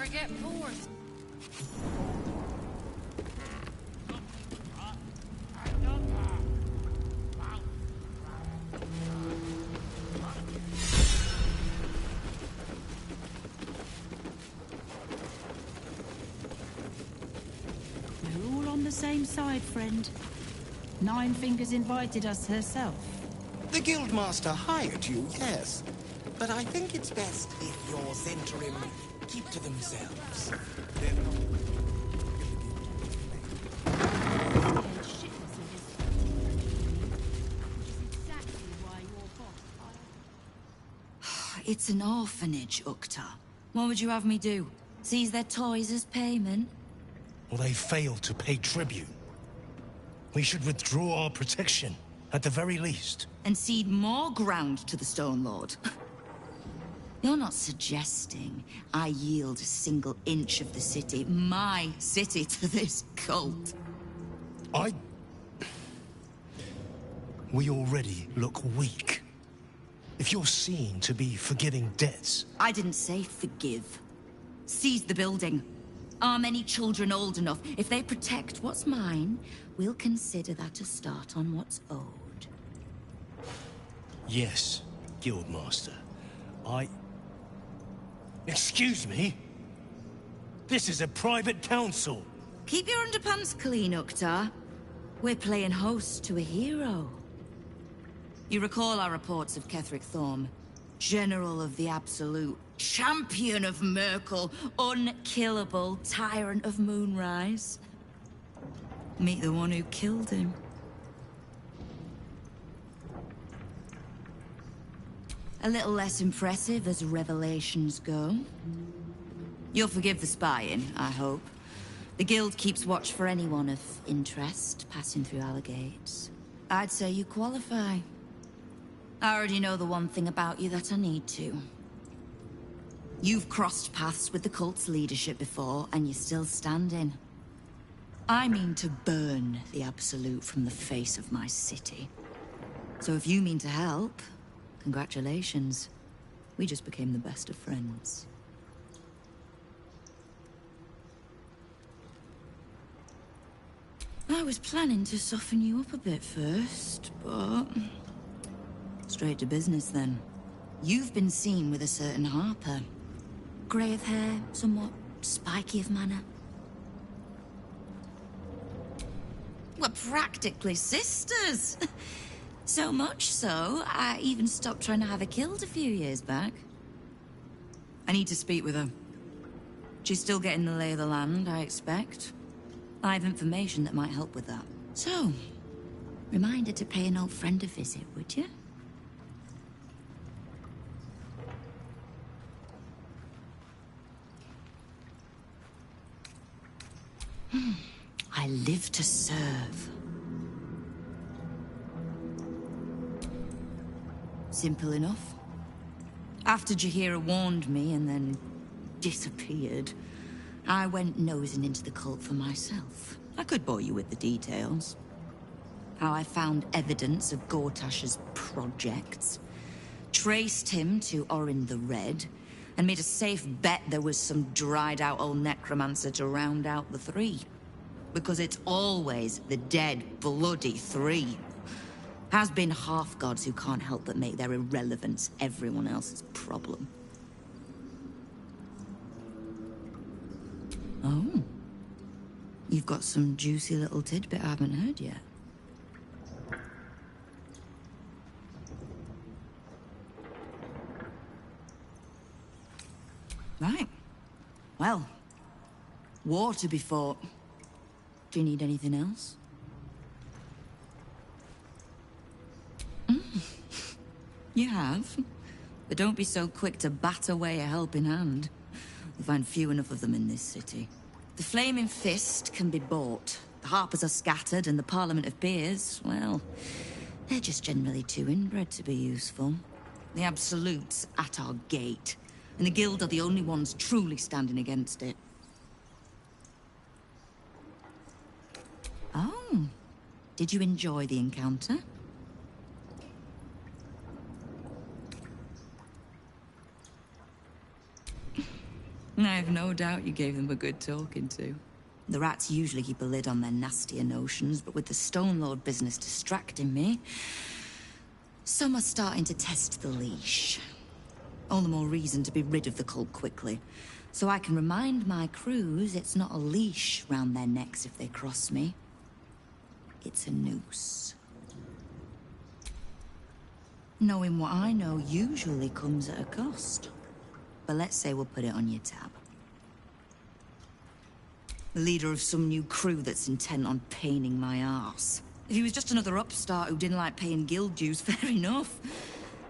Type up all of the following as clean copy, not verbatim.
I get forced. We're all on the same side, friend. Nine Fingers invited us herself. The Guildmaster hired you, yes. But I think it's best if your Zentrim keep to themselves. It's an orphanage, Ukta. What would you have me do? Seize their toys as payment? Well, they failed to pay tribute. We should withdraw our protection, at the very least. And cede more ground to the Stone Lord? You're not suggesting I yield a single inch of the city, my city, to this cult? We already look weak. If you're seen to be forgiving debts... I didn't say forgive. Seize the building. Arm any children old enough. If they protect what's mine, we'll consider that a start on what's owed. Yes, Guildmaster. Excuse me? This is a private council. Keep your underpants clean, Ukta. We're playing host to a hero. You recall our reports of Ketheric Thorm, General of the Absolute, Champion of Merkel, unkillable Tyrant of Moonrise. Meet the one who killed him. A little less impressive as revelations go. You'll forgive the spying, I hope. The Guild keeps watch for anyone of interest passing through our gates. I'd say you qualify. I already know the one thing about you that I need to. You've crossed paths with the cult's leadership before, and you're still standing. I mean to burn the Absolute from the face of my city. So if you mean to help, congratulations. We just became the best of friends. I was planning to soften you up a bit first, but... straight to business, then. You've been seen with a certain Harper. Grey of hair, somewhat spiky of manner. We're practically sisters. So much so, I even stopped trying to have her killed a few years back. I need to speak with her. She's still getting the lay of the land, I expect. I have information that might help with that. So, reminder to pay an old friend a visit, would you? I live to serve. Simple enough. After Jaheira warned me and then disappeared, I went nosing into the cult for myself. I could bore you with the details. How I found evidence of Gortash's projects, traced him to Orin the Red, and made a safe bet there was some dried-out old necromancer to round out the three. Because it's always the dead, bloody three. Has been half-gods who can't help but make their irrelevance everyone else's problem. Oh. You've got some juicy little tidbit I haven't heard yet. Right. Well, war to be fought. Do you need anything else? You have. But don't be so quick to bat away a helping hand. You'll find few enough of them in this city. The Flaming Fist can be bought. The Harpers are scattered, and the Parliament of Peers, well, they're just generally too inbred to be useful. The Absolute's at our gate, and the Guild are the only ones truly standing against it. Oh, did you enjoy the encounter? I have no doubt you gave them a good talking to. The rats usually keep a lid on their nastier notions, but with the Stone Lord business distracting me, some are starting to test the leash. All the more reason to be rid of the cult quickly, so I can remind my crews it's not a leash round their necks if they cross me. It's a noose. Knowing what I know usually comes at a cost. But let's say we'll put it on your tab. The leader of some new crew that's intent on paining my arse. If he was just another upstart who didn't like paying guild dues, fair enough.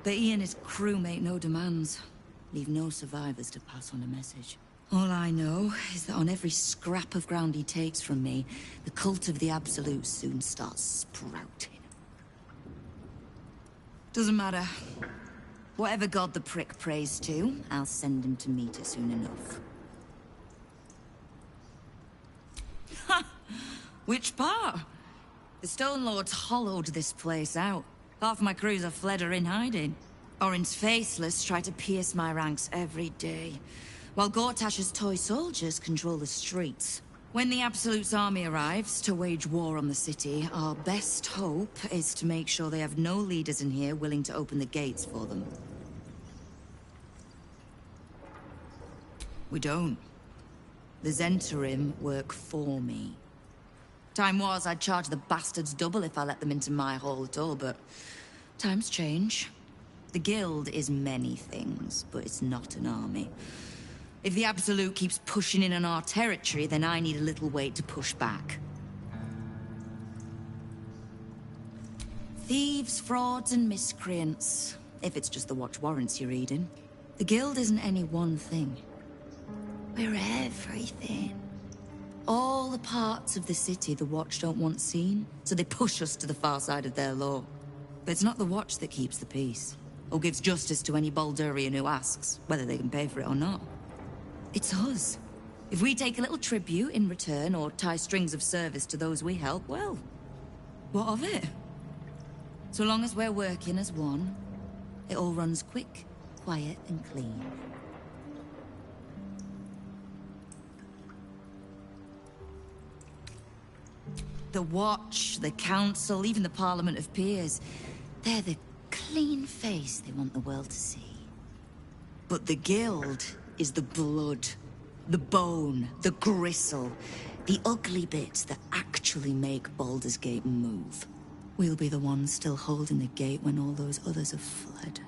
But he and his crew make no demands. Leave no survivors to pass on a message. All I know is that on every scrap of ground he takes from me, the cult of the Absolute soon starts sprouting. Doesn't matter. Whatever god the prick prays to, I'll send him to meet her soon enough. Ha! Which part? The Stone Lords hollowed this place out. Half my crews have fled or in hiding. Orin's faceless try to pierce my ranks every day, while Gortash's toy soldiers control the streets. When the Absolute's army arrives to wage war on the city, our best hope is to make sure they have no leaders in here willing to open the gates for them. We don't. The Zhentarim work for me. Time was I'd charge the bastards double if I let them into my hall at all, but times change. The Guild is many things, but it's not an army. If the Absolute keeps pushing in on our territory, then I need a little weight to push back. Thieves, frauds, and miscreants. If it's just the watch warrants you're reading. The Guild isn't any one thing. We're everything. All the parts of the city the Watch don't want seen, so they push us to the far side of their law. But it's not the Watch that keeps the peace, or gives justice to any Baldurian who asks, whether they can pay for it or not. It's us. If we take a little tribute in return, or tie strings of service to those we help, well, what of it? So long as we're working as one, it all runs quick, quiet, and clean. The Watch, the Council, even the Parliament of Peers, they're the clean face they want the world to see. But the Guild is the blood, the bone, the gristle, the ugly bits that actually make Baldur's Gate move. We'll be the ones still holding the gate when all those others have fled.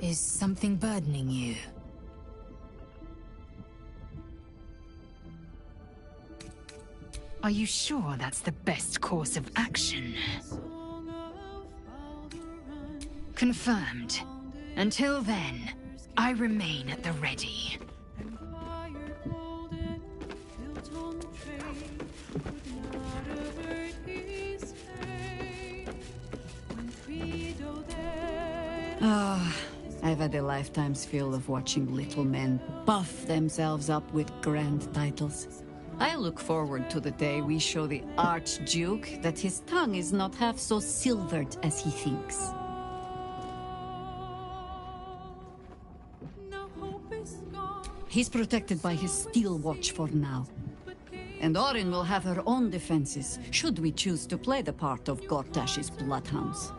Is something burdening you? Are you sure that's the best course of action? Confirmed. Until then, I remain at the ready. I've had a lifetime's fill of watching little men buff themselves up with grand titles. I look forward to the day we show the Archduke that his tongue is not half so silvered as he thinks. He's protected by his steel watch for now. And Orin will have her own defenses, should we choose to play the part of Gortash's bloodhounds.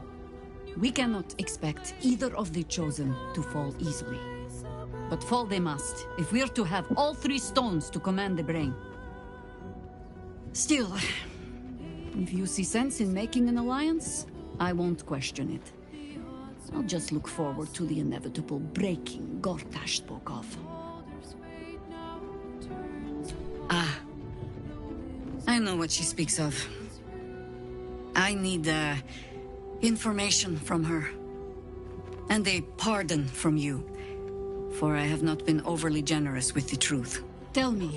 We cannot expect either of the Chosen to fall easily. But fall they must, if we're to have all three stones to command the brain. Still, if you see sense in making an alliance, I won't question it. I'll just look forward to the inevitable breaking Gortash spoke of. I know what she speaks of. I need, information from her. And a pardon from you, for I have not been overly generous with the truth. Tell me,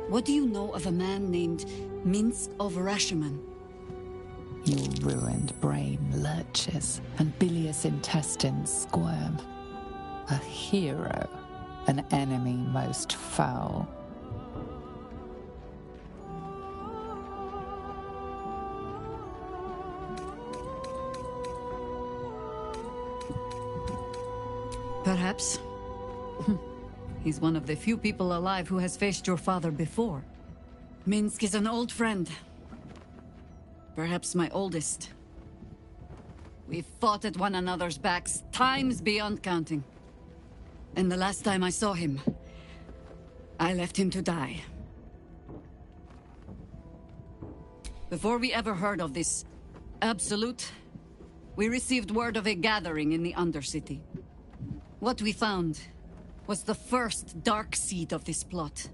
what do you know of a man named Minsk of Rashiman? Your ruined brain lurches, and bilious intestines squirm. A hero, an enemy most foul. Perhaps. He's one of the few people alive who has faced your father before. Minsk is an old friend. Perhaps my oldest. We've fought at one another's backs times beyond counting. And the last time I saw him, I left him to die. Before we ever heard of this Absolute, we received word of a gathering in the Undercity. What we found was the first dark seed of this plot.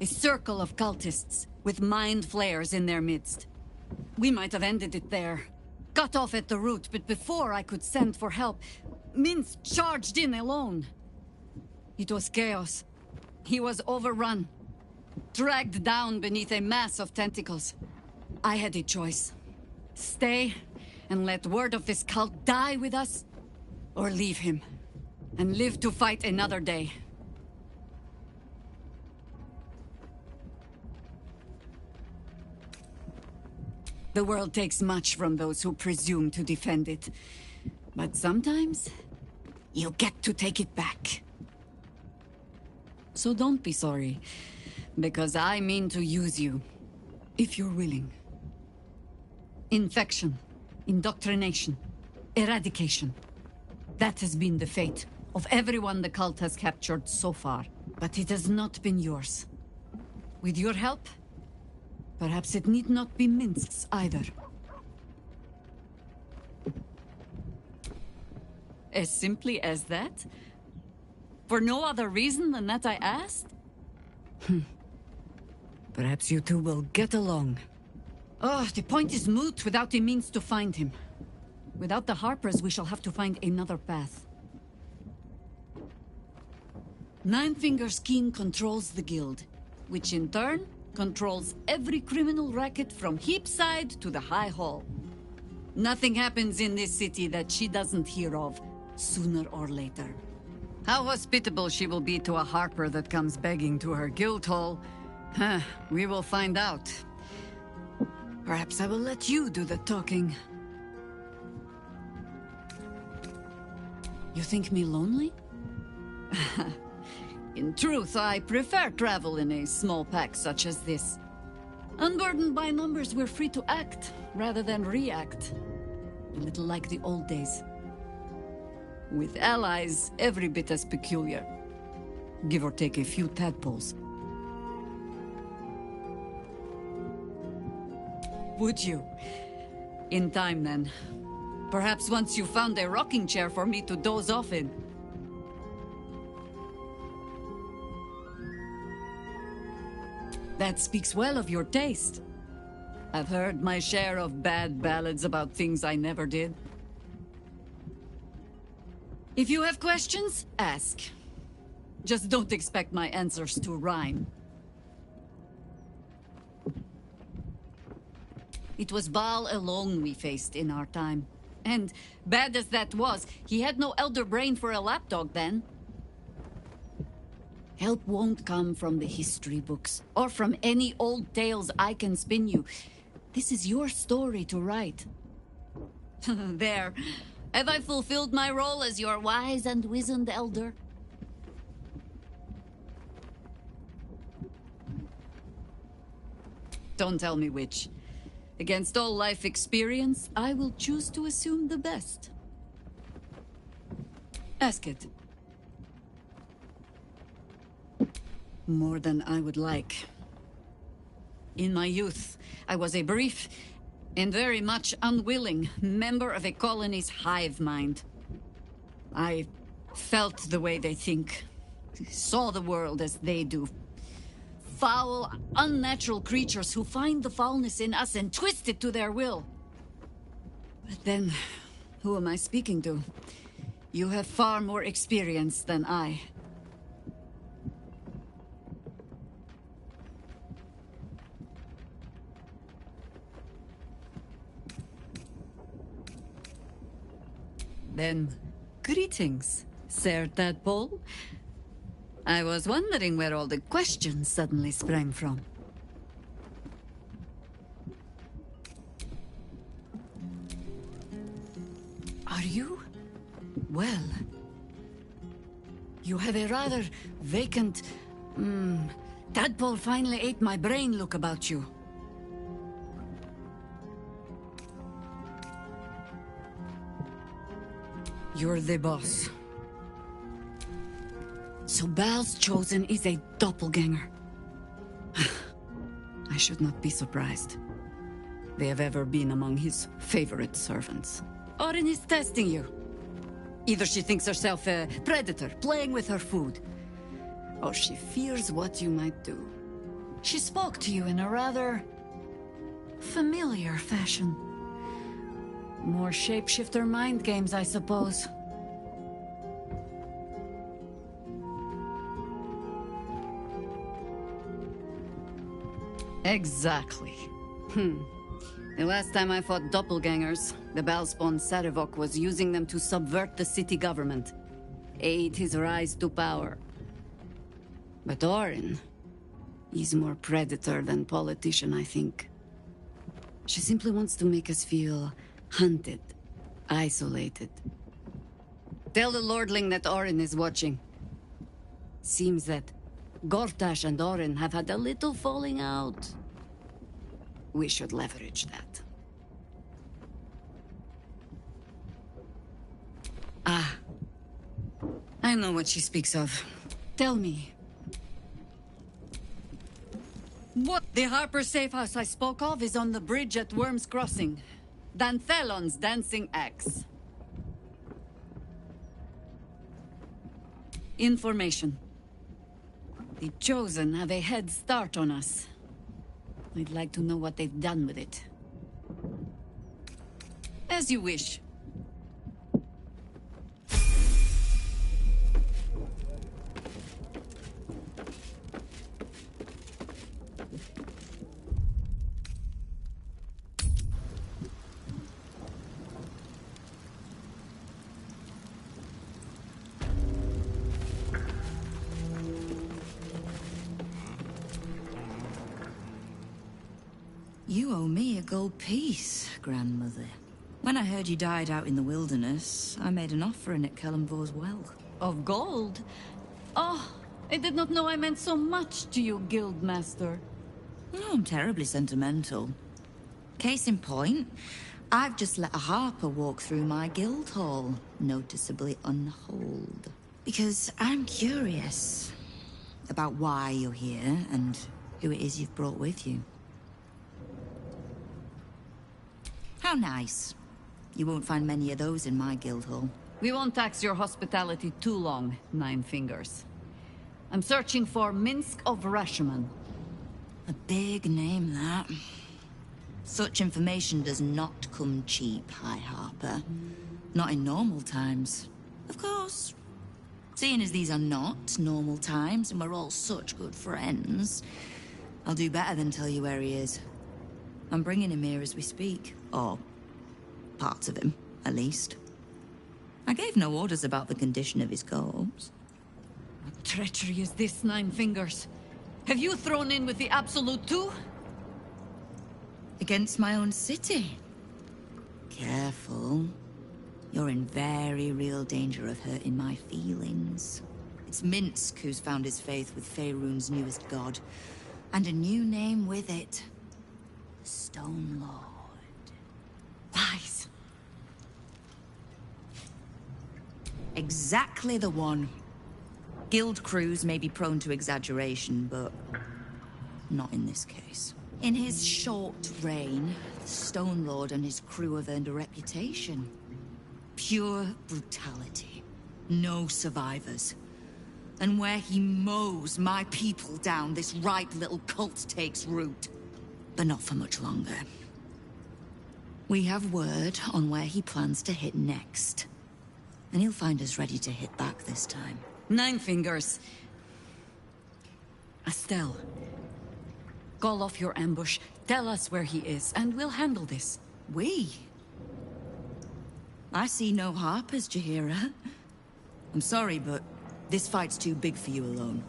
A circle of cultists with Mind Flayers in their midst. We might have ended it there, cut off at the root, but before I could send for help, Minsk charged in alone. It was chaos. He was overrun, dragged down beneath a mass of tentacles. I had a choice. Stay and let word of this cult die with us, or leave him and live to fight another day. The world takes much from those who presume to defend it. But sometimes, you get to take it back. So don't be sorry, because I mean to use you, if you're willing. Infection, indoctrination, eradication. That has been the fate of everyone the cult has captured so far. But it has not been yours. With your help, perhaps it need not be Minsk's either. As simply as that? For no other reason than that I asked? Perhaps you two will get along. Oh, the point is moot without the means to find him. Without the Harpers, we shall have to find another path. Nine Fingers King controls the guild, which in turn controls every criminal racket from Heapside to the High Hall. Nothing happens in this city that she doesn't hear of, sooner or later. How hospitable she will be to a Harper that comes begging to her guild hall, we will find out. Perhaps I will let you do the talking. You think me lonely? In truth, I prefer travel in a small pack such as this. Unburdened by numbers, we're free to act, rather than react. A little like the old days. With allies, every bit as peculiar. Give or take a few tadpoles. Would you? In time, then. Perhaps once you found a rocking chair for me to doze off in. That speaks well of your taste. I've heard my share of bad ballads about things I never did. If you have questions, ask. Just don't expect my answers to rhyme. It was Baal alone we faced in our time. And, bad as that was, he had no elder brain for a lapdog then. Help won't come from the history books, or from any old tales I can spin you. This is your story to write. There. Have I fulfilled my role as your wise and wizened elder? Don't tell me which. Against all life experience, I will choose to assume the best. Ask it. More than I would like. In my youth, I was a brief and very much unwilling member of a colony's hive mind. I felt the way they think, saw the world as they do, foul, unnatural creatures who find the foulness in us and twist it to their will. But then, who am I speaking to? You have far more experience than I. Then, greetings, Sir Tadpole. I was wondering where all the questions suddenly sprang from. Are you? Well... You have a rather vacant... Tadpole finally ate my brain look about you. You're the boss. So Bal's chosen is a doppelganger. I should not be surprised. They have ever been among his favorite servants. Orin is testing you. Either she thinks herself a predator, playing with her food, or she fears what you might do. She spoke to you in a rather... familiar fashion. More shapeshifter mind games, I suppose. Exactly. The last time I fought doppelgangers, the Balspawn Sarevok was using them to subvert the city government, aid his rise to power. But Orin, he's more predator than politician, I think. She simply wants to make us feel hunted, isolated. Tell the Lordling that Orin is watching. Seems that Gortash and Orin have had a little falling out. We should leverage that. Ah. I know what she speaks of. Tell me. What? The Harper safe house I spoke of is on the bridge at Worm's Crossing. Danthelon's dancing axe. Information. The Chosen have a head start on us. I'd like to know what they've done with it. As you wish. You owe me a gold piece, grandmother. When I heard you died out in the wilderness, I made an offering at Kellamvor's well. Of gold? Oh, I did not know I meant so much to you, Guildmaster. Oh, I'm terribly sentimental. Case in point, I've just let a harper walk through my guild hall, noticeably unholed. Because I'm curious about why you're here and who it is you've brought with you. How nice. You won't find many of those in my guild hall. We won't tax your hospitality too long, Nine Fingers. I'm searching for Minsk of Rashomon. A big name, that. Such information does not come cheap, High Harper. Not in normal times. Of course. Seeing as these are not normal times and we're all such good friends, I'll do better than tell you where he is. I'm bringing him here as we speak. Or parts of him, at least. I gave no orders about the condition of his corpse. What treachery is this, Nine Fingers? Have you thrown in with the Absolute too? Against my own city. Careful. You're in very real danger of hurting my feelings. It's Minsk who's found his faith with Faerûn's newest god. And a new name with it. Stone Lord. Lies. Exactly the one. Guild crews may be prone to exaggeration, but not in this case. In his short reign, the Stone Lord and his crew have earned a reputation. Pure brutality. No survivors. And where he mows my people down, this ripe little cult takes root. But not for much longer. We have word on where he plans to hit next. And he'll find us ready to hit back this time. Nine Fingers. Estelle. Call off your ambush, tell us where he is, and we'll handle this. We? I see no Harpers, Jaheira. I'm sorry, but this fight's too big for you alone.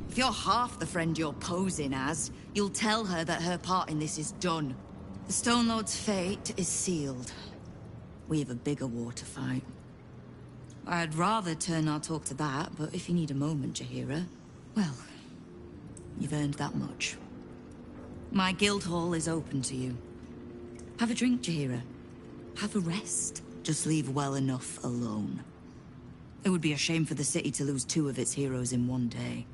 If you're half the friend you're posing as, you'll tell her that her part in this is done. The Stone Lord's fate is sealed. We have a bigger war to fight. I'd rather turn our talk to that, but if you need a moment, Jaheira, well, you've earned that much. My guild hall is open to you. Have a drink, Jaheira. Have a rest. Just leave well enough alone. It would be a shame for the city to lose 2 of its heroes in one day.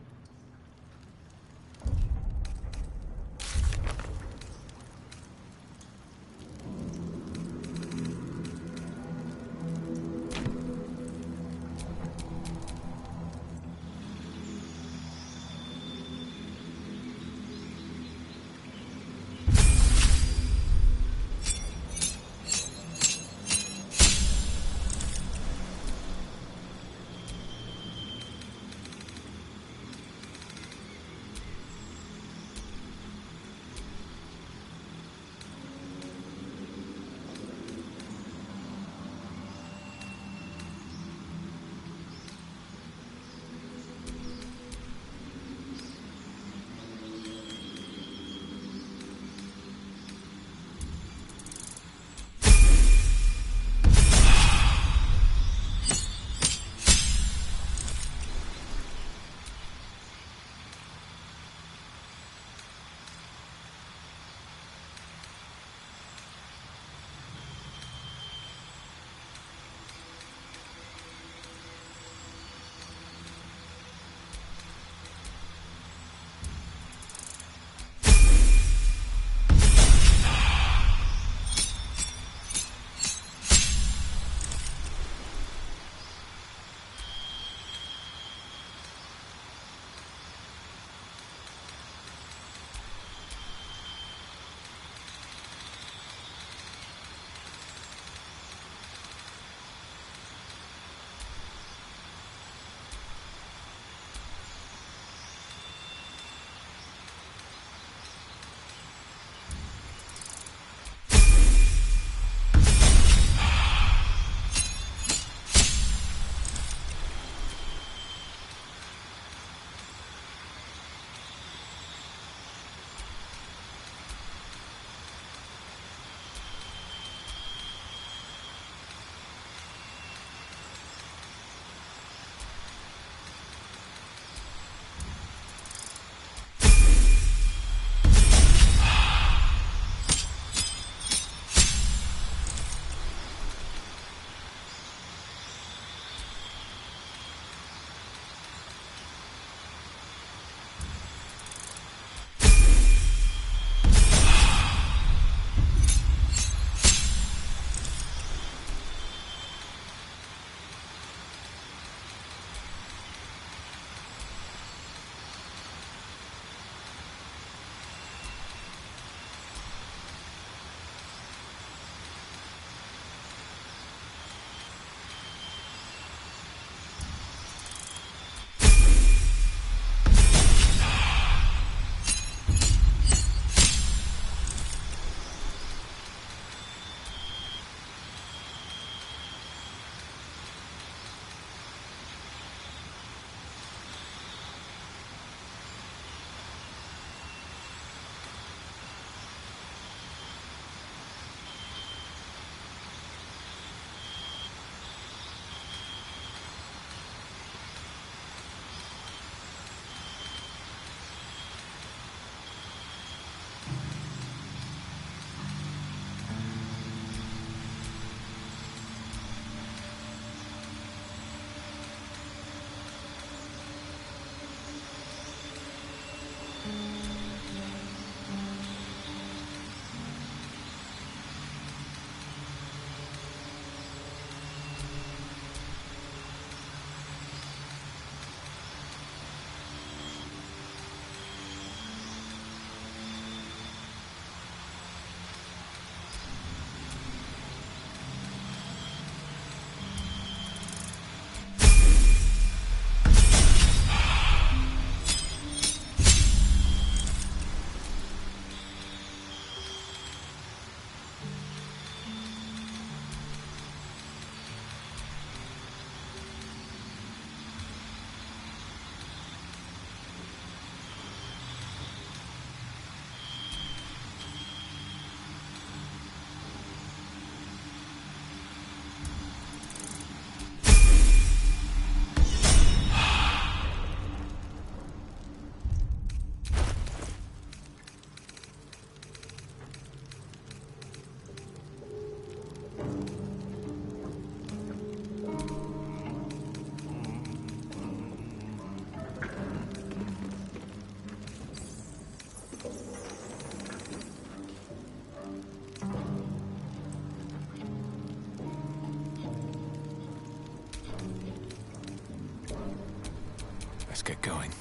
get going.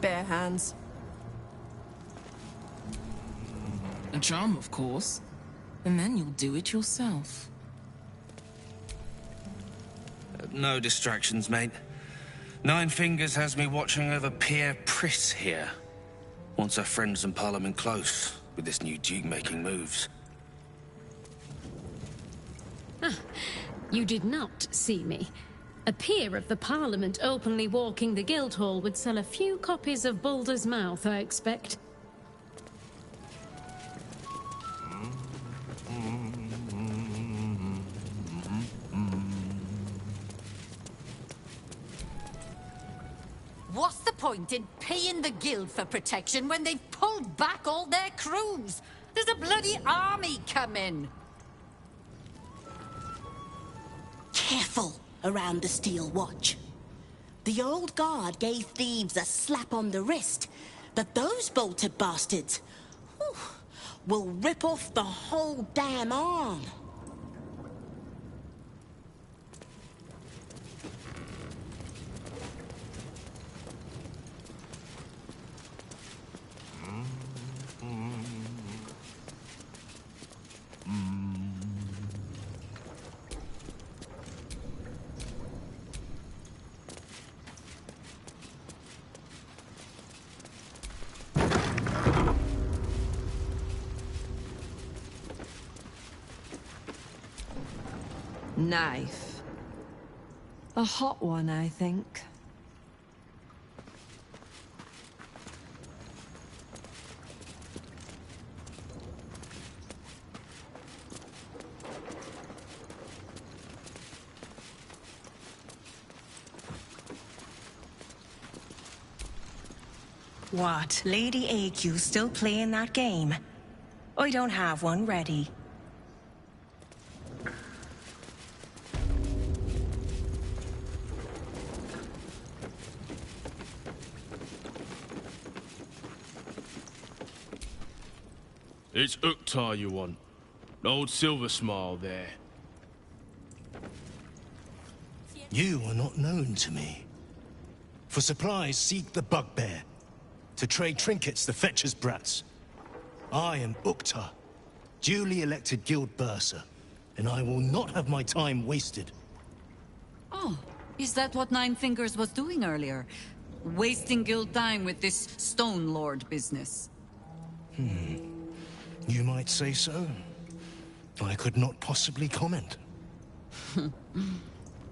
Bare hands. A charm, of course. And then you'll do it yourself. No distractions, mate. Nine Fingers has me watching over Pierre Priss here. Wants her friends and Parliament close with this new Duke making moves. You did not see me. A peer of the Parliament openly walking the Guildhall would sell a few copies of Baldur's Mouth, I expect. What's the point in paying the Guild for protection when they've pulled back all their crews? There's a bloody army coming! Careful around the Steel Watch. The old guard gave thieves a slap on the wrist, but those bolted bastards will rip off the whole damn arm. Knife. A hot one, I think. What? Lady AQ still playing that game? I don't have one ready. It's Uktar you want. An old silver smile there. You are not known to me. For supplies, seek the bugbear. To trade trinkets, the fetcher's brats. I am Uktar, duly elected guild bursar, and I will not have my time wasted. Oh, is that what Nine Fingers was doing earlier? Wasting guild time with this Stone Lord business? You might say so. I could not possibly comment.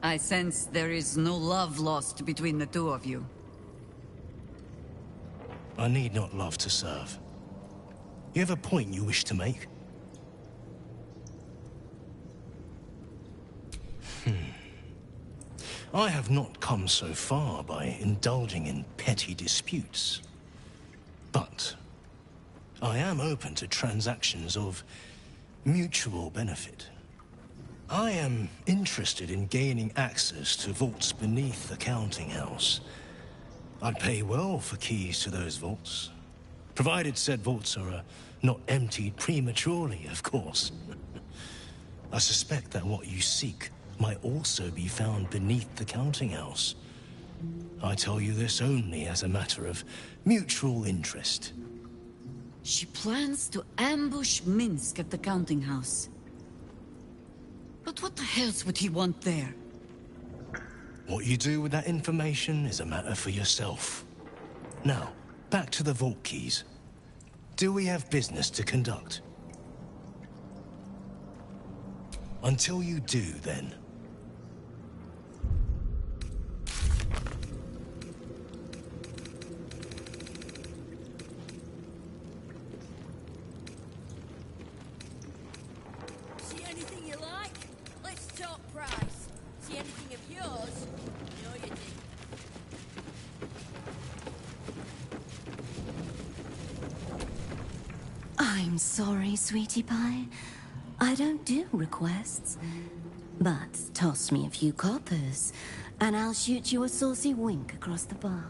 I sense there is no love lost between the two of you. I need not love to serve. You have a point you wish to make? I have not come so far by indulging in petty disputes. But I am open to transactions of mutual benefit. I am interested in gaining access to vaults beneath the counting house. I'd pay well for keys to those vaults, provided said vaults are not emptied prematurely, of course. I suspect that what you seek might also be found beneath the counting house. I tell you this only as a matter of mutual interest. She plans to ambush Minsk at the counting house. But what the hells would he want there? What you do with that information is a matter for yourself. Now, back to the vault keys. Do we have business to conduct? Until you do, then. See anything you like? Let's talk price. See anything of yours? No, you didn't. I'm sorry, sweetie pie. I don't do requests. But toss me a few coppers, and I'll shoot you a saucy wink across the bar.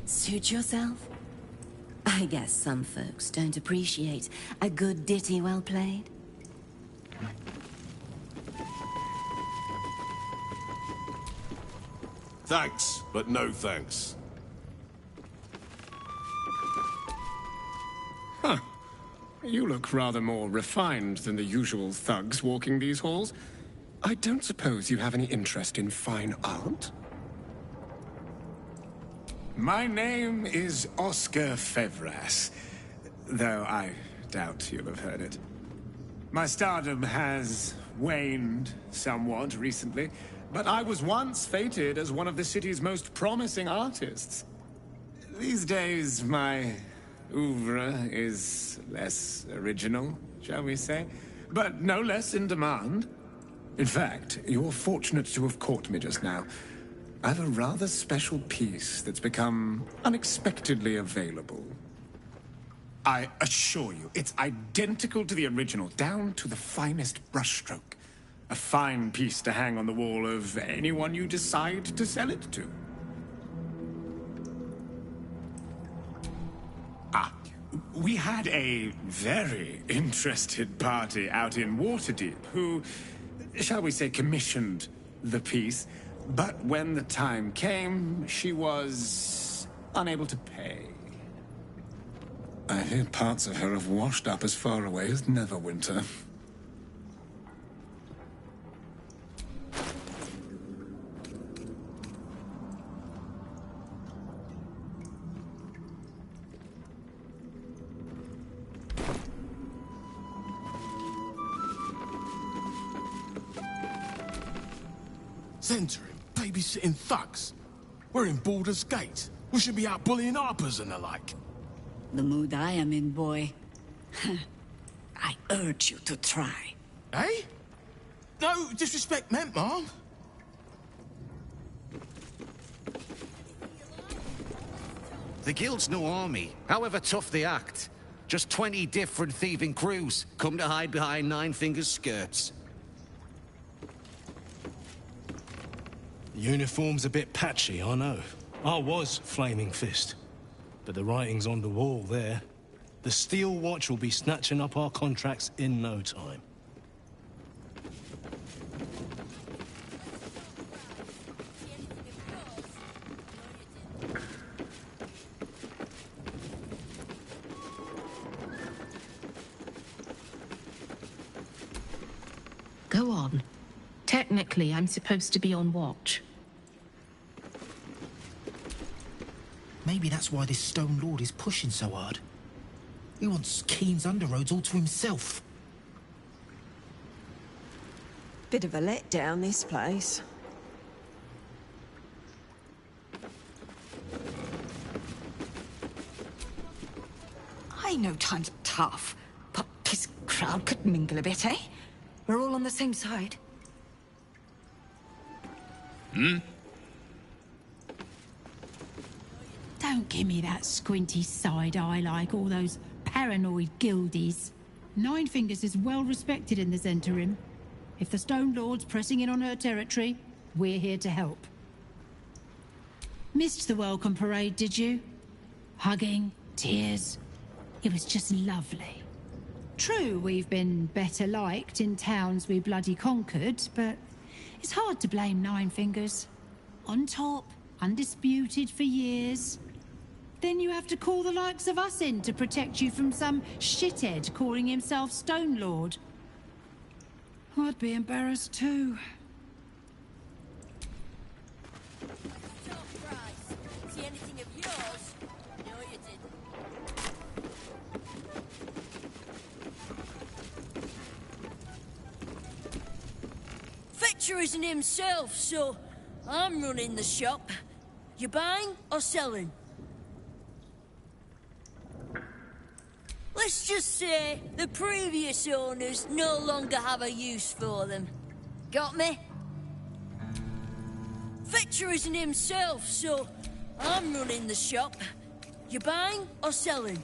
Suit yourself? I guess some folks don't appreciate a good ditty well played. Thanks, but no thanks. Huh. You look rather more refined than the usual thugs walking these halls. I don't suppose you have any interest in fine art? My name is Oscar Fevras, though I doubt you'll have heard it. My stardom has waned somewhat recently, but I was once fated as one of the city's most promising artists. These days, my oeuvre is less original, shall we say, but no less in demand. In fact, you're fortunate to have caught me just now. I have a rather special piece that's become unexpectedly available. I assure you, it's identical to the original, down to the finest brushstroke. A fine piece to hang on the wall of anyone you decide to sell it to. We had a very interested party out in Waterdeep who, shall we say, commissioned the piece. But when the time came, she was unable to pay. I hear parts of her have washed up as far away as Neverwinter. Centering, babysitting thugs. We're in Baldur's Gate. We should be out bullying harpers and the like. The mood I am in, boy. I urge you to try. Eh? No disrespect meant, Mom. The Guild's no army, however tough they act. Just 20 different thieving crews come to hide behind Nine Fingers' skirts. Uniform's a bit patchy, I know. I was Flaming Fist. But the writing's on the wall there. The Steel Watch will be snatching up our contracts in no time. Go on. Technically, I'm supposed to be on watch. Maybe that's why this Stone Lord is pushing so hard. He wants Keen's underroads all to himself. Bit of a letdown, this place. I know times are tough, but this crowd could mingle a bit, eh? We're all on the same side. Don't give me that squinty side eye like all those paranoid guildies. Nine Fingers is well respected in the Zentarim. If the Stone Lord's pressing in on her territory, we're here to help. Missed the welcome parade, did you? Hugging, tears. It was just lovely. True, we've been better liked in towns we bloody conquered, but It's hard to blame Nine Fingers. On top, undisputed for years. Then you have to call the likes of us in to protect you from some shithead calling himself Stone Lord. I'd be embarrassed too. Top price. See anything of yours? No, you didn't. Fetcher isn't himself, so I'm running the shop. You buying or selling? Let's just say the previous owners no longer have a use for them. Got me? Fetcher isn't himself, so I'm running the shop. You buying or selling?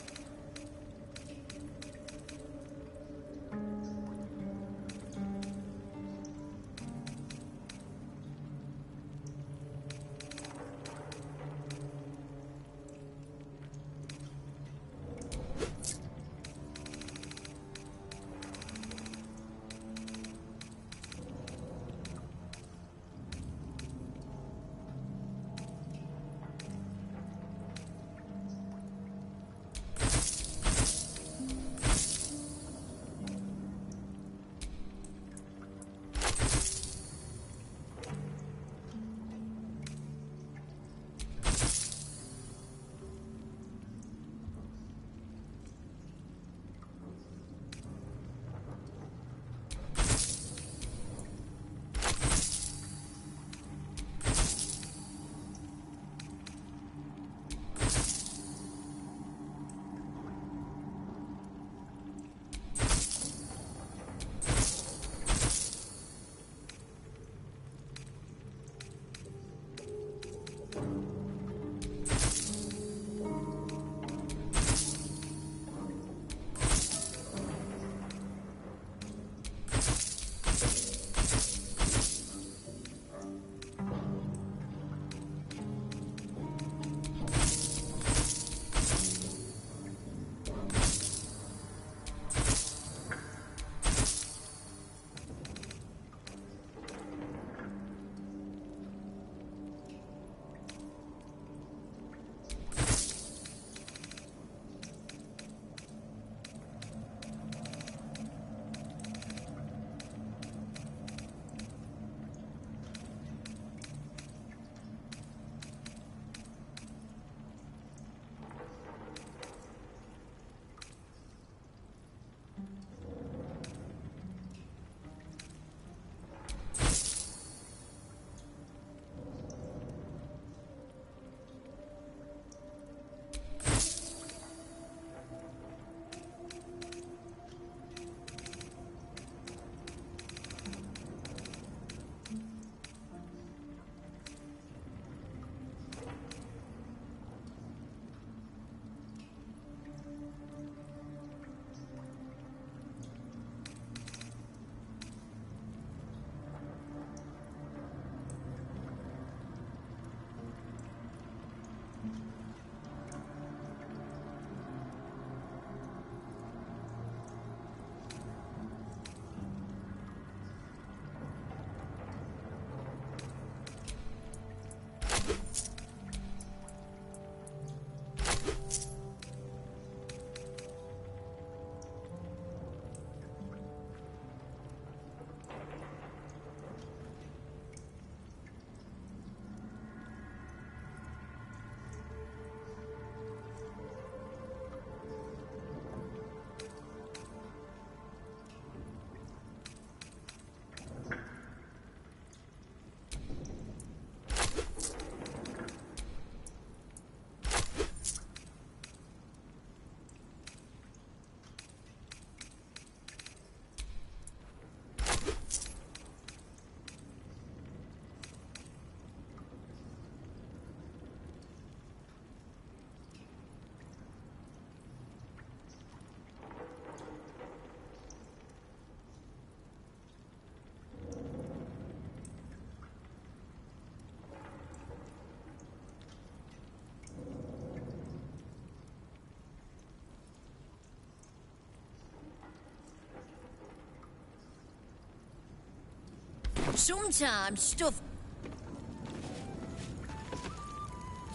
Sometimes stuff...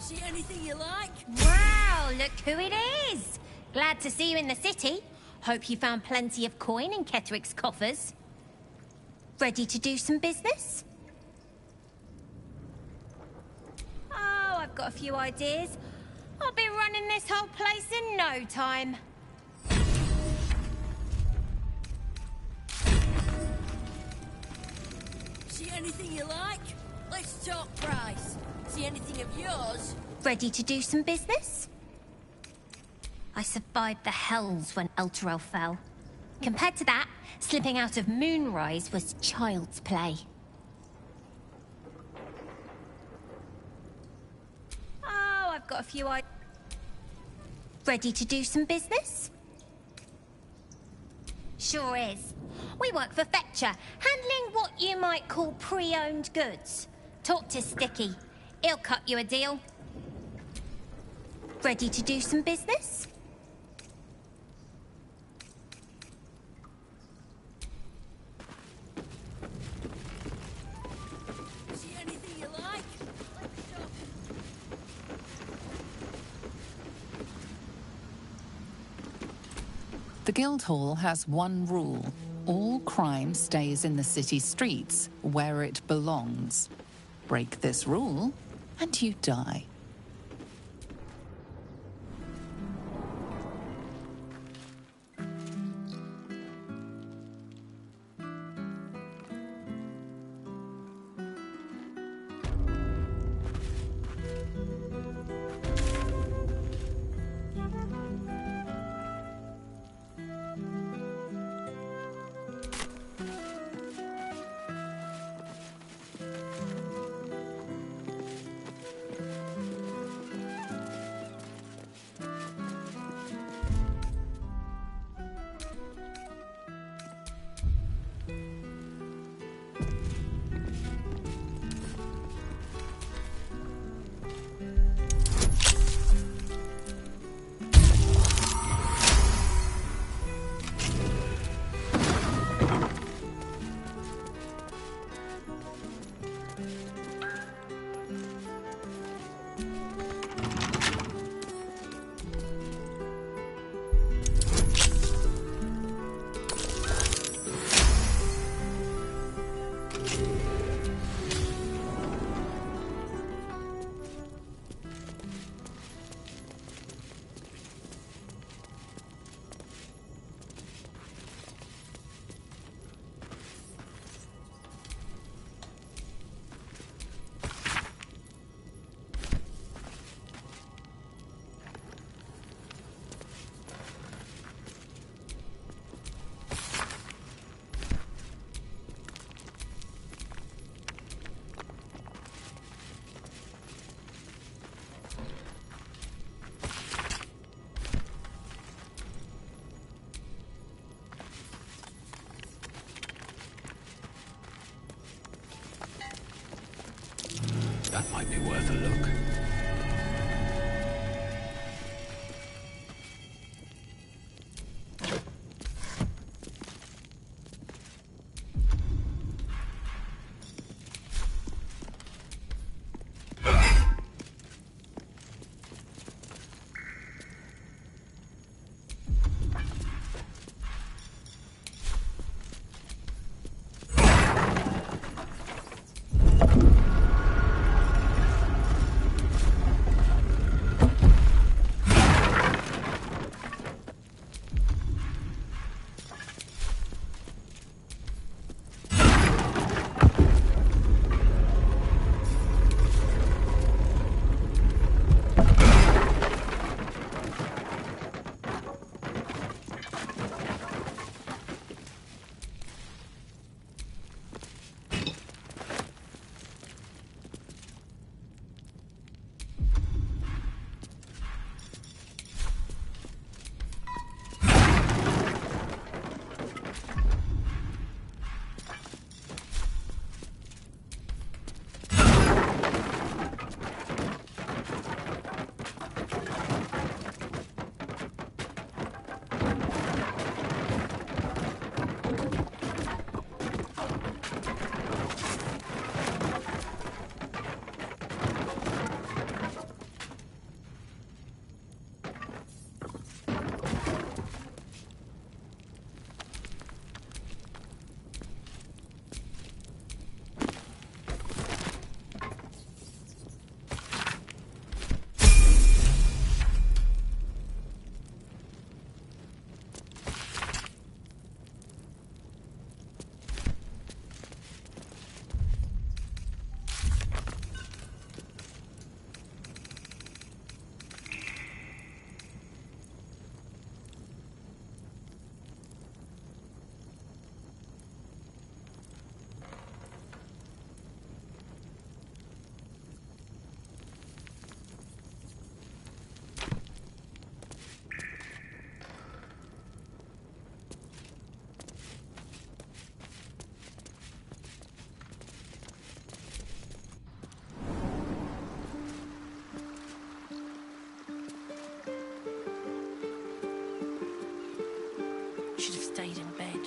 See anything you like? Wow, look who it is! Glad to see you in the city. Hope you found plenty of coin in Ketherick's coffers. Ready to do some business? Oh, I've got a few ideas. I'll be running this whole place in no time. See anything you like? Let's talk price. See anything of yours? Ready to do some business? I survived the hells when Elturel fell. Compared to that, slipping out of Moonrise was child's play. Oh, I've got a few ideas. Ready to do some business? Sure is. We work for Fetcher, handling what you might call pre-owned goods. Talk to Sticky. He'll cut you a deal. Ready to do some business? See anything you like? Let's talk. The Guildhall has one rule. All crime stays in the city streets, where it belongs. Break this rule, and you die. That might be worth a look. should have stayed in bed.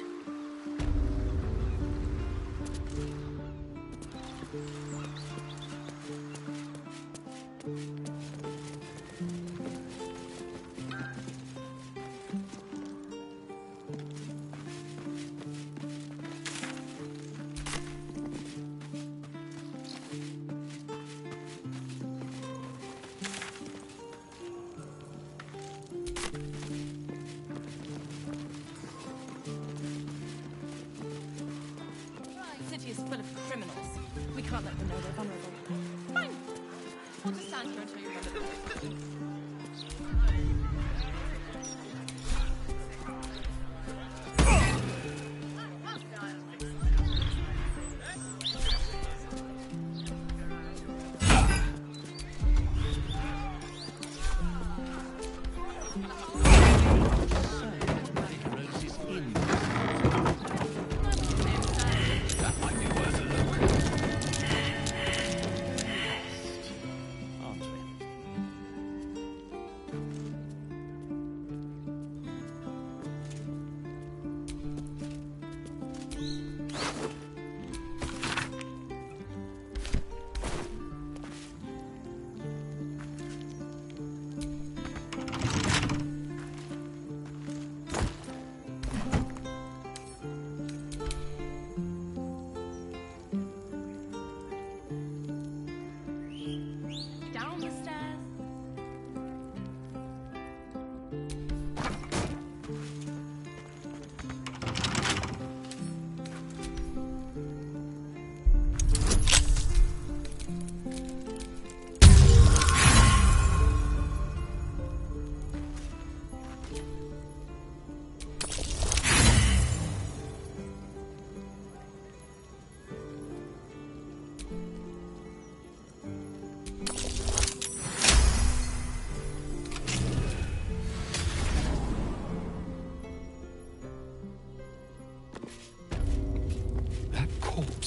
City is full of criminals. We can't let them know they're vulnerable. Fine. We'll just stand here until you run it.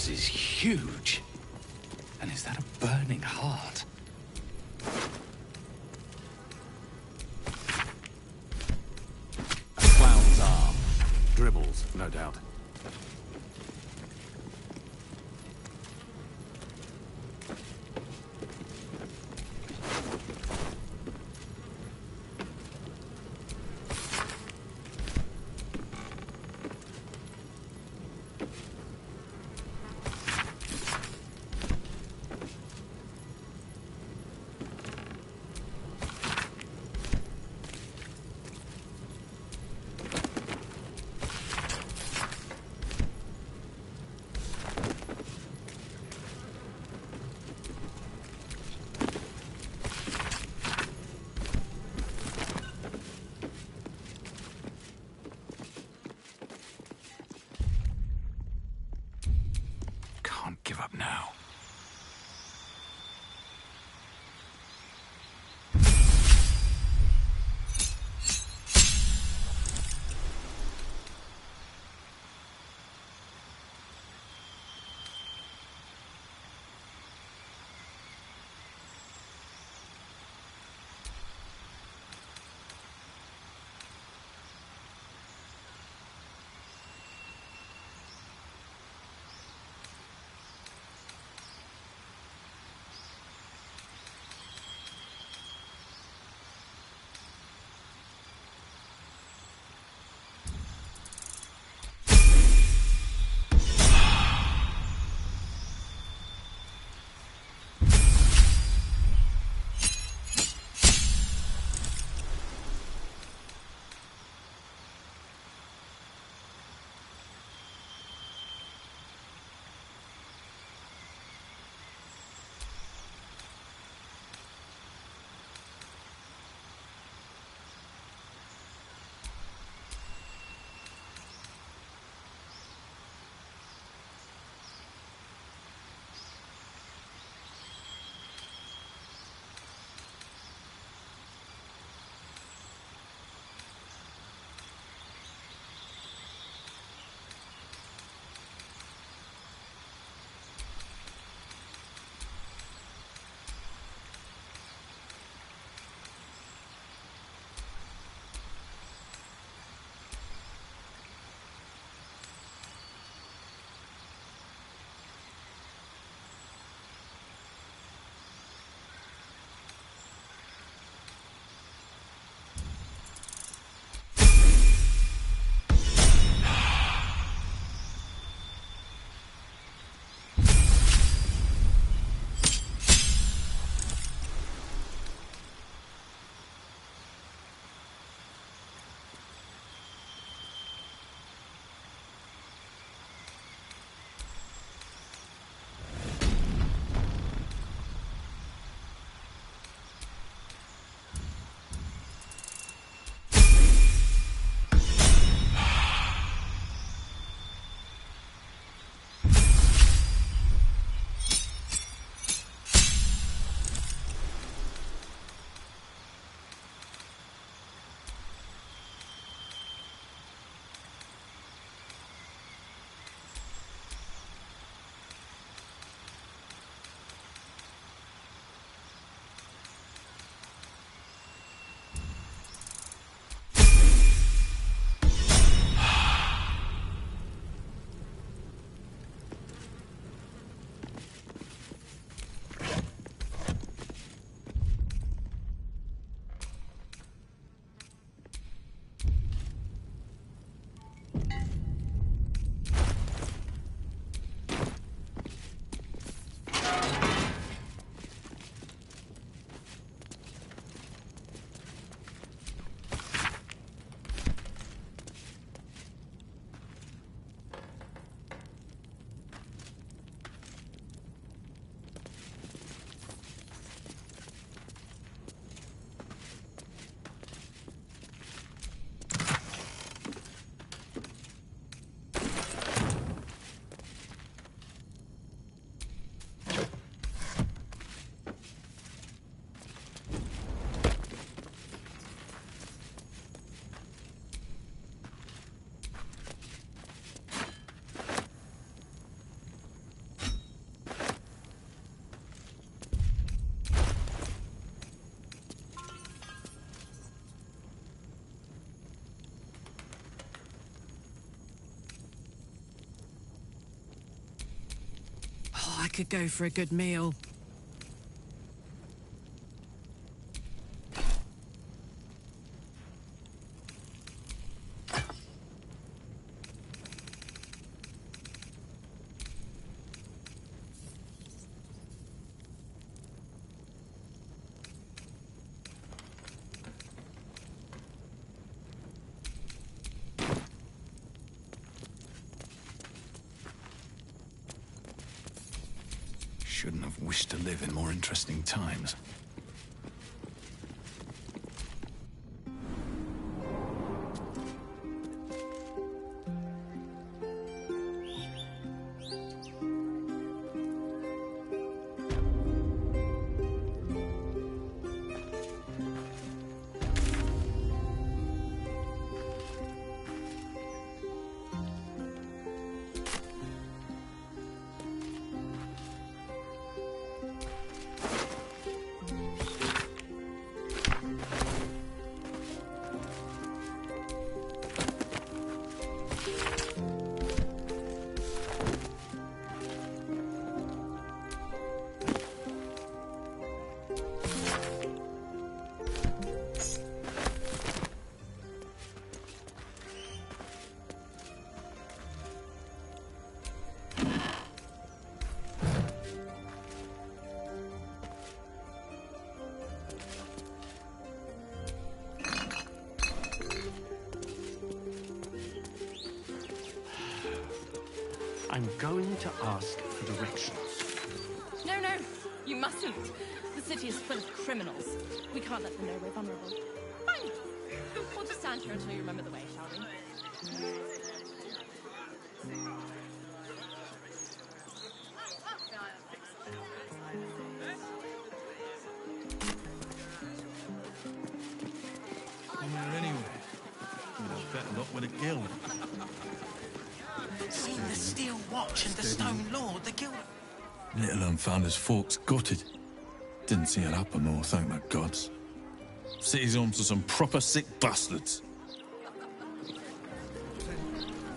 Is huge. And is that a burning heart? A clown's arm. Dribbles, no doubt. Give up now. could go for a good meal. Shouldn't have wished to live in more interesting times. I'm going to ask for directions. No, you mustn't. The city is full of criminals. We can't let them know we're vulnerable. Fine. We'll just stand here until you remember the way, shall we? Somewhere anyway. We'd have better luck with a guild. Seen the Steel Watch and the Stone Lord, the guild. Little un found his forks gutted. Didn't see it happen, though, thank the gods. City's home to some proper sick bastards.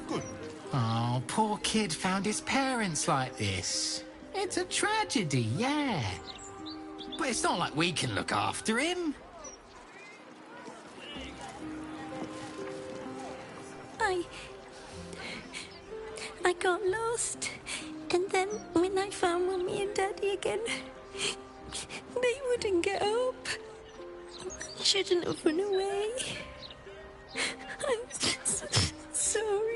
Good. Oh, poor kid found his parents like this. It's a tragedy, yeah. But it's not like we can look after him. I got lost. And then when I found Mummy and Daddy again, they wouldn't get up. I shouldn't have run away. I'm sorry.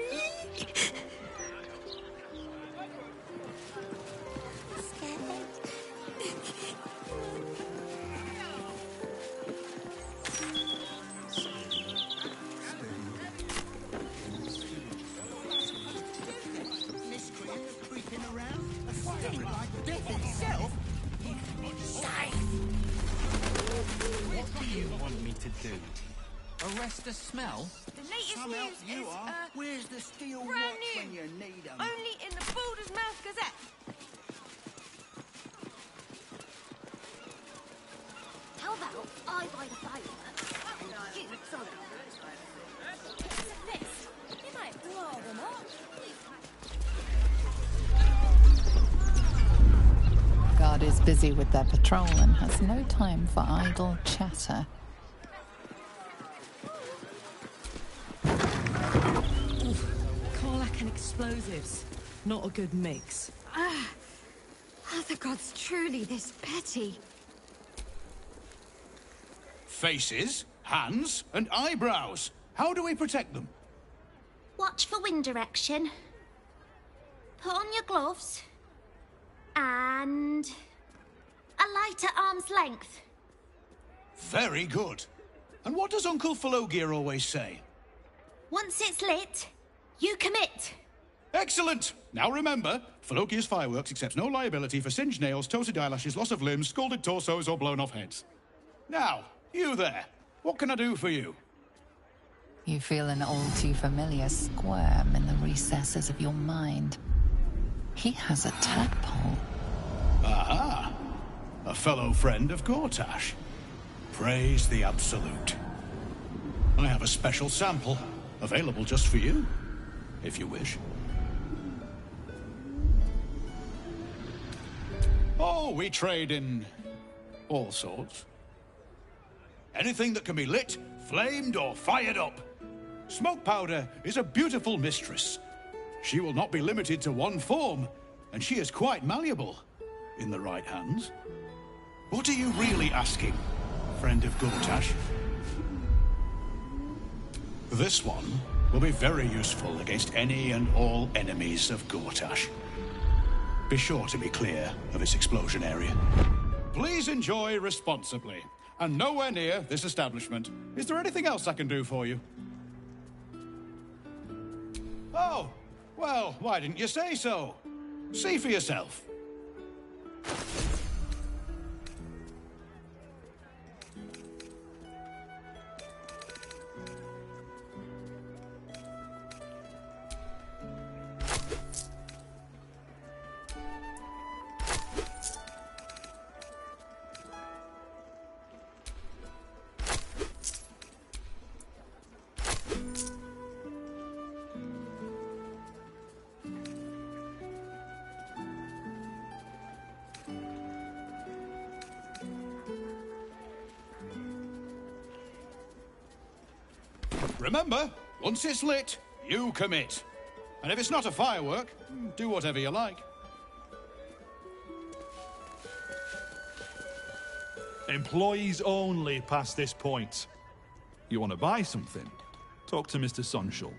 What do you want me to do? Arrest the smell? The latest Some news help you is, are. Where's the Steel brand Watch new. when you need 'em? Only in the Baldur's Mouth Gazette. How about I buy the fireworks and you throw them? This, you might blow them up. Guard is busy with their patrol and has no time for idle chatter. Karlach and explosives. Not a good mix. Are the gods truly this petty? Faces, hands, and eyebrows. How do we protect them? Watch for wind direction. Put on your gloves. And a light at arm's length. Very good. And what does Uncle Falogir always say? Once it's lit, you commit. Excellent! Now remember, Falogir's fireworks accepts no liability for singed nails, toasted eyelashes, loss of limbs, scalded torsos, or blown off heads. Now, you there. What can I do for you? You feel an all too familiar squirm in the recesses of your mind. He has a tadpole. Aha! A fellow friend of Gortash. Praise the Absolute. I have a special sample, available just for you, if you wish. Oh, we trade in all sorts. Anything that can be lit, flamed, or fired up. Smoke powder is a beautiful mistress. She will not be limited to one form, and she is quite malleable in the right hands. What are you really asking, friend of Gortash? This one will be very useful against any and all enemies of Gortash. Be sure to be clear of its explosion area. Please enjoy responsibly, and nowhere near this establishment. Is there anything else I can do for you? Oh, well, why didn't you say so? See for yourself. Remember, once it's lit, you commit. And if it's not a firework, do whatever you like. Employees only past this point. You want to buy something? Talk to Mr. Sonshall.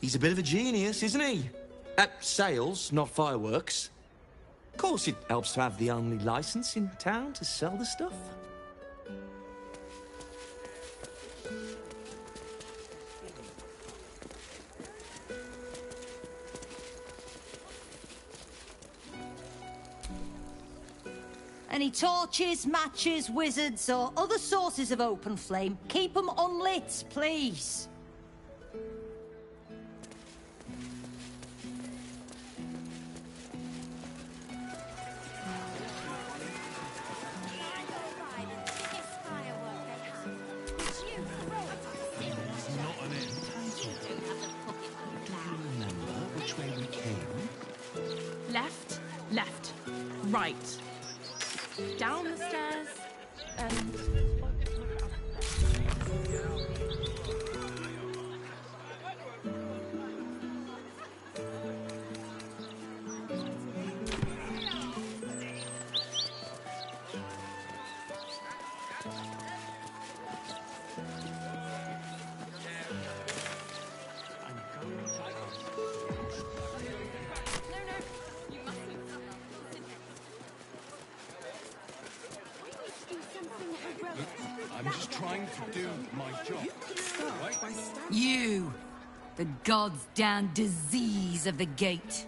He's a bit of a genius, isn't he? At sales, not fireworks. Of course, it helps to have the only license in town to sell the stuff. Any torches, matches, wizards, or other sources of open flame, keep them unlit, please. Left, left, right. Down the stairs, and... I'm just trying to do my job. You, the god's damned disease of the gate.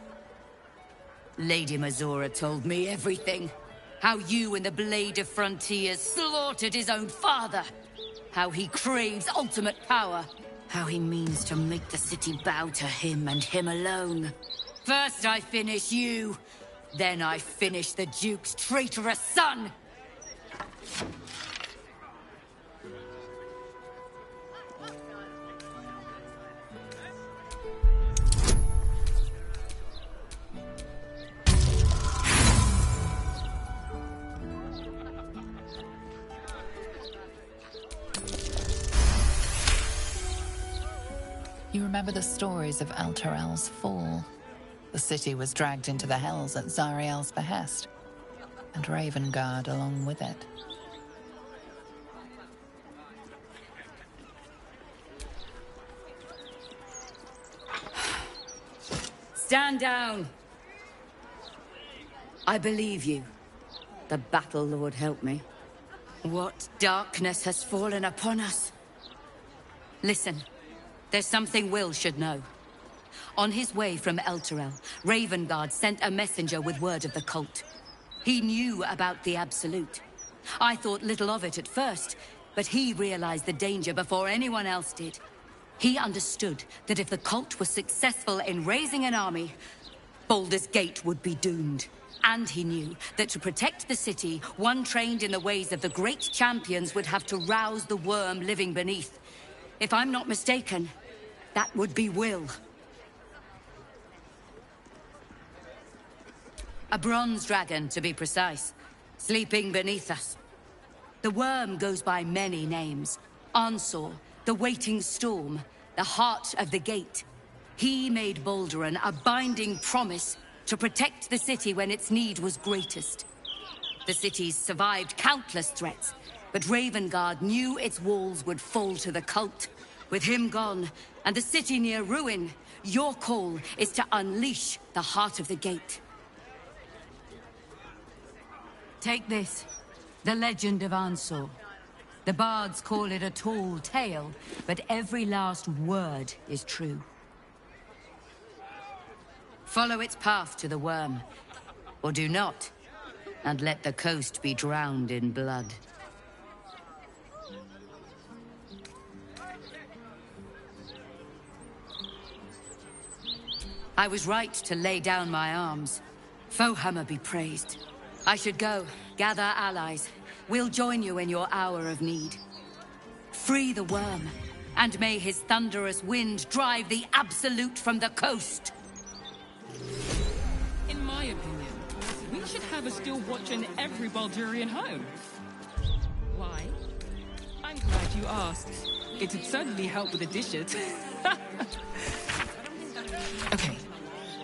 Lady Mazora told me everything. How you and the Blade of Frontiers slaughtered his own father. How he craves ultimate power. How he means to make the city bow to him and him alone. First I finish you, then I finish the Duke's traitorous son! You remember the stories of Elturel's fall. The city was dragged into the Hells at Zariel's behest, and Ravengard along with it. Stand down! I believe you. The Battle Lord help me. What darkness has fallen upon us? Listen, there's something Will should know. On his way from Elturel, Ravengard sent a messenger with word of the cult. He knew about the Absolute. I thought little of it at first, but he realized the danger before anyone else did. He understood that if the cult was successful in raising an army, Baldur's Gate would be doomed. And he knew that to protect the city, one trained in the ways of the great champions would have to rouse the worm living beneath. If I'm not mistaken, that would be Will. A bronze dragon, to be precise, sleeping beneath us. The worm goes by many names. Ansor, the waiting storm, the heart of the gate. He made Baldur a binding promise to protect the city when its need was greatest. The city's survived countless threats, but Ravengard knew its walls would fall to the cult. With him gone, and the city near ruin, your call is to unleash the heart of the gate. Take this, the legend of Ansor. The bards call it a tall tale, but every last word is true. Follow its path to the worm, or do not, and let the coast be drowned in blood. I was right to lay down my arms. Fohammer be praised. I should go, gather allies. We'll join you in your hour of need. Free the worm, and may his thunderous wind drive the Absolute from the coast. In my opinion, we should have a steel watch in every Baldurian home. Why? I'm glad you asked. It'd certainly help with the dishes. Okay,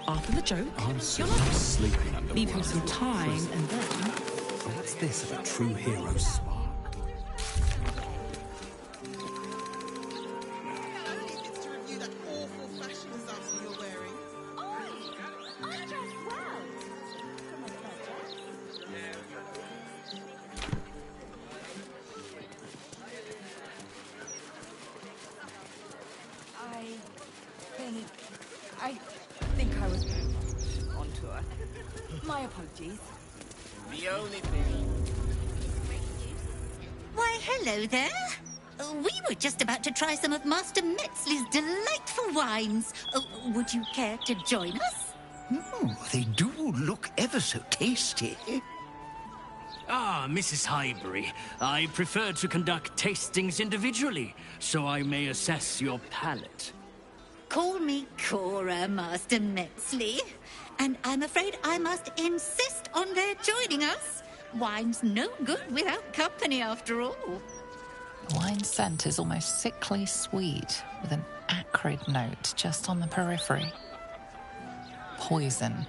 after the joke, I'm sleeping under leave him some time and then... What's this of a true hero spark? I think I was on tour. My apologies. The only thing. Why, hello there. We were just about to try some of Master Metzley's delightful wines. Would you care to join us? They do look ever so tasty. Ah, Mrs. Highbury, I prefer to conduct tastings individually, so I may assess your palate. Call me Cora, Master Metzley. And I'm afraid I must insist on their joining us. Wine's no good without company, after all. The wine scent is almost sickly sweet, with an acrid note just on the periphery. Poison.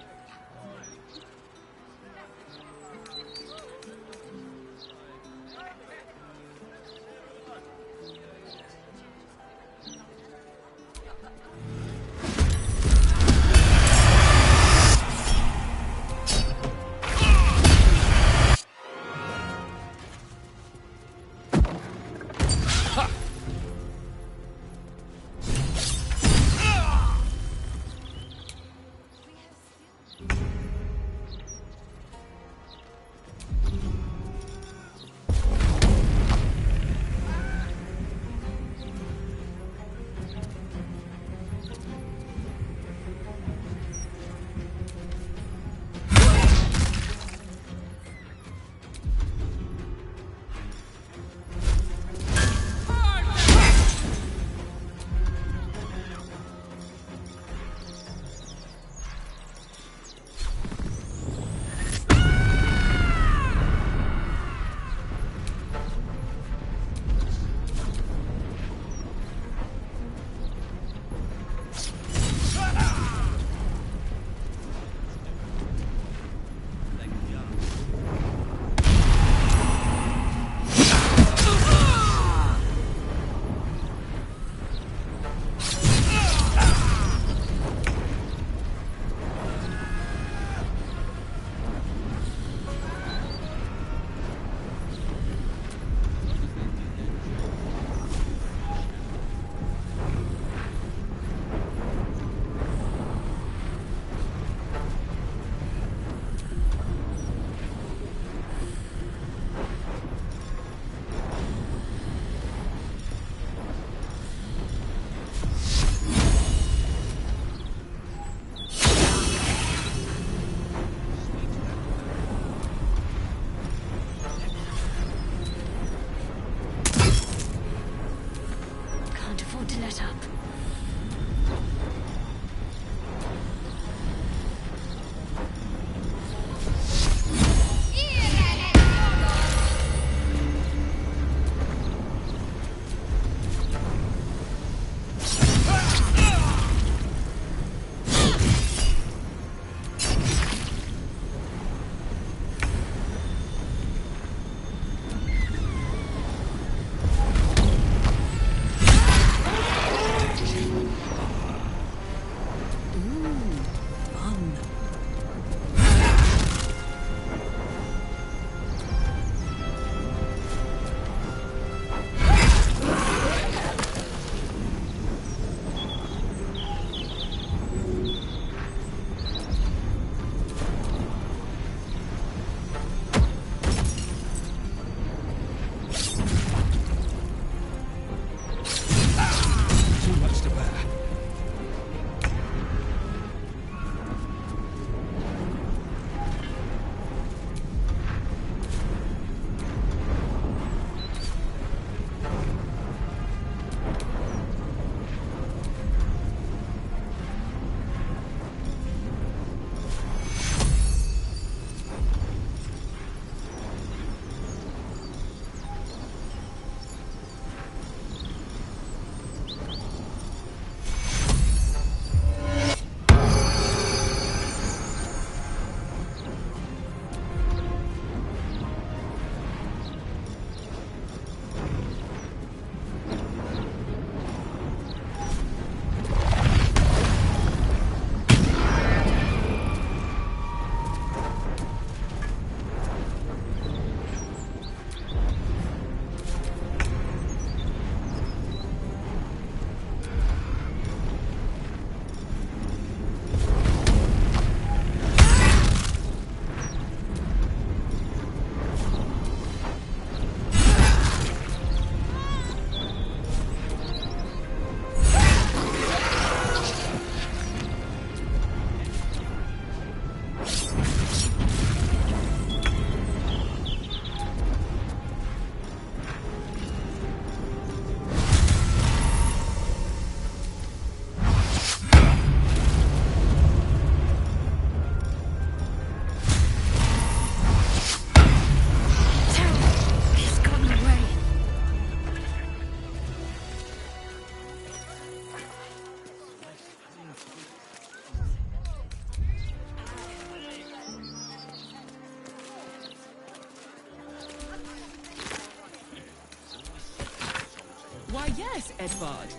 yes, Edvard.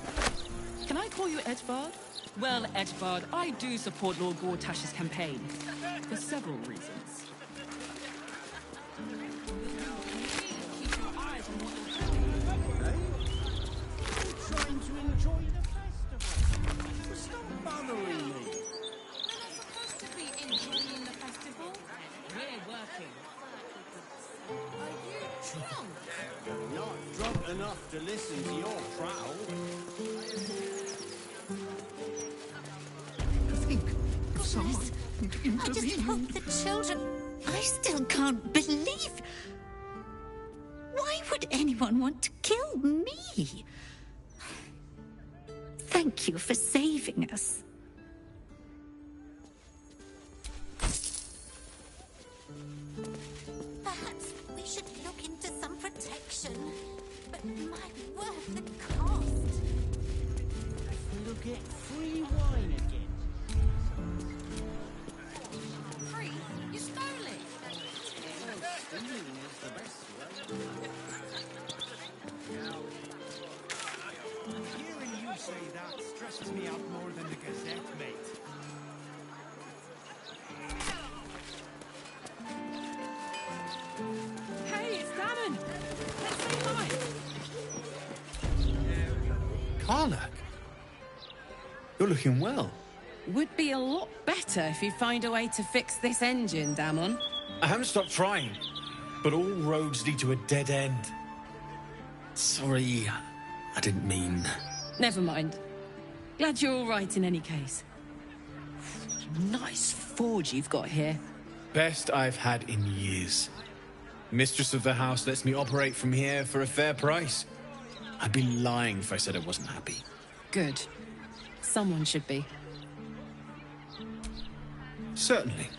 Can I call you Edvard? Well, Edvard, I do support Lord Gortash's campaign. For several reasons. Trying to enjoy the festival. Stop bothering me. We're not supposed to be enjoying the festival. We're working. Are you drunk? Not drunk enough to listen to your prowl. I think someone intervened. I just hope the children... I still can't believe... Why would anyone want to kill me? Thank you for saving us. Perhaps we should look into some protection. But my word, the cost. We'll get free wine again. Free? You stole it. Stealing is the best way. Hearing you say that stresses me out more than the Gazette, mate. Hey, it's Damon. Let's say hi. Karlach, you're looking well. Would be a lot better if you find a way to fix this engine, Damon. I haven't stopped trying, but all roads lead to a dead end. Sorry, I didn't mean... Never mind. Glad you're all right in any case. Nice forge you've got here. Best I've had in years. Mistress of the house lets me operate from here for a fair price. I'd be lying if I said I wasn't happy. Good. Someone should be. Certainly.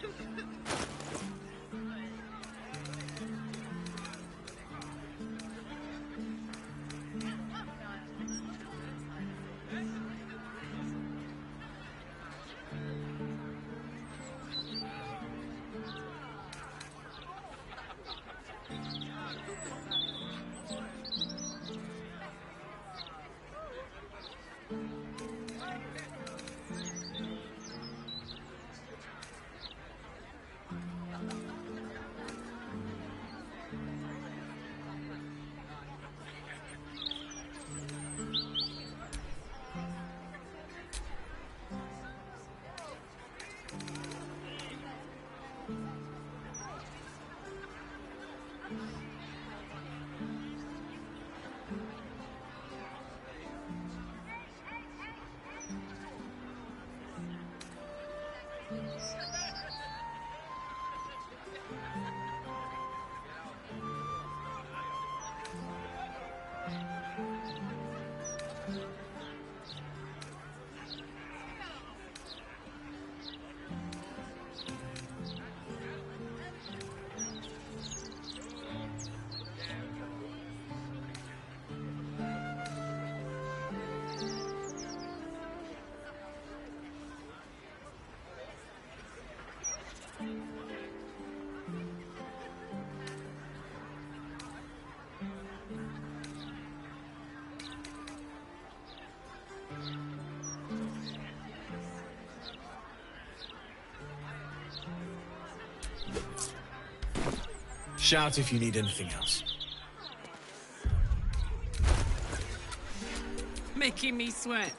Shout if you need anything else. Making me sweat.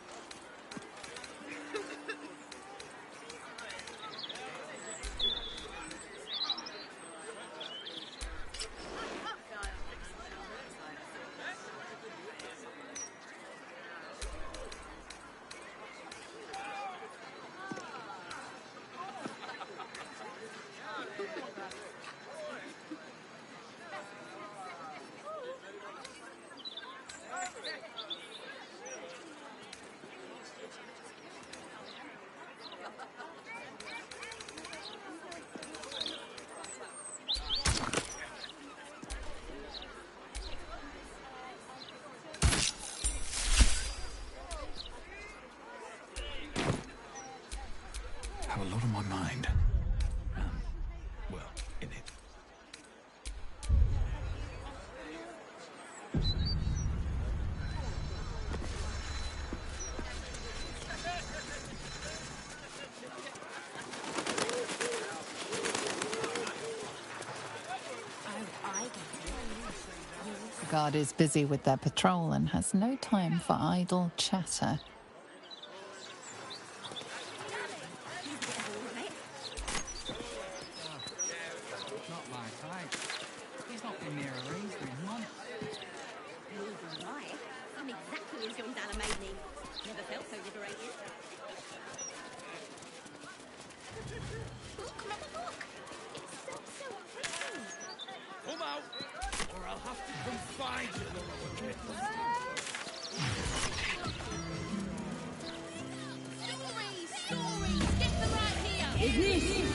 Have a lot on my mind. Well, in it. Guard is busy with their patrol and has no time for idle chatter. Not my type. He's not been near a razor in months. I'm exactly as young as animating. Never felt so liberated. Look, Mother, look! It's so pretty. Come out, or I'll have to come find you, little kid. Stories! Get them right here! Ignis!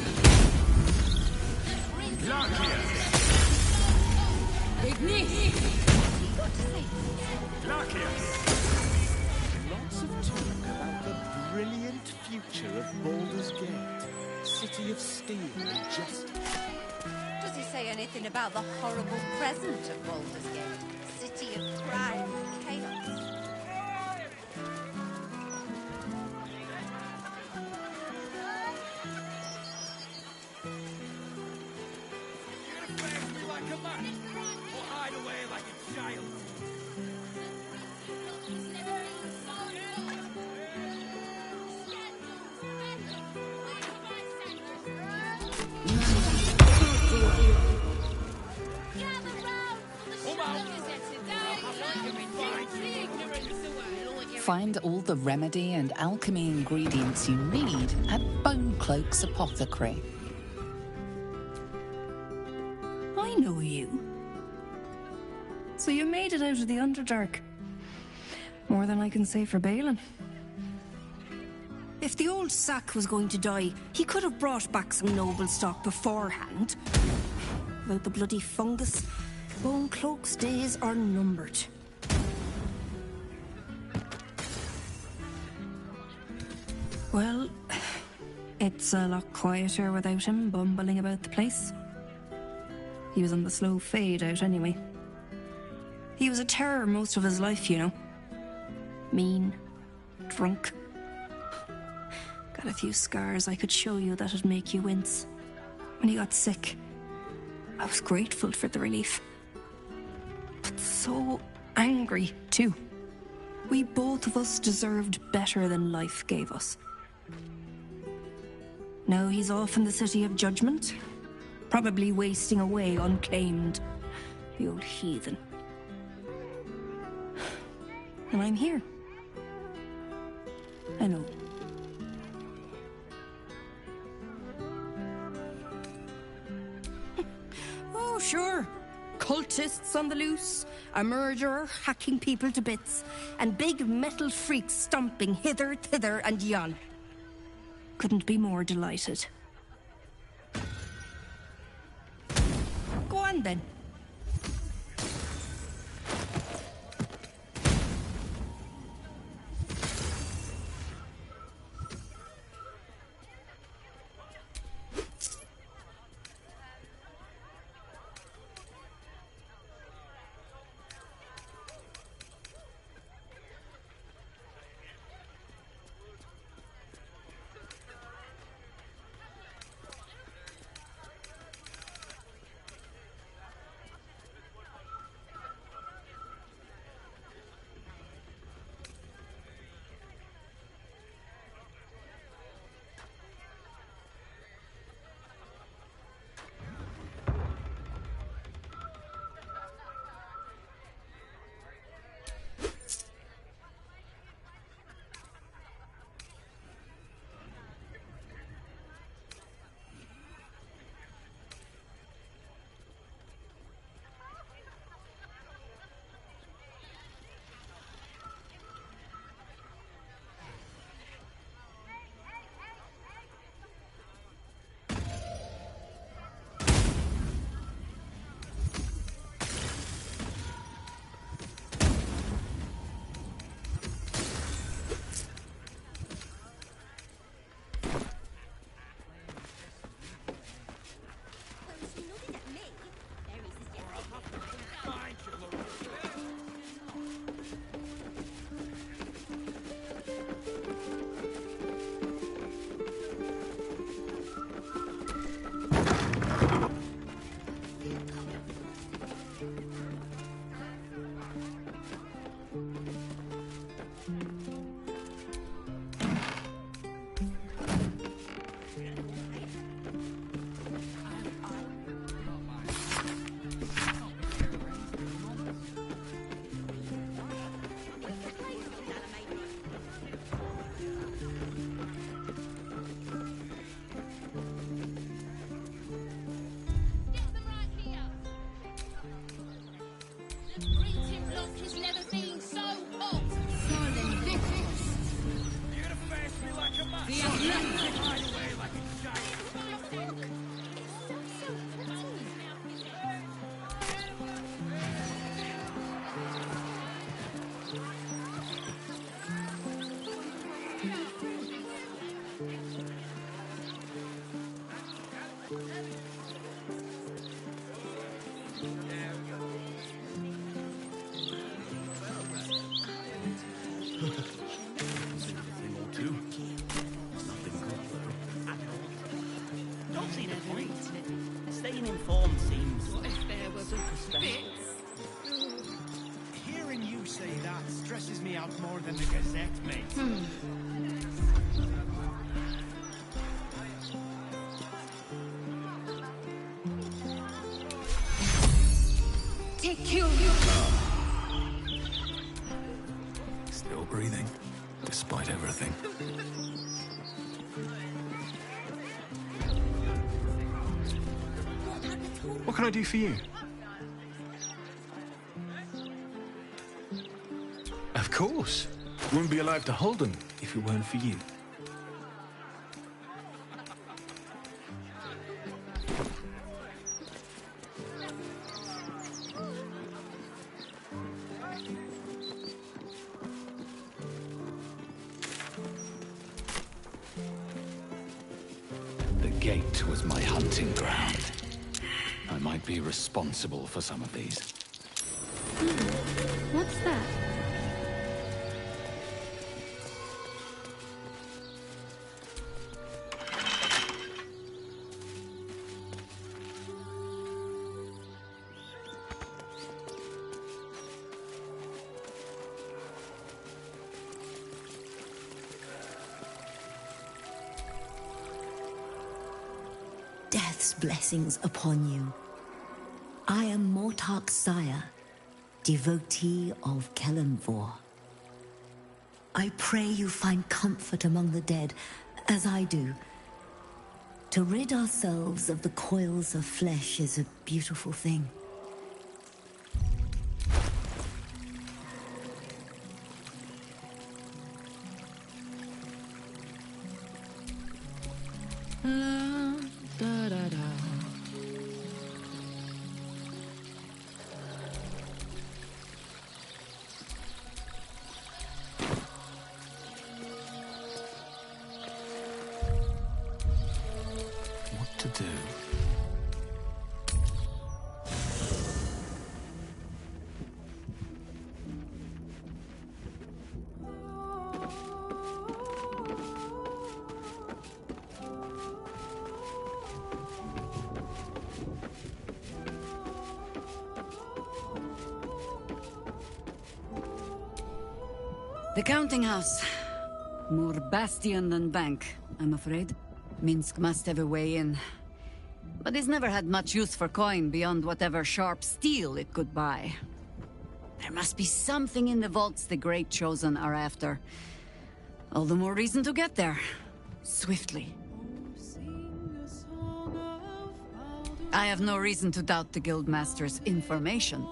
Lots of talk about the brilliant future of Baldur's Gate. City of steel and justice. Does he say anything about the horrible present of Baldur's Gate? City of crime and chaos. Find all the remedy and alchemy ingredients you need at Bonecloak's Apothecary. I know you. So you made it out of the Underdark. More than I can say for Balin. If the old sack was going to die, he could have brought back some noble stock beforehand. About the bloody fungus, Bonecloak's days are numbered. Well, it's a lot quieter without him bumbling about the place. He was on the slow fade out anyway. He was a terror most of his life, you know. Mean, drunk. Got a few scars I could show you that'd make you wince. When he got sick, I was grateful for the relief. But so angry, too. We both of us deserved better than life gave us. Now he's off in the City of Judgment, probably wasting away unclaimed. The old heathen. And I'm here. I know. Oh, sure. Cultists on the loose, a murderer hacking people to bits, and big metal freaks stomping hither, thither, and yon. Couldn't be more delighted. Go on, then. thing or two. Nothing good, though. Don't see the point. Staying informed seems What if there were super special. Hearing you say that stresses me out more than the Gazette, mate. Take you. Still breathing, despite everything. What can I do for you? Of course. We wouldn't be alive to hold them if it weren't for you. The gate was my hunting ground. I might be responsible for some of these. What's that? Death's blessings upon you. I am Mortark's sire, devotee of Kelemvor. I pray you find comfort among the dead, as I do. To rid ourselves of the coils of flesh is a beautiful thing. What to do? The counting house. More bastion than bank, I'm afraid. Minsk must have a way in. But it's never had much use for coin beyond whatever sharp steel it could buy. There must be something in the vaults the Great Chosen are after. All the more reason to get there. Swiftly. I have no reason to doubt the Guildmaster's information.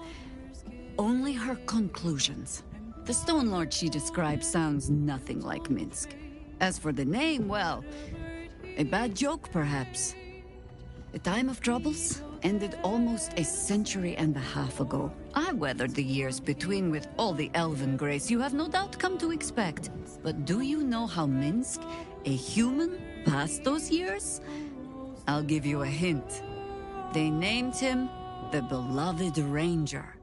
Only her conclusions. The Stone Lord she describes sounds nothing like Minsk. As for the name, well, a bad joke perhaps. The time of troubles ended almost a century and a half ago. I weathered the years between with all the elven grace you have no doubt come to expect. But do you know how Minsk, a human, passed those years? I'll give you a hint. They named him the Beloved Ranger.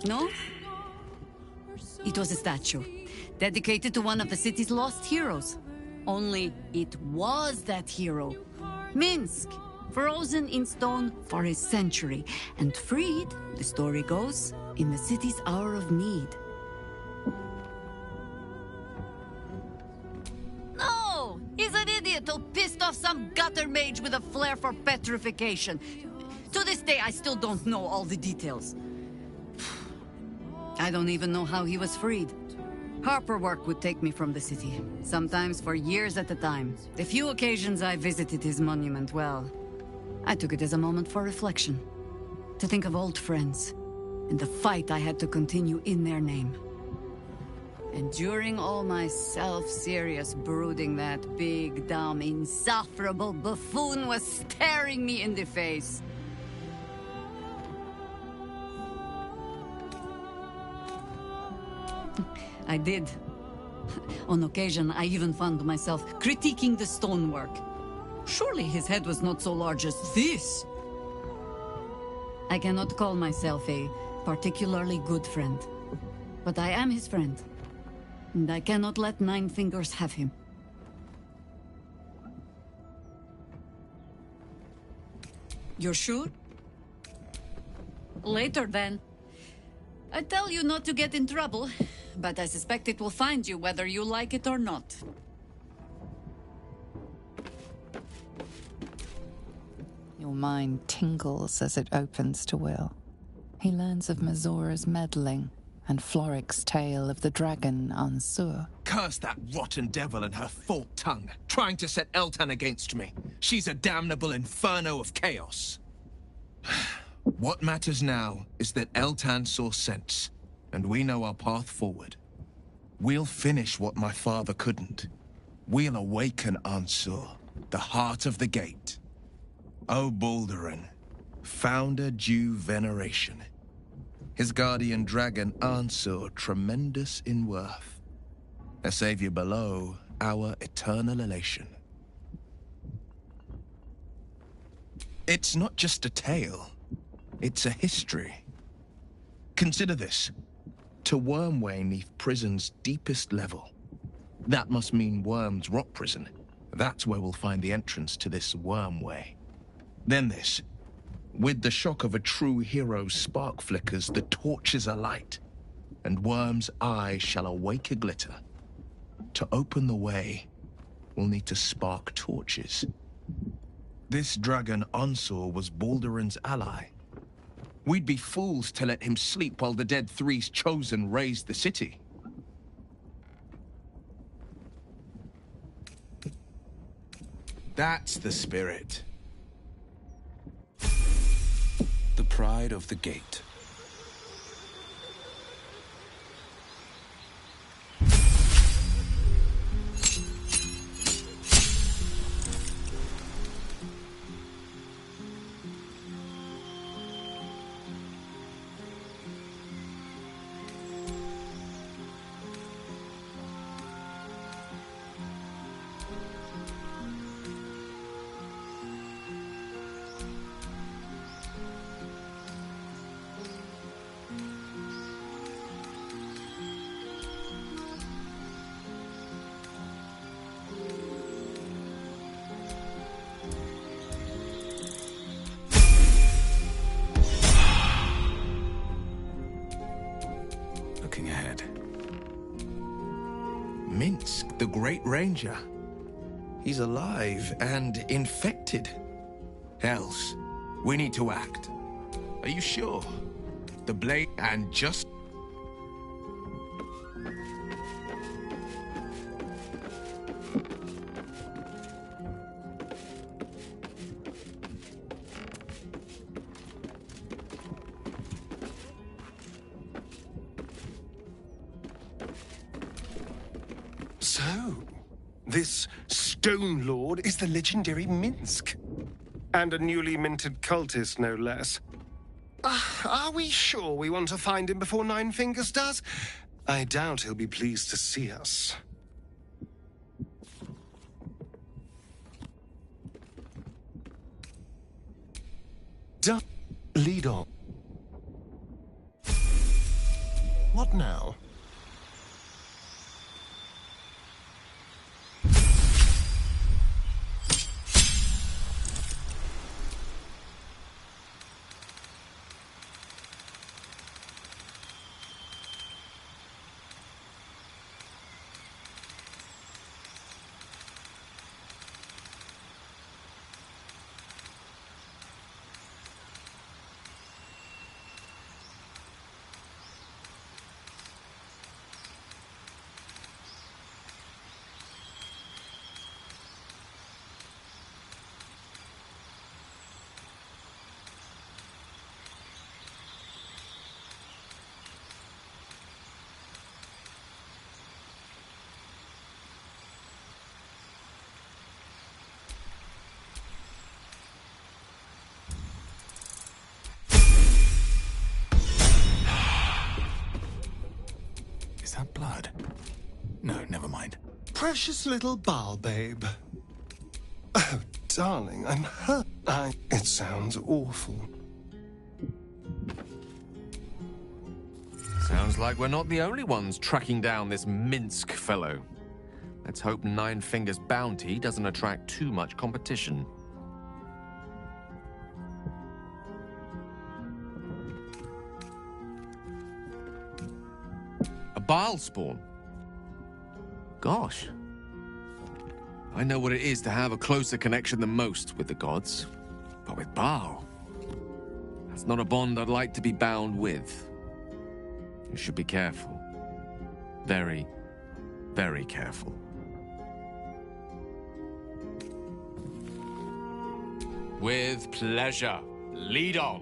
No? It was a statue, dedicated to one of the city's lost heroes. Only it was that hero, Minsk, frozen in stone for a century, and freed, the story goes, in the city's hour of need. No! He's an idiot who pissed off some gutter mage with a flair for petrification. To this day, I still don't know all the details. I don't even know how he was freed. Harper work would take me from the city, sometimes for years at a time. The few occasions I visited his monument, well, I took it as a moment for reflection. To think of old friends, and the fight I had to continue in their name. And during all my self-serious brooding, that big, dumb, insufferable buffoon was staring me in the face. I did. On occasion, I even found myself critiquing the stonework. Surely his head was not so large as this. I cannot call myself a particularly good friend, but I am his friend. And I cannot let Nine Fingers have him. You're sure? Later, then. I tell you not to get in trouble, but I suspect it will find you whether you like it or not. Your mind tingles as it opens to Will. He learns of Mazora's meddling and Floric's tale of the dragon Ansur. Curse that rotten devil and her forked tongue, trying to set Eltan against me. She's a damnable inferno of chaos. What matters now is that Eltan saw sense, and we know our path forward. We'll finish what my father couldn't. We'll awaken Ansur, the heart of the gate. O Baldurin, founder due veneration. His guardian dragon Ansur, tremendous in worth. A savior below, our eternal elation. It's not just a tale, it's a history. Consider this. To Wormway 'neath prison's deepest level. That must mean Worm's rock prison. That's where we'll find the entrance to this Wormway. Then this. With the shock of a true hero's spark flickers, the torches alight, and Worm's eye shall awake a glitter. To open the way, we'll need to spark torches. This dragon Ansur was Baldurin's ally. We'd be fools to let him sleep while the Dead Three's chosen raised the city. That's the spirit. The pride of the gate. Looking ahead. Minsk, the Great Ranger. He's alive and infected. Else, we need to act. Are you sure? The blade and just... So, this Stone Lord is the legendary Minsk. And a newly minted cultist, no less. Are we sure we want to find him before Nine Fingers does? I doubt he'll be pleased to see us. Lead on. What now? Is that blood? No, never mind. Precious little Baal babe. Oh, darling, I'm hurt. It sounds awful. Sounds Sounds like we're not the only ones tracking down this Minsk fellow. Let's hope Nine Fingers' bounty doesn't attract too much competition. A bile spawn? Gosh. I know what it is to have a closer connection than most with the gods. But with Baal, that's not a bond I'd like to be bound with. You should be careful. Very, very careful. With pleasure. Lead on.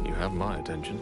You have my attention.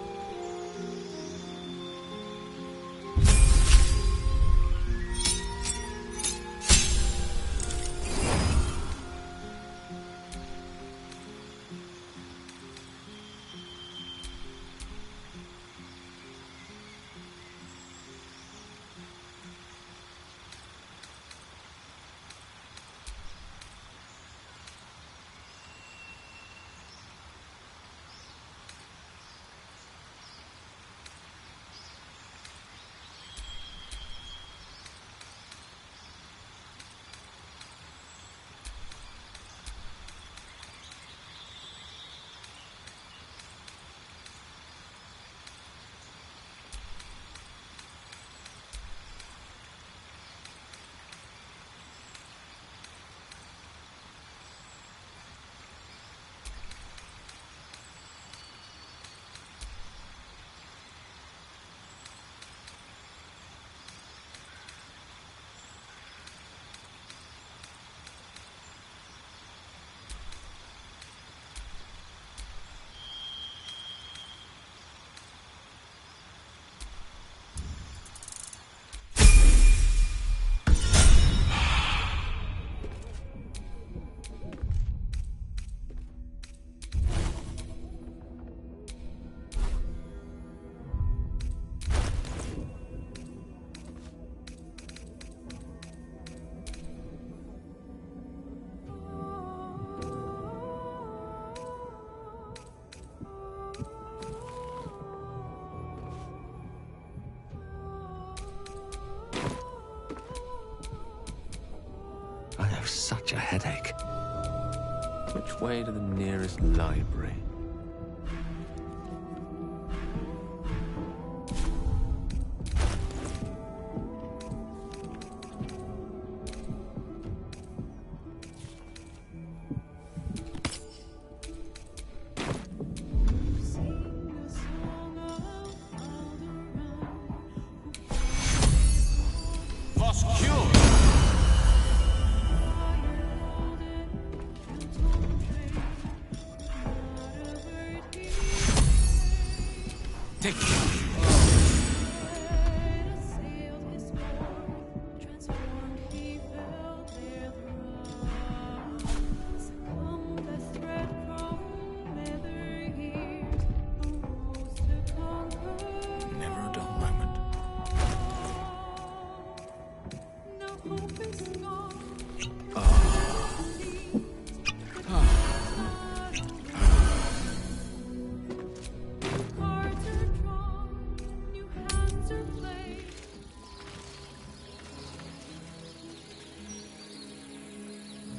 Such a headache. Which way to the nearest library?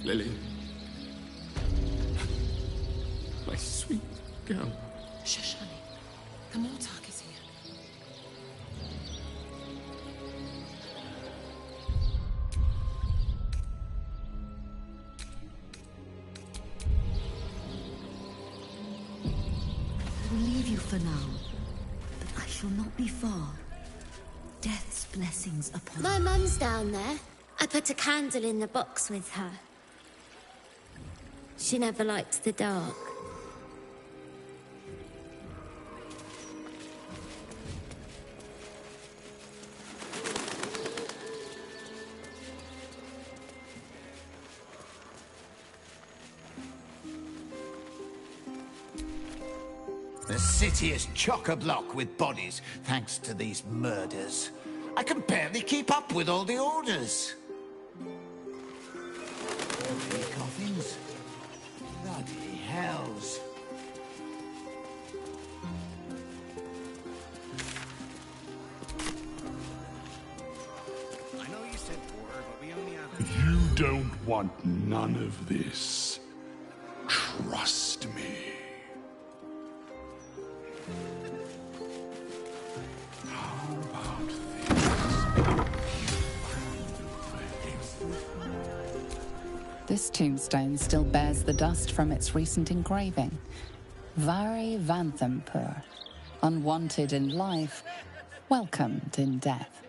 Lily. My sweet girl. Shush, honey. The Mortark is here. I will leave you for now, but I shall not be far. Death's blessings upon My mum's down there. I put a candle in the box with her. She never liked the dark. The city is chock-a-block with bodies, thanks to these murders. I can barely keep up with all the orders. 40 coffins? Bloody hells. don't want none of this. Trust me. How about This tombstone still bears the dust from its recent engraving. Vari Vanthampur. Unwanted in life, welcomed in death.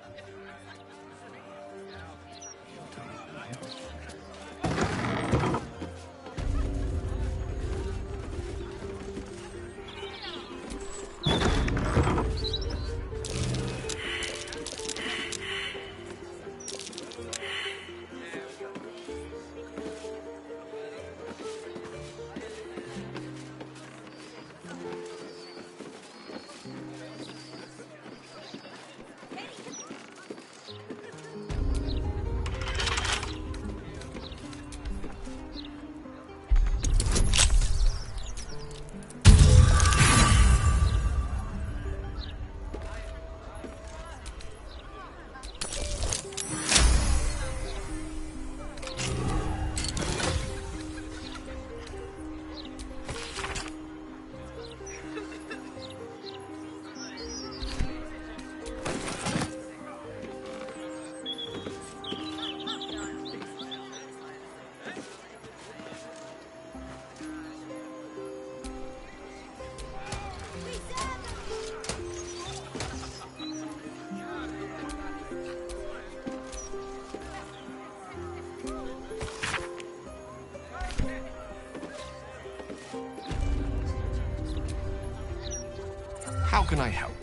How can I help?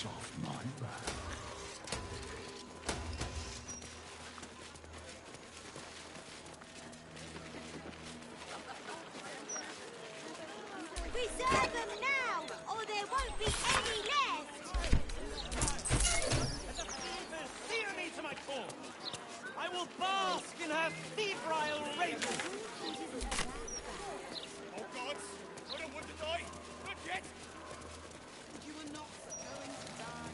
off my back? Reserve them now, or there won't be any left! Sear me to my core! I will bask in her febrile radiance! Oh gods! I don't want to die! Not yet! But you are not going to die.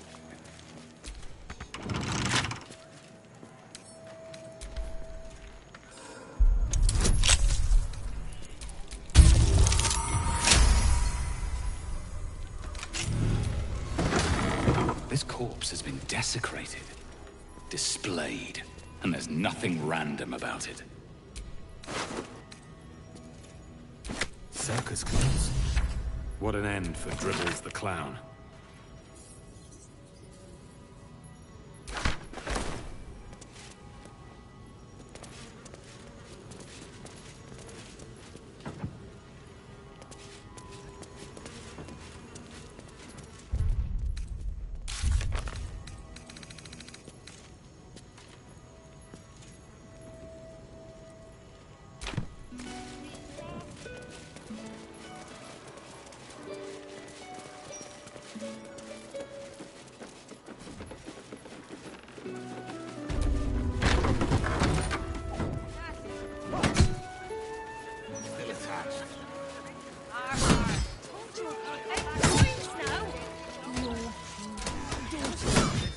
This corpse has been desecrated, displayed, and there's nothing random about it. Circus clowns. What an end for Dribbles the Clown.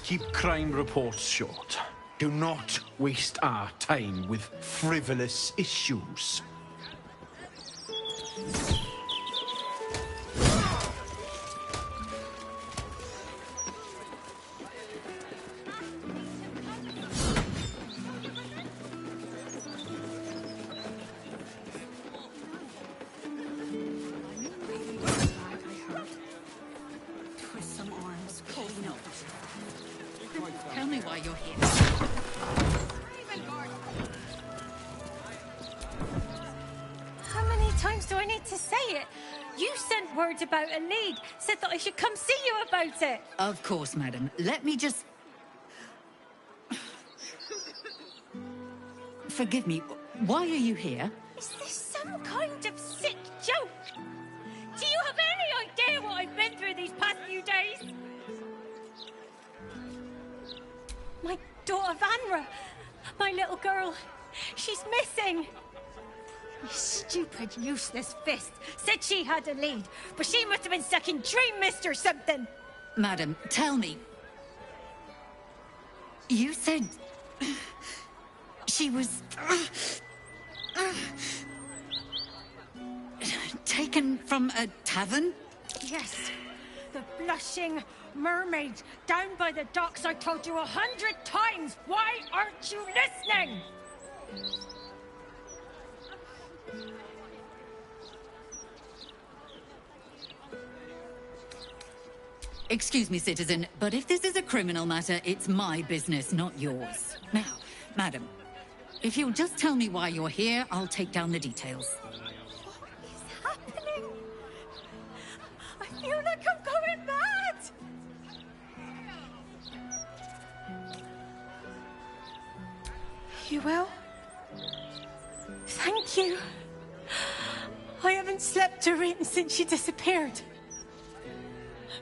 Keep crime reports short. Do not waste our time with frivolous issues. Twist some arms, calling up. Tell me why you're here. How many times do I need to say it? You sent word about a lead. Said that I should come see you about it. Of course, madam. Let me just... Forgive me, why are you here? Is this some kind of sick joke? Do you have any idea what I've been through these past few days? My daughter Vanra, my little girl, she's missing. You stupid, useless fist said she had a lead, but she must have been stuck in Dream Mist or something. Madam, tell me. You said... she was... taken from a tavern? Yes, the blushing mermaid down by the docks. I told you 100 times. Why aren't you listening? Excuse me, citizen, but if this is a criminal matter, it's my business, not yours. Now, madam, if you'll just tell me why you're here, I'll take down the details. What is happening? I feel like I'm going mad. You will? Thank you. I haven't slept or eaten since she disappeared.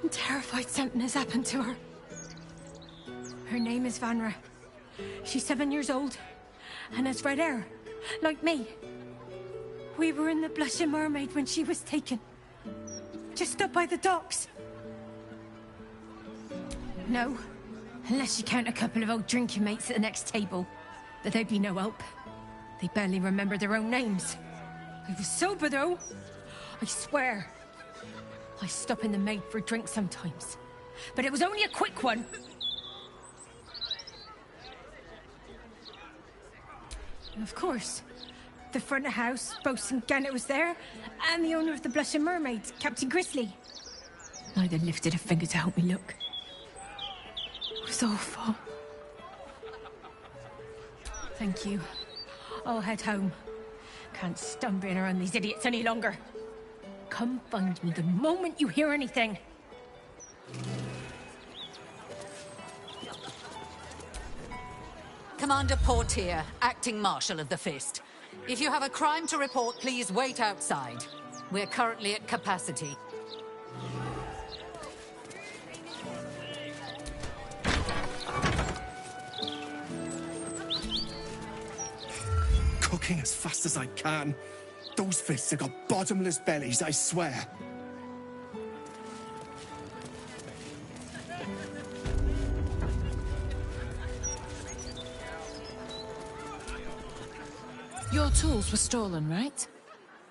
I'm terrified something has happened to her. Her name is Vanra. She's 7 years old and has red hair, like me. We were in the Blushing Mermaid when she was taken. Just up by the docks. No, unless you count a couple of old drinking mates at the next table. But they'd be no help. They barely remember their own names. I was sober, though. I swear. I stop in the maid for a drink sometimes. But it was only a quick one. And of course, the front of house, Bosun Gannet was there, and the owner of the Blushing Mermaid, Captain Grizzly. Neither lifted a finger to help me look. It was awful. Thank you. I'll head home. Can't stand being around these idiots any longer. Come find me the moment you hear anything. Commander Portier, acting Marshal of the Fist. If you have a crime to report, please wait outside. We're currently at capacity. Cooking as fast as I can. Those fists have got bottomless bellies, I swear. Your tools were stolen, right?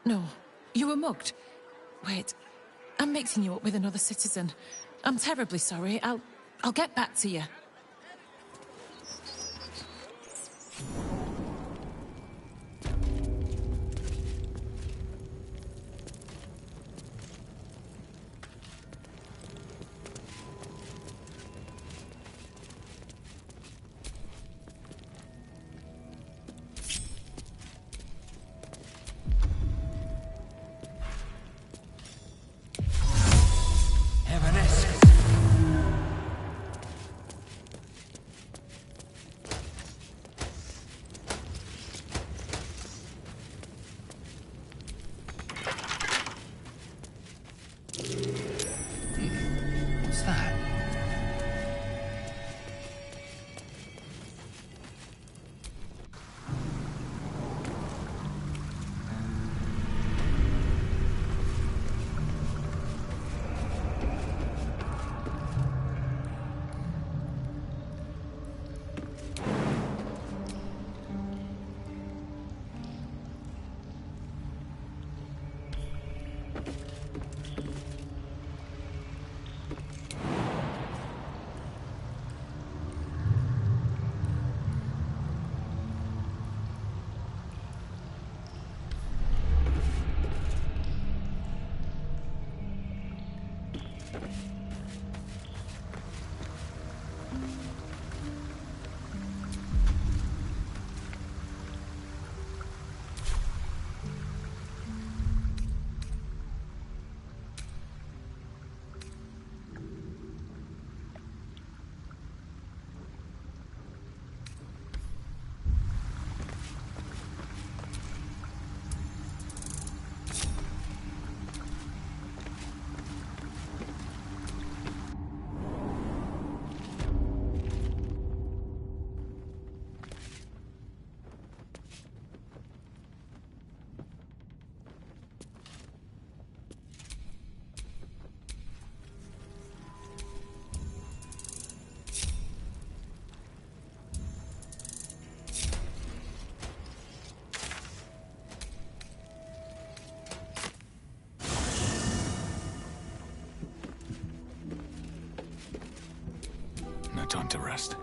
No, you were mugged. Wait, I'm mixing you up with another citizen. I'm terribly sorry. I'll get back to you. to rest.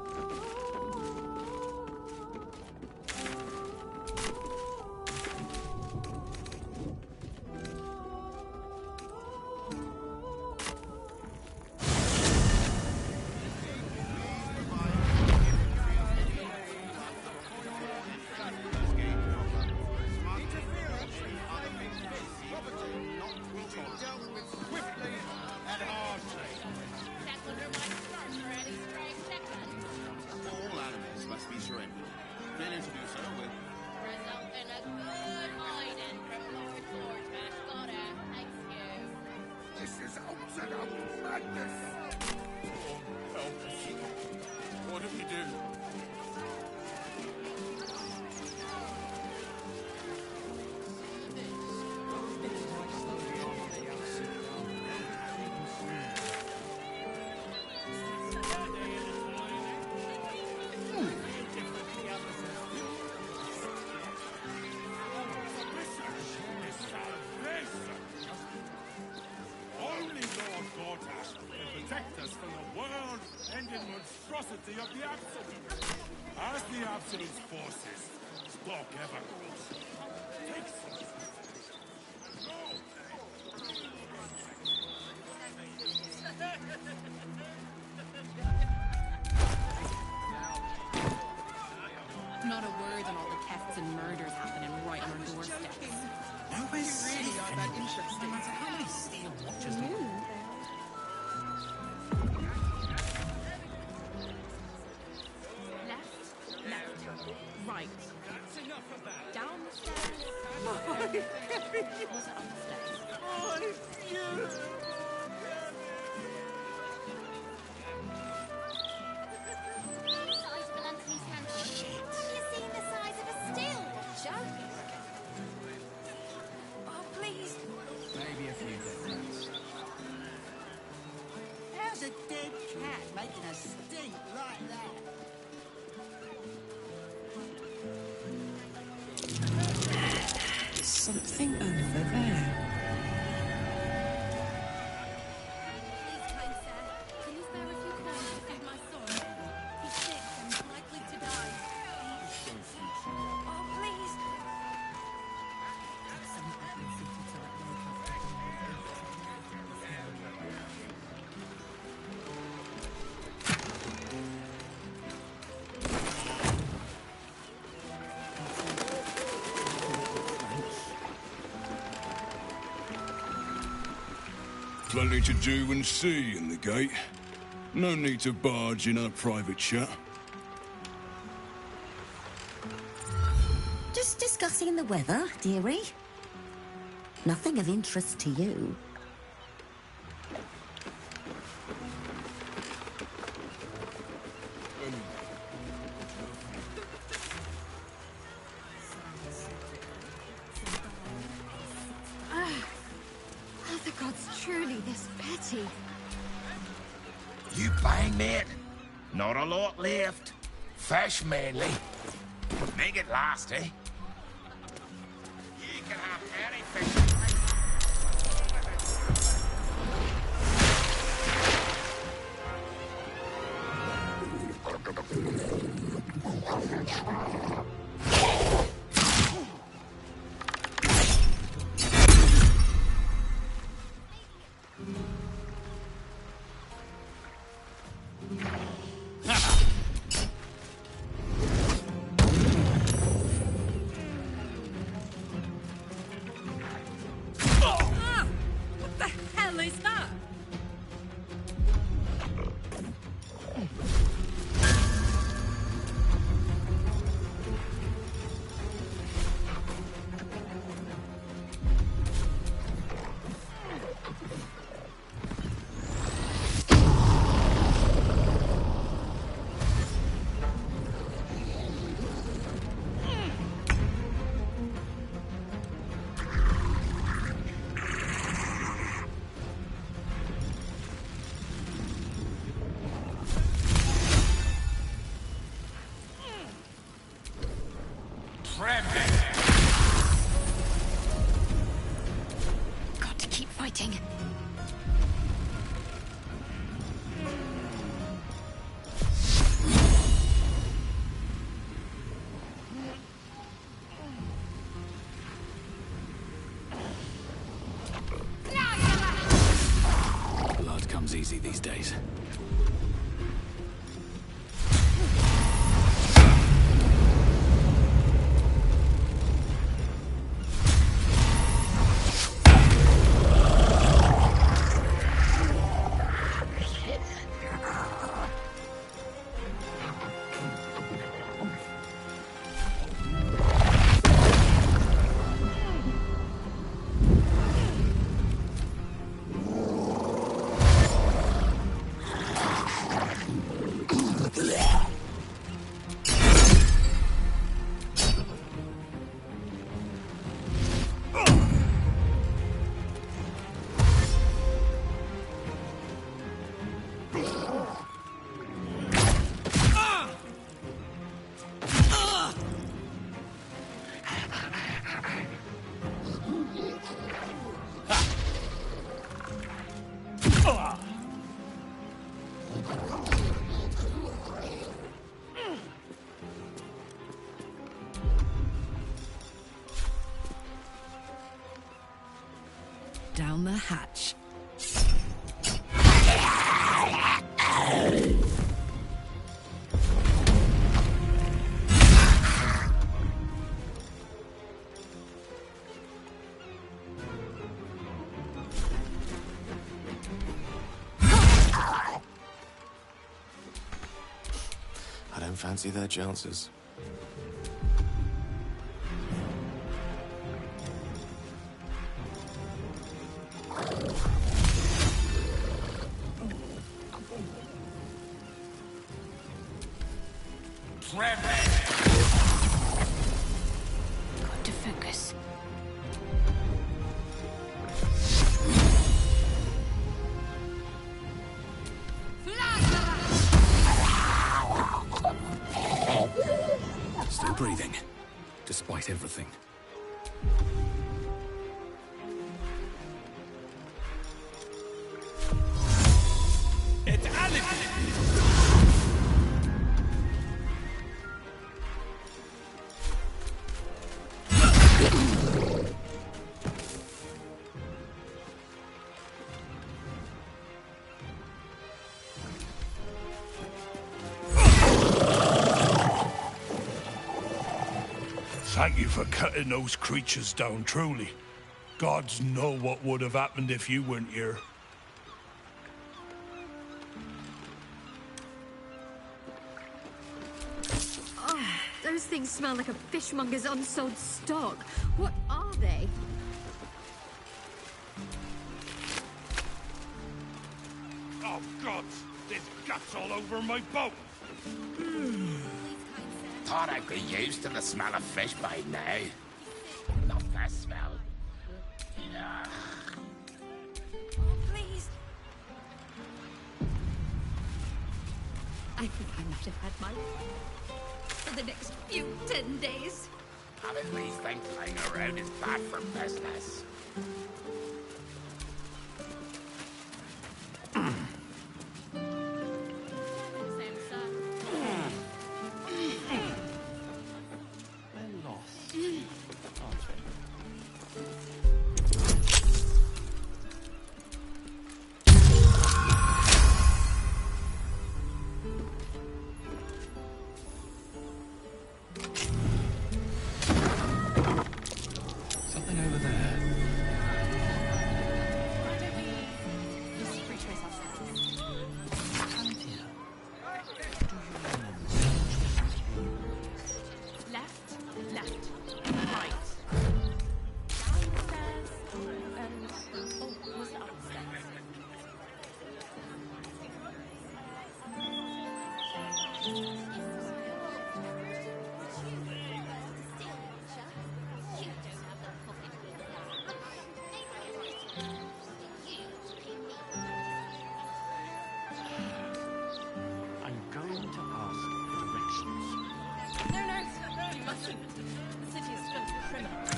Of the Absolute. As the Absolute's forces stalk ever closer, take some. Not a word on all the thefts and murders happening right on our doorsteps. Nobody's really are that interesting. No matter how many steel watchers. Right. That's enough of that. Down the stairs. Was it on the stairs? Size of Anthony's hand. Shit. You seen the size of a steel watcher? Oh, please. Maybe a few difference. How's a dead cat making a stink like that? Something over there. Please, kind sir, can you spare a few coins to feed my son? He's sick and likely to die. Oh, please. Plenty to do and see in the gate. No need to barge in our private chat. Just discussing the weather, dearie. Nothing of interest to you. Are the gods truly this petty? You bang, mate. Not a lot left. Fish mainly. Make it last, eh? You can have any fish. easy these days. Down the hatch. I don't fancy their chances. Got to focus. Still breathing, despite everything. It's Alex! Thank you for cutting those creatures down, truly. Gods know what would have happened if you weren't here. Oh, those things smell like a fishmonger's unsold stock. What are they? Oh, gods! There's guts all over my boat! Thought I'd be used to the smell of fish by now. Not that smell. Ugh. Please. I think I might have had my for the next few 10 days. Having these things lying around is bad for business. Something over there. Left, left, right. Downstairs, and... Oh, was it upstairs? I'm going to ask for directions. No, you mustn't. The city is filled with criminals.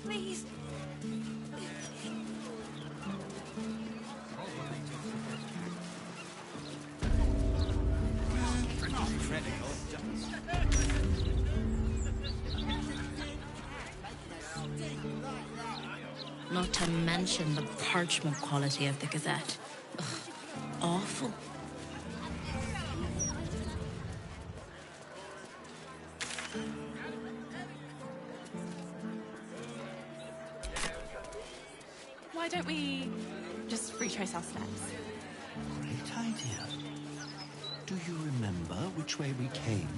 Please. Not to mention the parchment quality of the Gazette. Ugh, awful. Why don't we just retrace our steps? Great idea. Do you remember which way we came?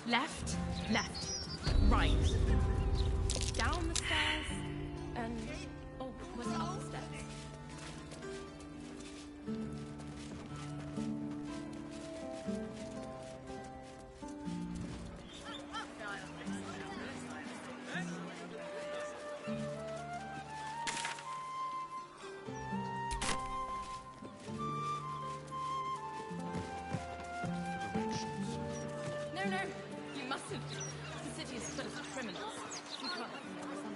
Left, left, right. Down the stairs, and... Oh, was it up the stairs? No, you mustn't. The city is full of criminals. You can't let them know what's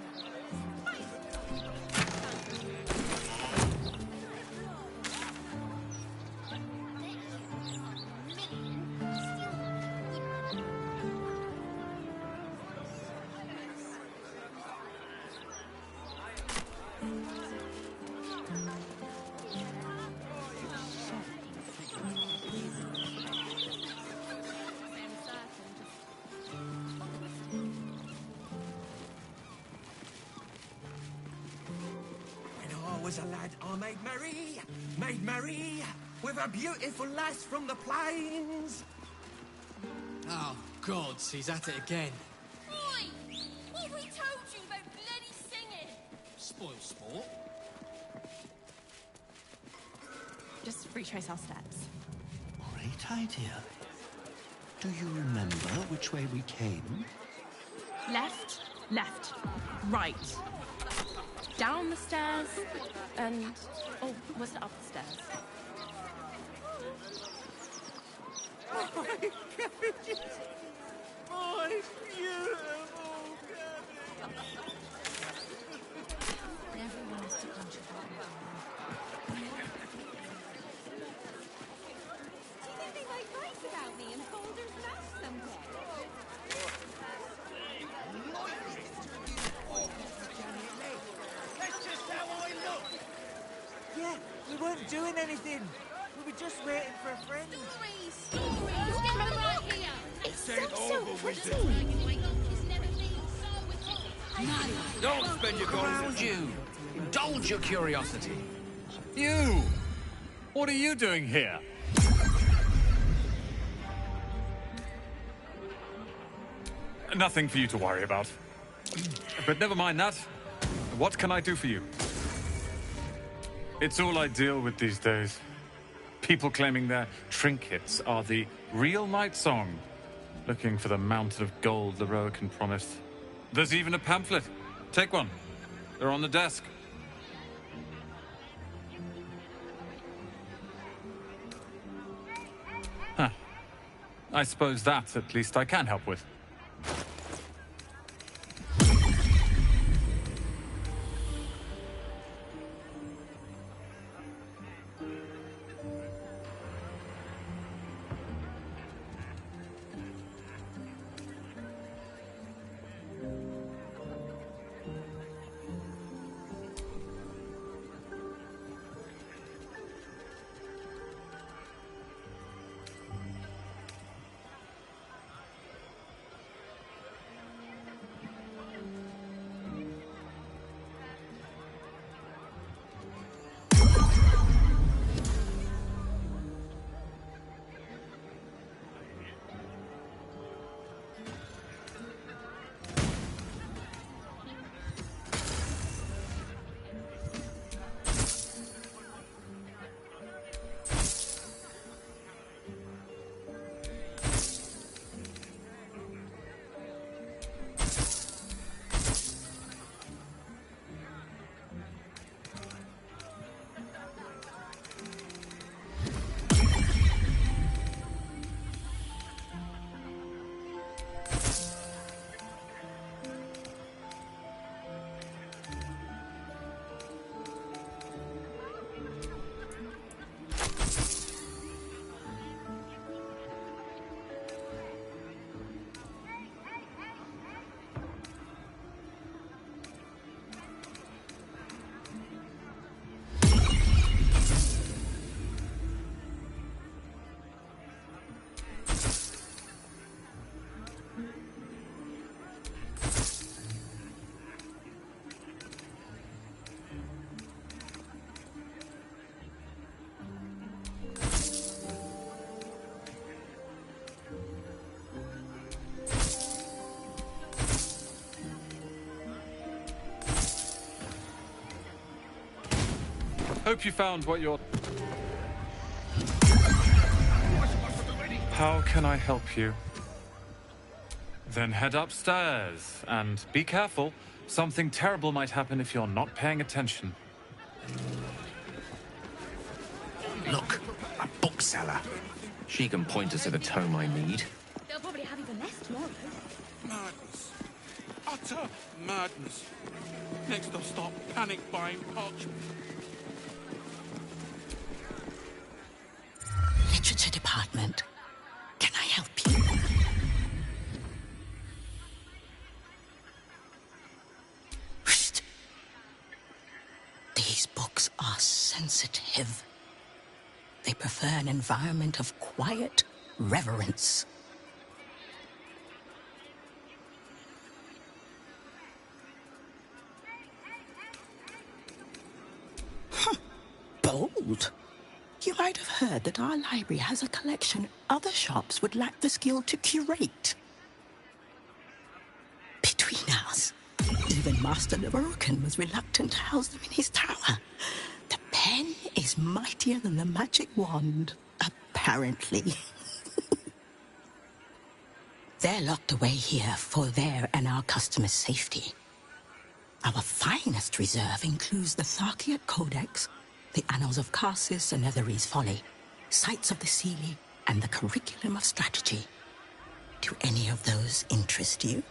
When I was a lad, I made merry with a beautiful lass from the plains. Oh, gods, he's at it again. Oi! What have we told you about bloody singing? Spoil sport. Just retrace our steps. Great idea. Do you remember which way we came? Left, left, right. Down the stairs, and... Oh, was it up the stairs? My cabbages! My beautiful cabbage! Everyone has to contribute. Do you think they might write about me in Baldur's mouth someday? That's just how I look! Yeah, we weren't doing anything. We were just waiting for a friend. Stories! Get them right here! It's so pretty! Don't spend your gold around you. Indulge your curiosity. You! What are you doing here? Nothing for you to worry about. But never mind that. What can I do for you? It's all I deal with these days. People claiming their trinkets are the real night song, looking for the mountain of gold the Roacan promised. There's even a pamphlet. Take one. They're on the desk. Huh. I suppose that, at least, I can help with. Hope you found what you're... How can I help you? Then head upstairs, and be careful. Something terrible might happen if you're not paying attention. Look, a bookseller. She can point us to the tome I need. They'll probably have even less tomorrow. Madness. Utter madness. Next they'll start panic buying parchment. Literature department. Can I help you? Shh. These books are sensitive. They prefer an environment of quiet reverence. Bold. You might have heard that our library has a collection other shops would lack the skill to curate. Between us, even Master Faerûn was reluctant to house them in his tower. The pen is mightier than the magic wand, apparently. They're locked away here for their and our customers' safety. Our finest reserve includes the Tharkiat Codex, the Annals of Karsus and Netherese Folly, Sights of the Seelie, and the Curriculum of Strategy. Do any of those interest you?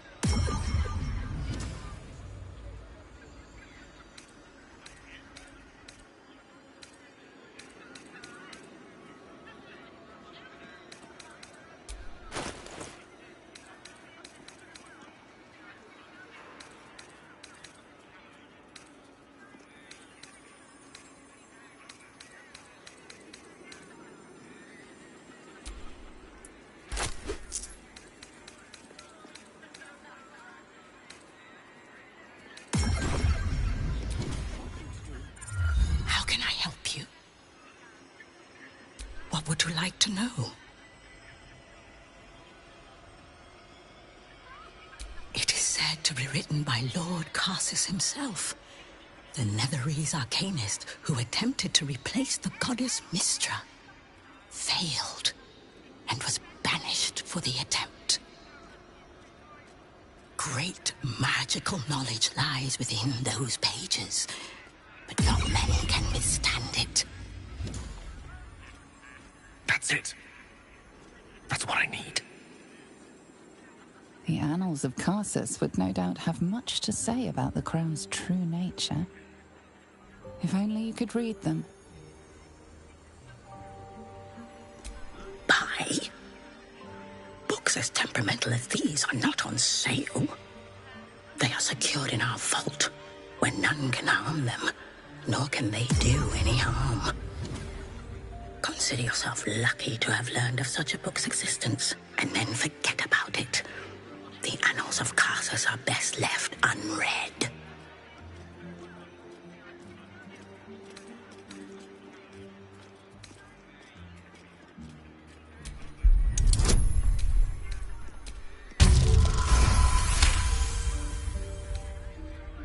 What would you like to know? It is said to be written by Lord Karsus himself, the Netherese arcanist who attempted to replace the goddess Mystra, failed, and was banished for the attempt. Great magical knowledge lies within those pages, but not many can withstand it. That's it. That's what I need. The Annals of Karsus would no doubt have much to say about the crown's true nature. If only you could read them. Buy? Books as temperamental as these are not on sale. They are secured in our vault, where none can harm them, nor can they do any harm. Consider yourself lucky to have learned of such a book's existence, and then forget about it. The Annals of Karsus are best left unread.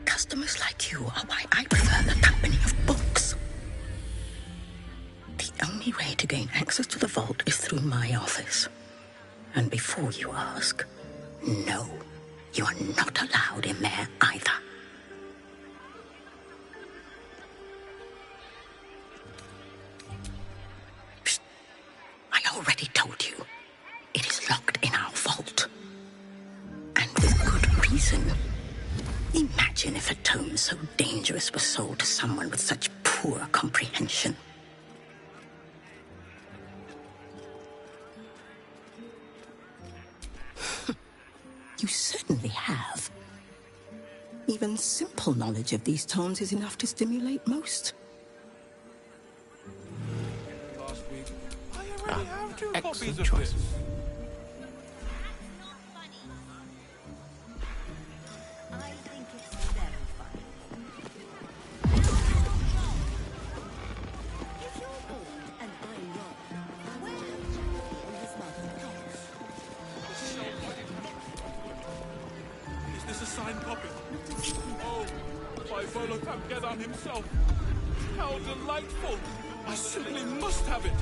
Customers like you are why I prefer the company of books. The only way to gain access to the vault is through my office. And before you ask, no, you are not allowed in there either. Psst. I already told you. It is locked in our vault. And with good reason. Imagine if a tome so dangerous was sold to someone with such poor comprehension. You certainly have. Even simple knowledge of these tomes is enough to stimulate most. Last week, I already have 2 copies excellent of choice. this. I think it's very funny. If you're bored and I'm not, where have Jackie and his mother gone? Is this a signed copy? Oh, by Volo Gedan himself. How delightful! I simply must have it!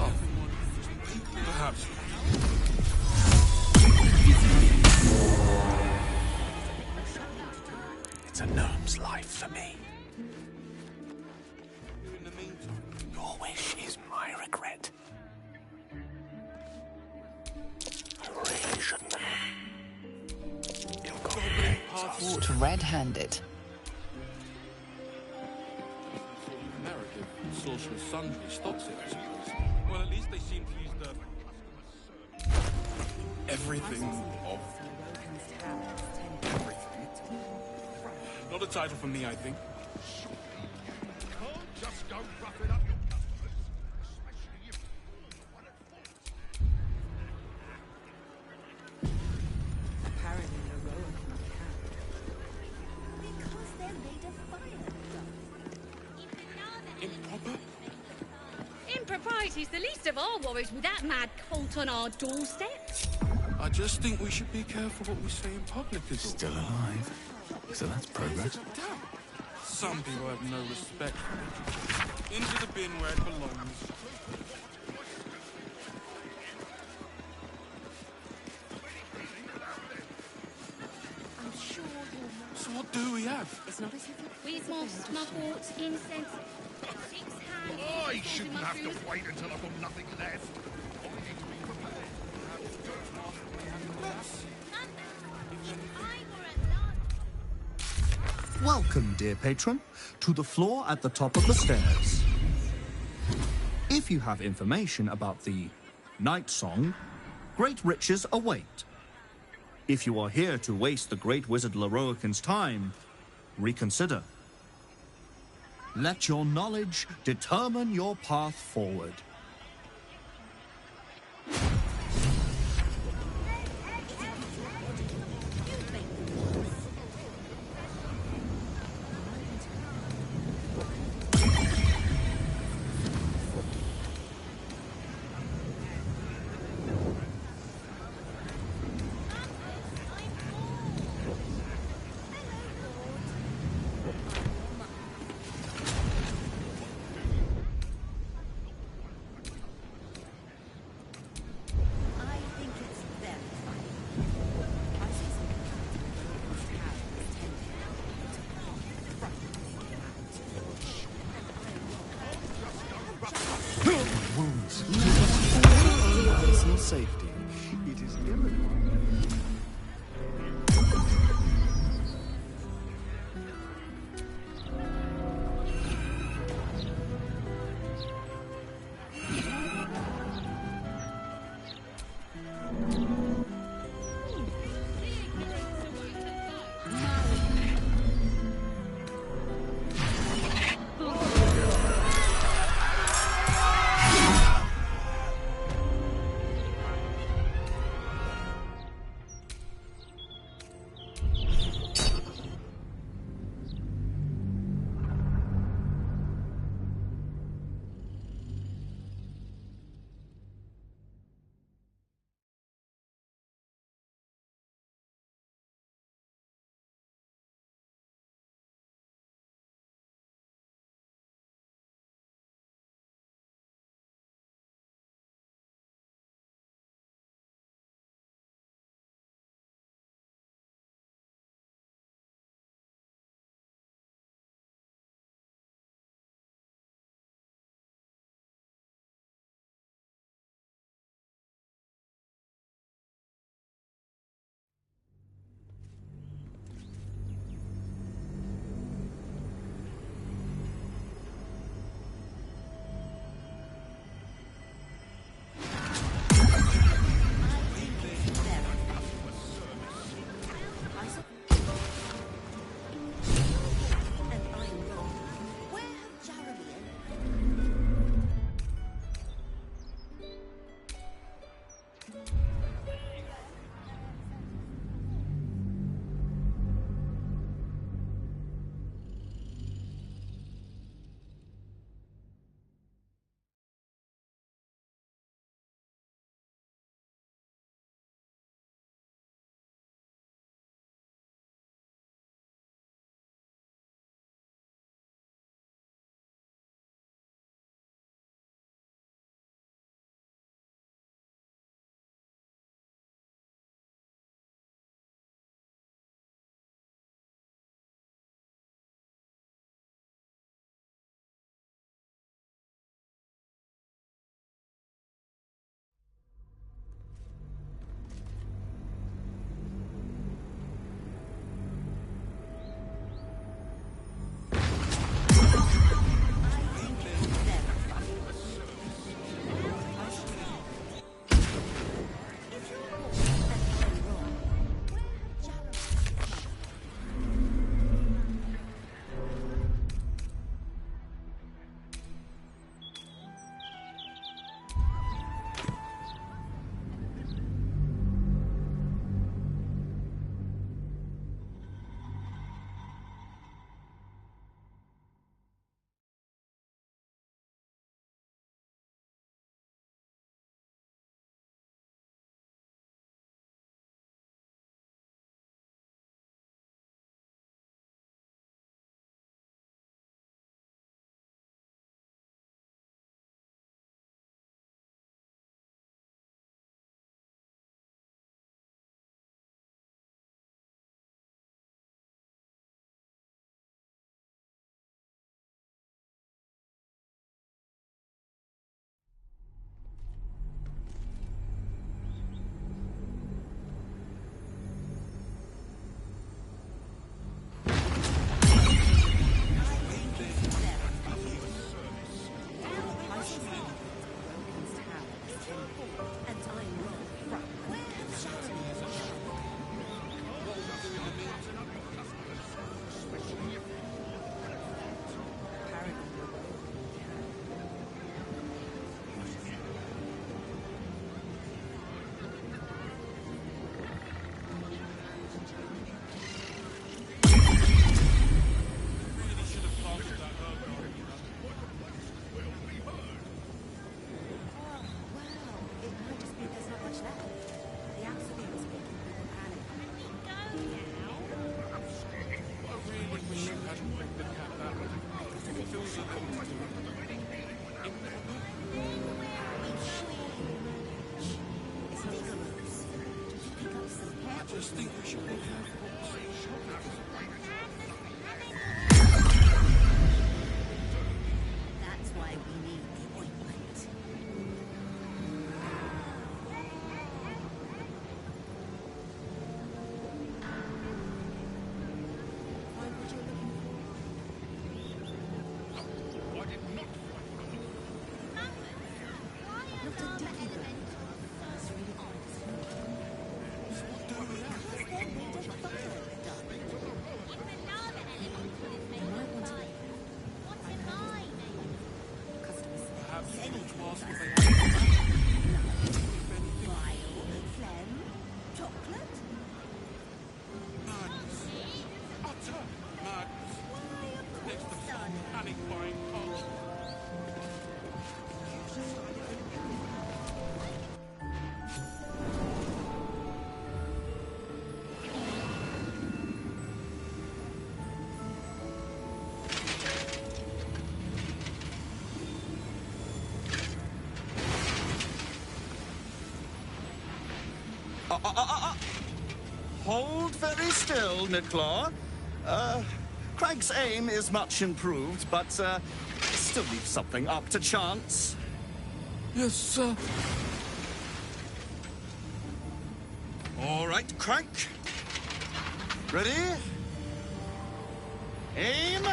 Oh, perhaps. It's a gnome's life for me. Your wish is my regret. I really shouldn't have. You'll go Caught red-handed. Narrative, sorcerer's sundry stops it, I suppose. Well, at least they seem to use the... everything of... everything. Not a title for me, I think. Just go rough it up. Apparently, the road because they're made of fire. Improper? Impropriety's the least of our worries with that mad cult on our doorstep. I just think we should be careful what we say in public is all. Still alive. So that's progress. Some people have no respect for it. Into the bin where it belongs. I'm sure you're... So what do we have? It's not as if we've lost my thoughts, incense. I shouldn't have to wait until I've got nothing left. Welcome, dear patron, to the floor at the top of the stairs. If you have information about the Night Song, great riches await. If you are here to waste the great wizard Leroican's time, reconsider. Let your knowledge determine your path forward. Personal safety. It is irrequired. just think we should look out for That's why we need the ointment. Find what you're looking for. I did not Not a dicky book. It's really Hold very still, Nidclaw. Craig's aim is much improved, but still leaves something up to chance. Yes, sir. All right, Craig. Ready? Aim.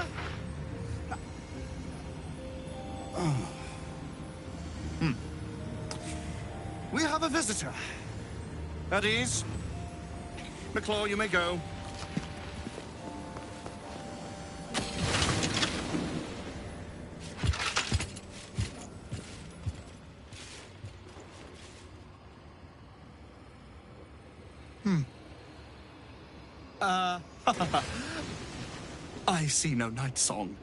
We have a visitor. At ease. McClaw, you may go. I see no night song.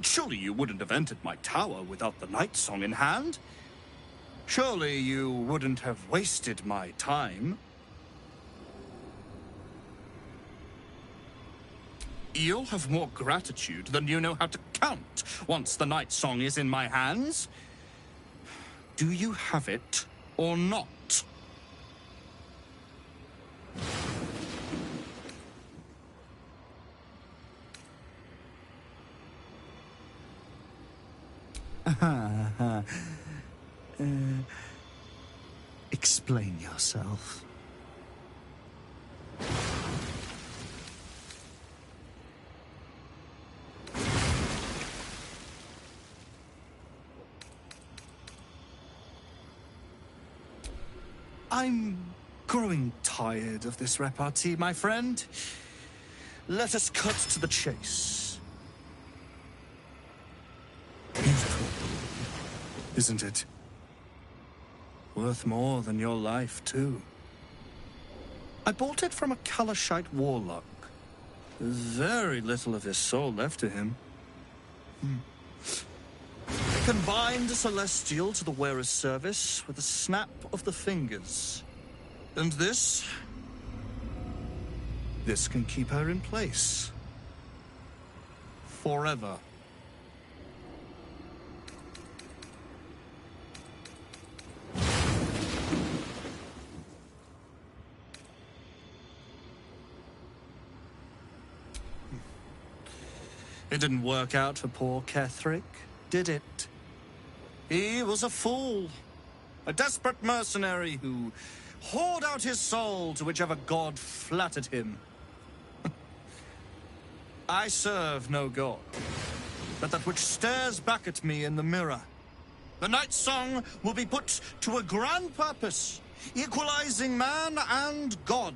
Surely you wouldn't have entered my tower without the night song in hand? Surely you wouldn't have wasted my time? You'll have more gratitude than you know how to count once the night song is in my hands. Do you have it or not? Explain yourself. I'm growing tired of this repartee, my friend. Let us cut to the chase. Beautiful, isn't it? Worth more than your life, too. I bought it from a Kalashite warlock. There's very little of his soul left to him. It can bind a celestial to the wearer's service with a snap of the fingers. And this can keep her in place. Forever. It didn't work out for poor Ketherick, did it? He was a fool. A desperate mercenary who poured out his soul to whichever god flattered him. I serve no god, but that which stares back at me in the mirror. The night song will be put to a grand purpose, equalizing man and god.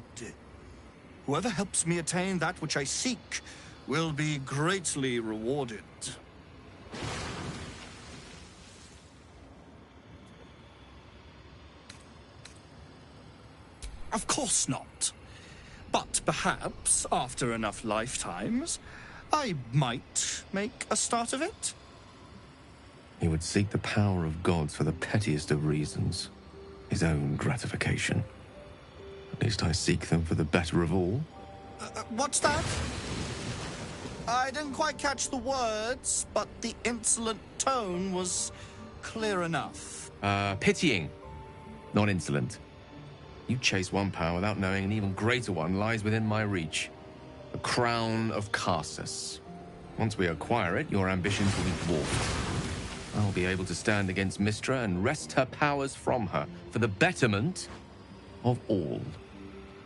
Whoever helps me attain that which I seek will be greatly rewarded. Of course not. But perhaps, after enough lifetimes, I might make a start of it. He would seek the power of gods for the pettiest of reasons. His own gratification. At least I seek them for the better of all. What's that? I didn't quite catch the words, but the insolent tone was clear enough. Pitying, not insolent. You chase one power without knowing an even greater one lies within my reach. The crown of Karsus. Once we acquire it, your ambitions will be dwarfed. I'll be able to stand against Mystra and wrest her powers from her for the betterment of all.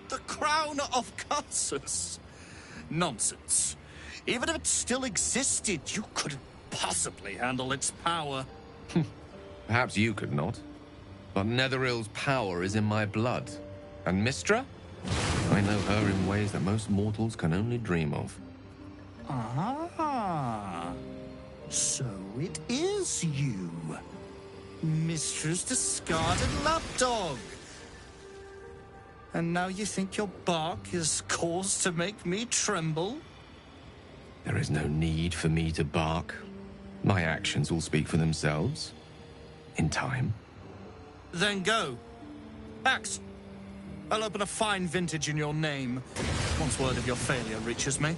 The crown of Karsus? Nonsense. Even if it still existed, you couldn't possibly handle its power. Perhaps you could not. But Netherill's power is in my blood. And Mystra? I know her in ways that most mortals can only dream of. Ah, so it is you. Mystra's discarded lapdog. And now you think your bark is cause to make me tremble? There is no need for me to bark. My actions will speak for themselves. In time. Then go. Axe. I'll open a fine vintage in your name, once word of your failure reaches me.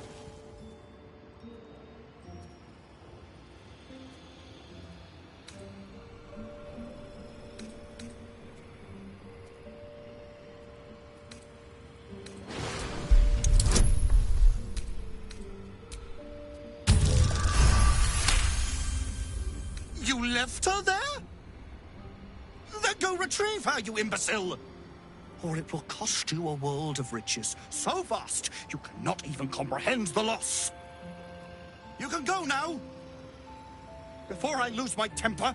You left her there? Then go retrieve her, you imbecile! Or it will cost you a world of riches, so vast you cannot even comprehend the loss. You can go now, before I lose my temper.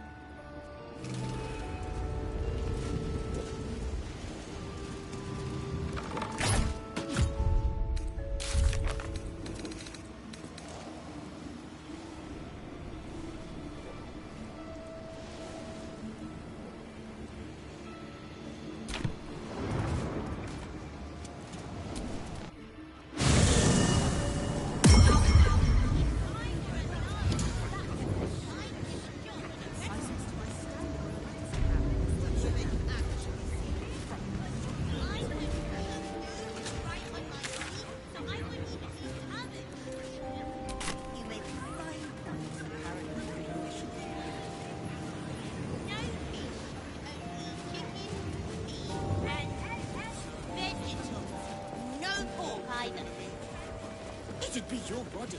It'd be your body.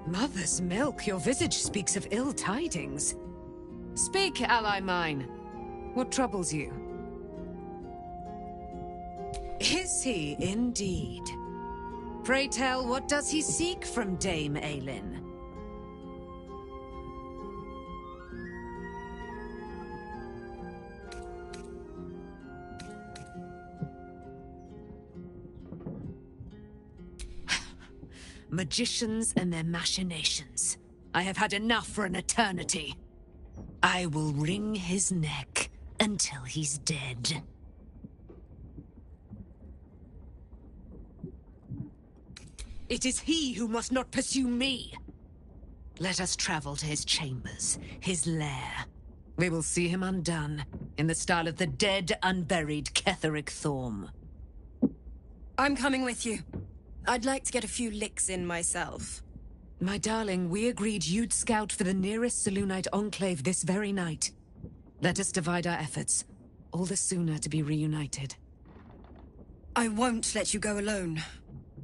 Mother's milk, your visage speaks of ill tidings. Speak, ally mine. What troubles you? Is he indeed? Pray tell, what does he seek from Dame Aelin? Magicians and their machinations. I have had enough for an eternity. I will wring his neck until he's dead. It is he who must not pursue me. Let us travel to his chambers, his lair. We will see him undone, in the style of the dead, unburied Ketheric Thorm. I'm coming with you. I'd like to get a few licks in myself. My darling, we agreed you'd scout for the nearest Selûnite enclave this very night. Let us divide our efforts, all the sooner to be reunited. I won't let you go alone.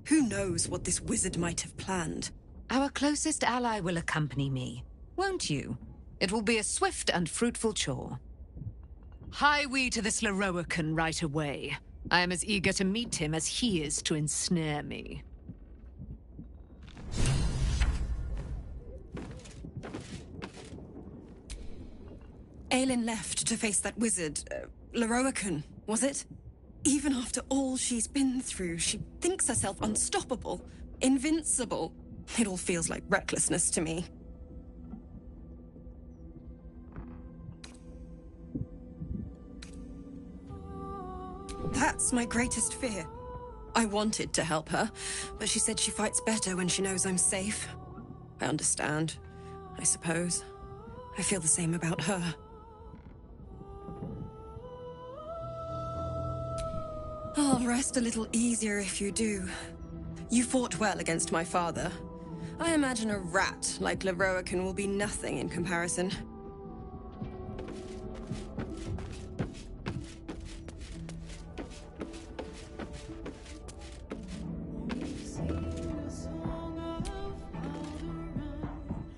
Who knows what this wizard might have planned? Our closest ally will accompany me, won't you? It will be a swift and fruitful chore. Hie we to this Lorroakan right away. I am as eager to meet him as he is to ensnare me. Aelin left to face that wizard, Leroican, was it? Even after all she's been through, she thinks herself unstoppable, invincible. It all feels like recklessness to me. That's my greatest fear. I wanted to help her, but she said she fights better when she knows I'm safe. I understand, I suppose. I feel the same about her. I'll rest a little easier if you do. You fought well against my father. I imagine a rat like Leroican will be nothing in comparison.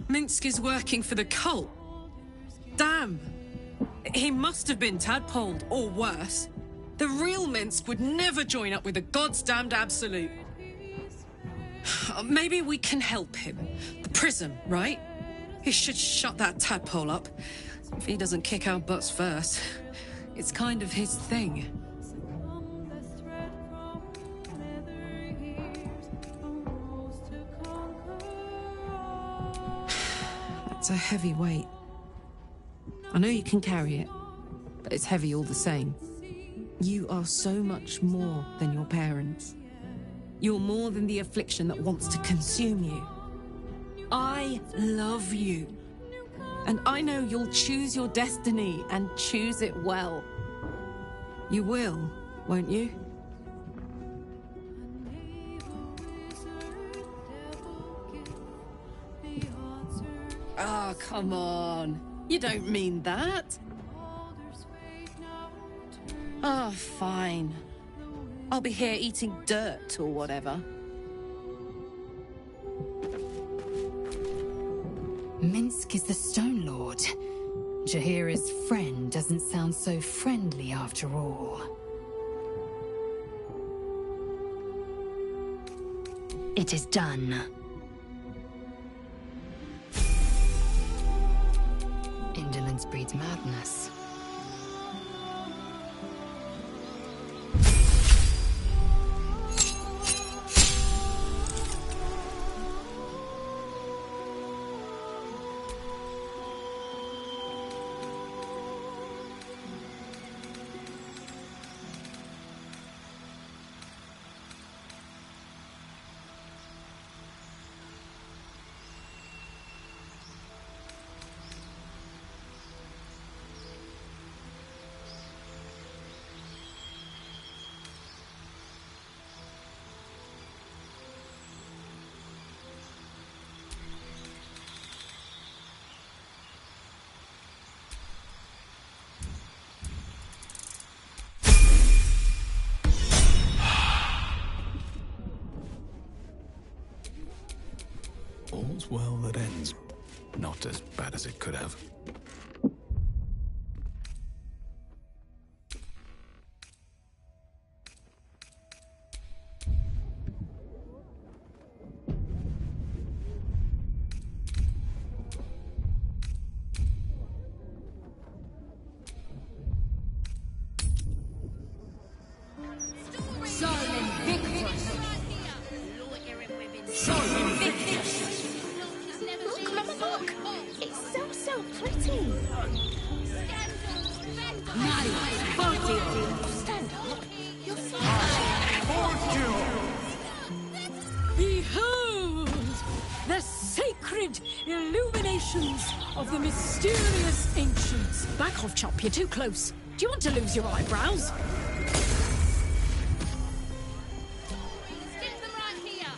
Minsk is working for the cult. Damn. He must have been tadpoled, or worse. The real Minsk would never join up with the God's damned Absolute. Maybe we can help him. The prism, right? He should shut that tadpole up. If he doesn't kick our butts first. It's kind of his thing. It's a heavy weight. I know you can carry it, but it's heavy all the same. You are so much more than your parents. You're more than the affliction that wants to consume you. I love you. And I know you'll choose your destiny and choose it well. You will, won't you? Oh, come on. You don't mean that. Oh, fine. I'll be here eating dirt or whatever. Minsk is the Stone Lord. Jaheira's friend doesn't sound so friendly after all. It is done. Indolence breeds madness. All's well that ends. Not as bad as it could have. Look, Mama, look! It's so pretty! Stand up! You're so Behold! The sacred illuminations of the mysterious ancients. Back off, Chop, you're too close. Do you want to lose your eyebrows? Stick them right here!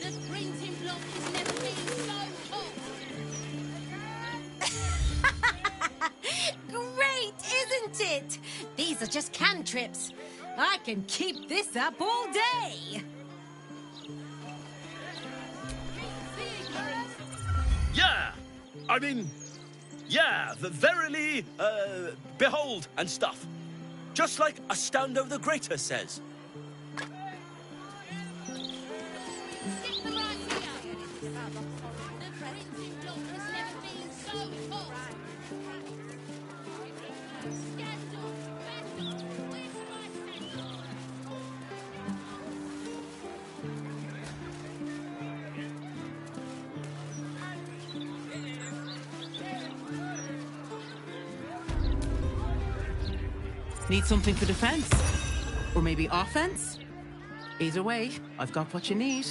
The printing block has never been so hot! Great, isn't it? These are just cantrips. I can keep this up all day. Yeah! I mean, yeah, verily, behold and stuff. Just like Astondo the Greater says. Stick them right here! The printing block has never been so hot! Need something for defense? Or maybe offense? Either way, I've got what you need.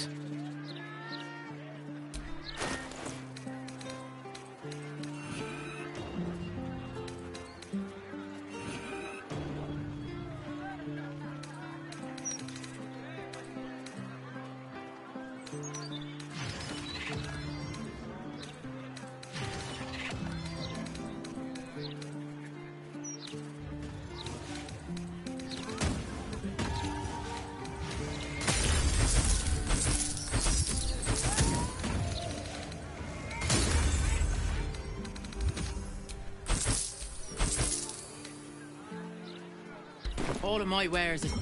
All of my wares is...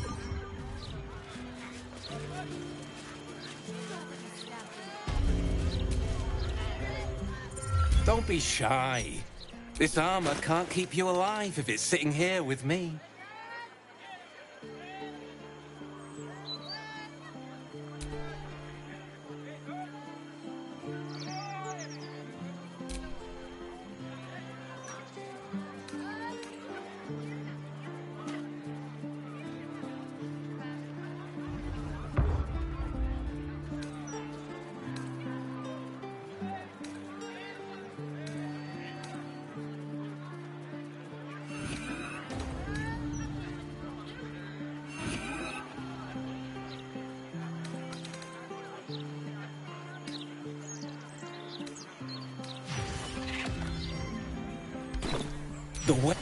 Don't be shy. This armor can't keep you alive if it's sitting here with me. The way...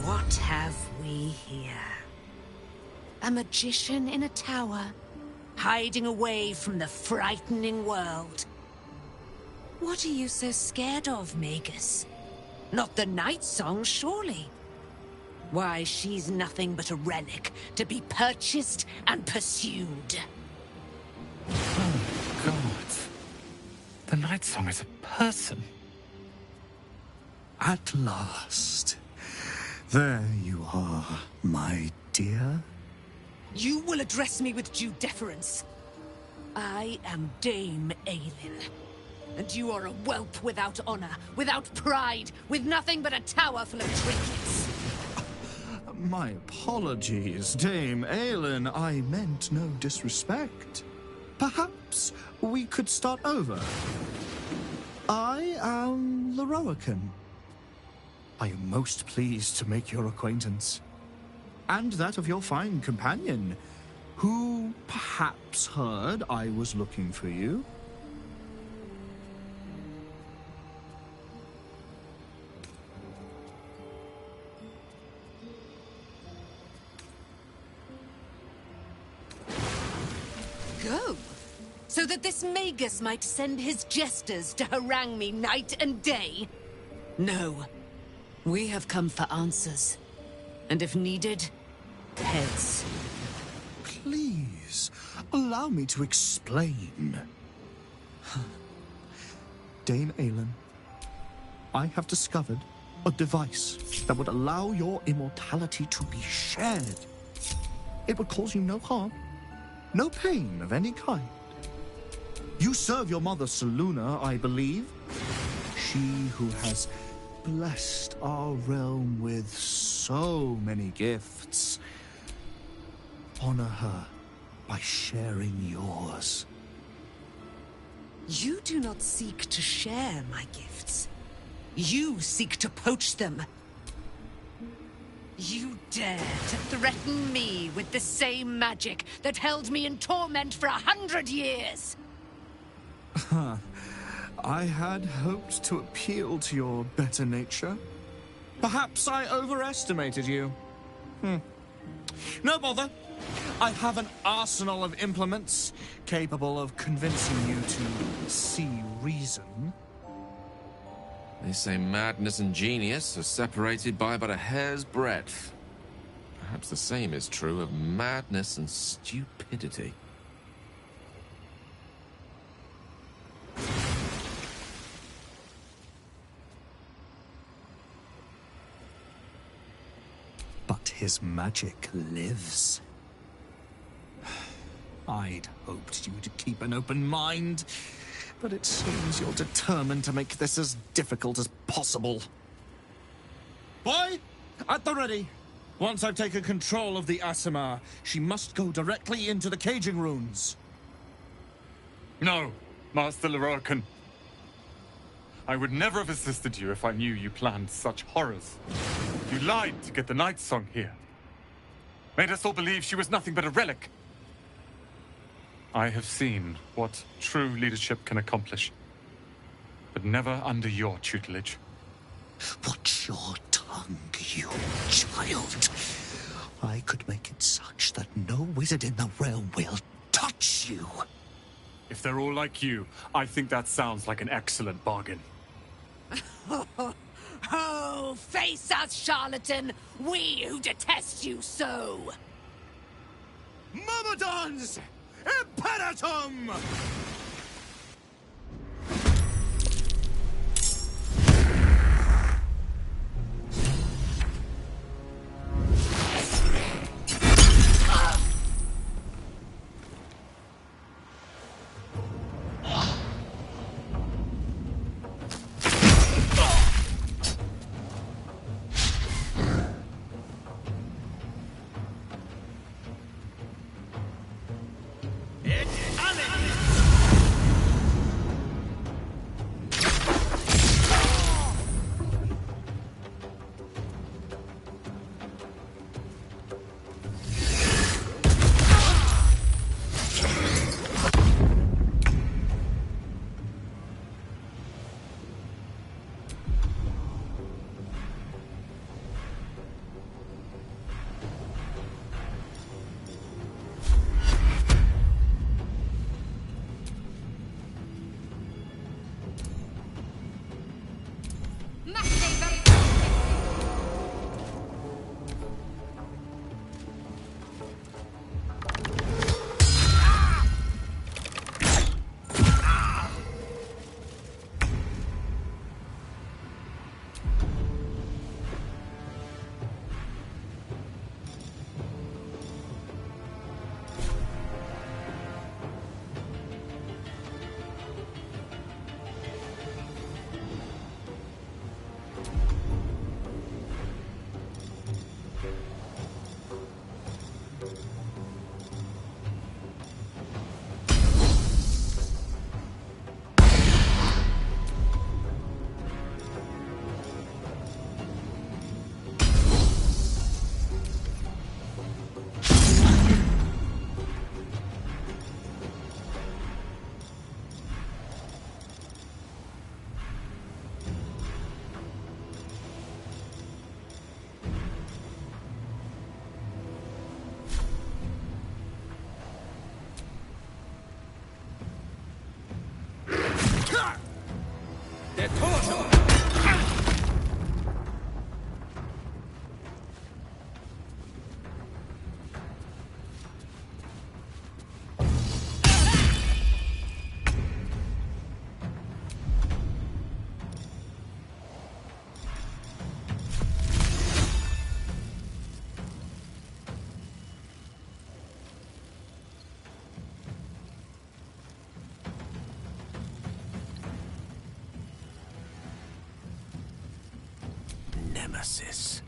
What have we here? A magician in a tower, hiding away from the frightening world. What are you so scared of, Magus? Not the Night Song, surely? Why, she's nothing but a relic to be purchased and pursued. Oh, God. The Night Song is a person. At last. There you are, my dear. You will address me with due deference. I am Dame Aelin. And you are a whelp without honor, without pride, with nothing but a tower full of trinkets. My apologies, Dame Aelin. I meant no disrespect. Perhaps we could start over. I am Lorroakan. I am most pleased to make your acquaintance. And that of your fine companion, who perhaps heard I was looking for you. Go? So that this Magus might send his jesters to harangue me night and day? No. We have come for answers. And if needed, heads. Please, allow me to explain. Dame Aelin, I have discovered a device that would allow your immortality to be shared. It would cause you no harm, no pain of any kind. You serve your mother Selûne, I believe. She who has blessed our realm with so many gifts. Honor her by sharing yours. You do not seek to share my gifts. You seek to poach them. You dare to threaten me with the same magic that held me in torment for 100 years! I had hoped to appeal to your better nature. Perhaps I overestimated you. No bother. I have an arsenal of implements capable of convincing you to see reason. They say madness and genius are separated by but a hair's breadth. Perhaps the same is true of madness and stupidity. But his magic lives. I'd hoped you'd keep an open mind, but it seems you're determined to make this as difficult as possible. Boy, at the ready. Once I've taken control of the Aasimar, she must go directly into the caging runes. No, Master Lorcan. I would never have assisted you if I knew you planned such horrors. You lied to get the Night Song here. Made us all believe she was nothing but a relic. I have seen what true leadership can accomplish, but never under your tutelage. Watch your tongue, you child. I could make it such that no wizard in the realm will touch you. If they're all like you, I think that sounds like an excellent bargain. Oh, face us, charlatan! We who detest you so! Myrmidons! Imperatum! Nemesis.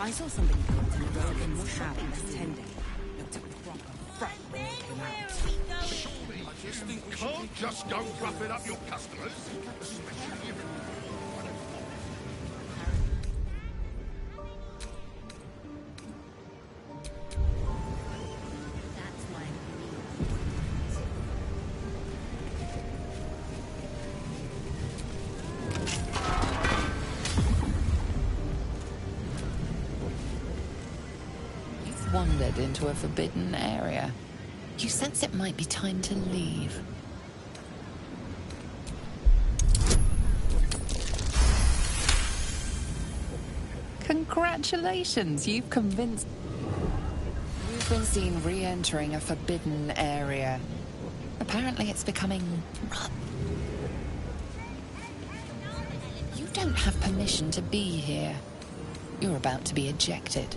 I saw somebody come to the door and was happy tending. Looked a proper fright when they came out. Surely, you can't just go roughing up your customers, especially if... Wandered into a forbidden area. You sense it might be time to leave. Congratulations, you've convinced... You've been seen re-entering a forbidden area. Apparently it's becoming... You don't have permission to be here. You're about to be ejected.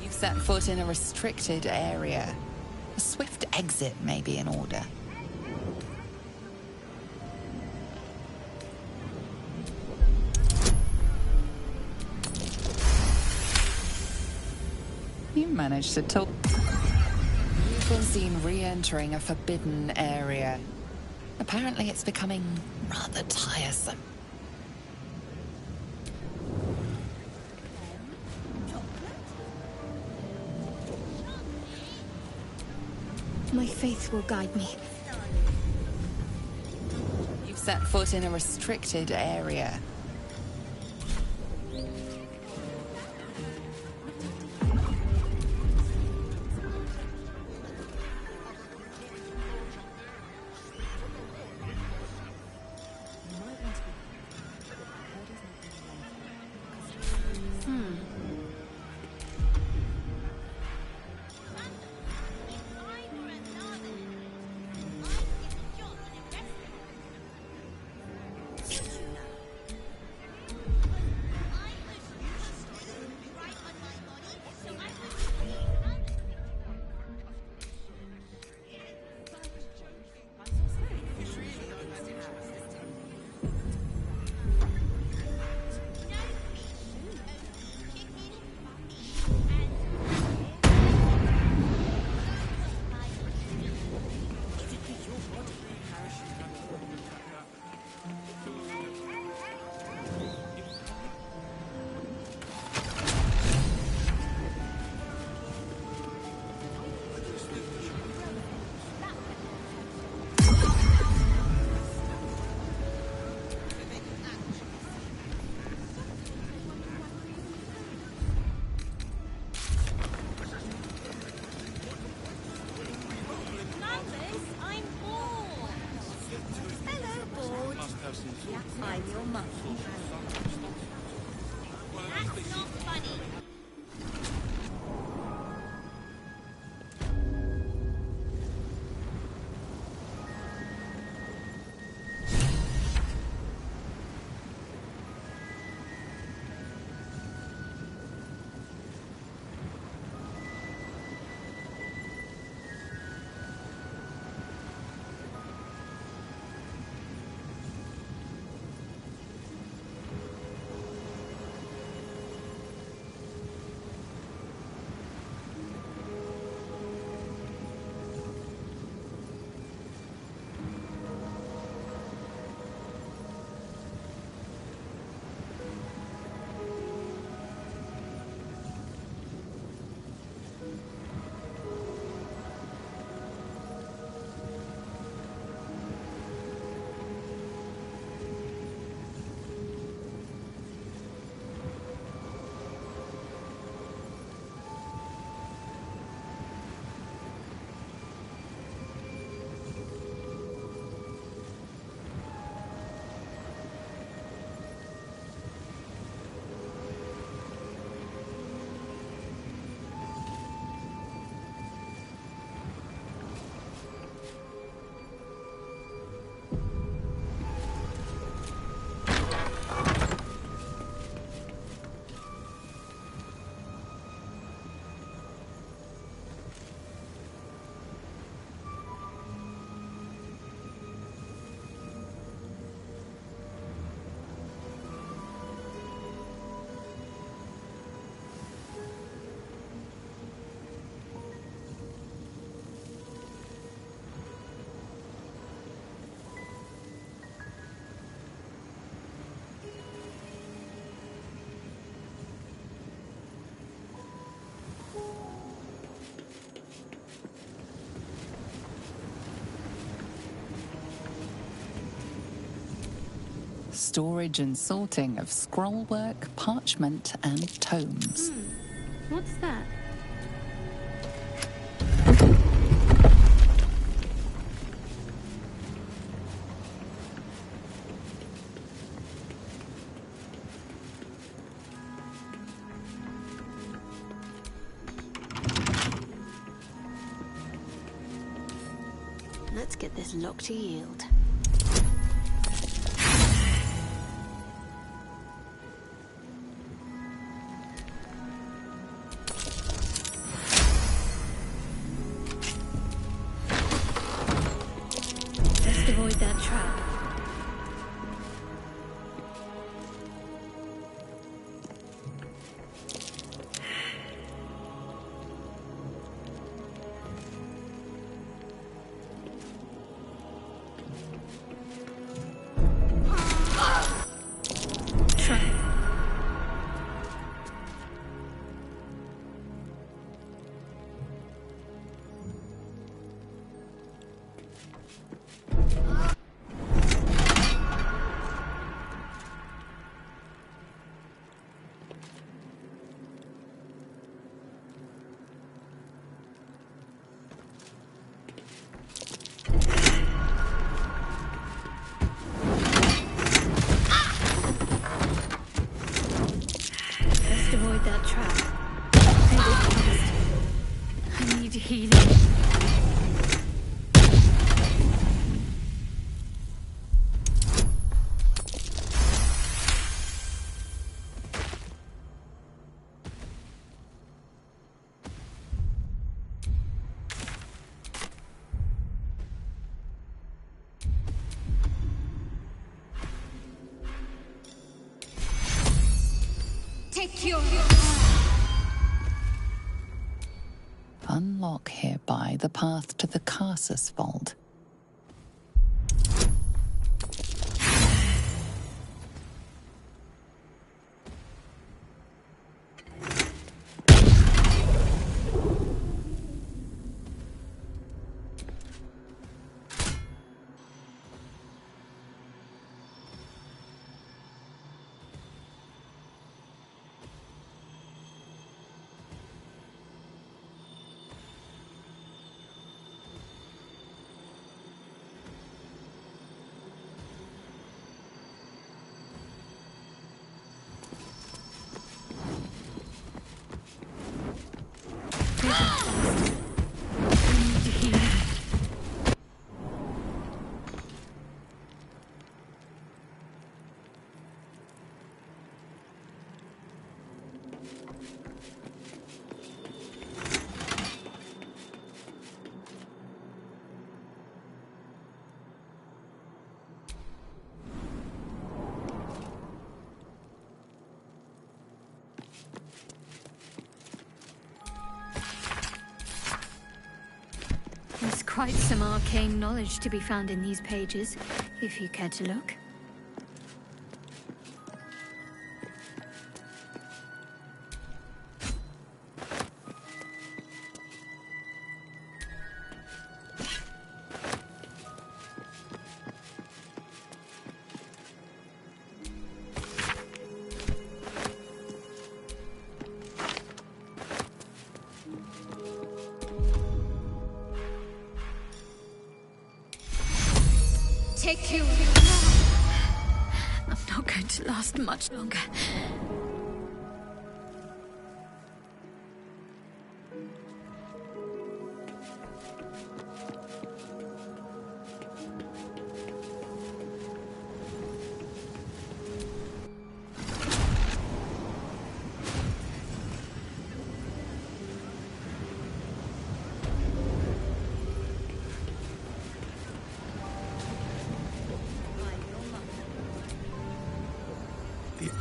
Set foot in a restricted area. A swift exit may be in order. You managed to talk. You've been seen re-entering a forbidden area. Apparently it's becoming rather tiresome. My faith will guide me. You've set foot in a restricted area. I'm your monkey. That's not funny. storage and sorting of scrollwork, parchment, and tomes. What's that? Let's get this lock to yield. Best avoid that trap. Avoid that trap. I need healing. Take your... Unlock hereby the path to the Karsus Vault. There's quite some arcane knowledge to be found in these pages, if you care to look. Take you. I'm not going to last much longer.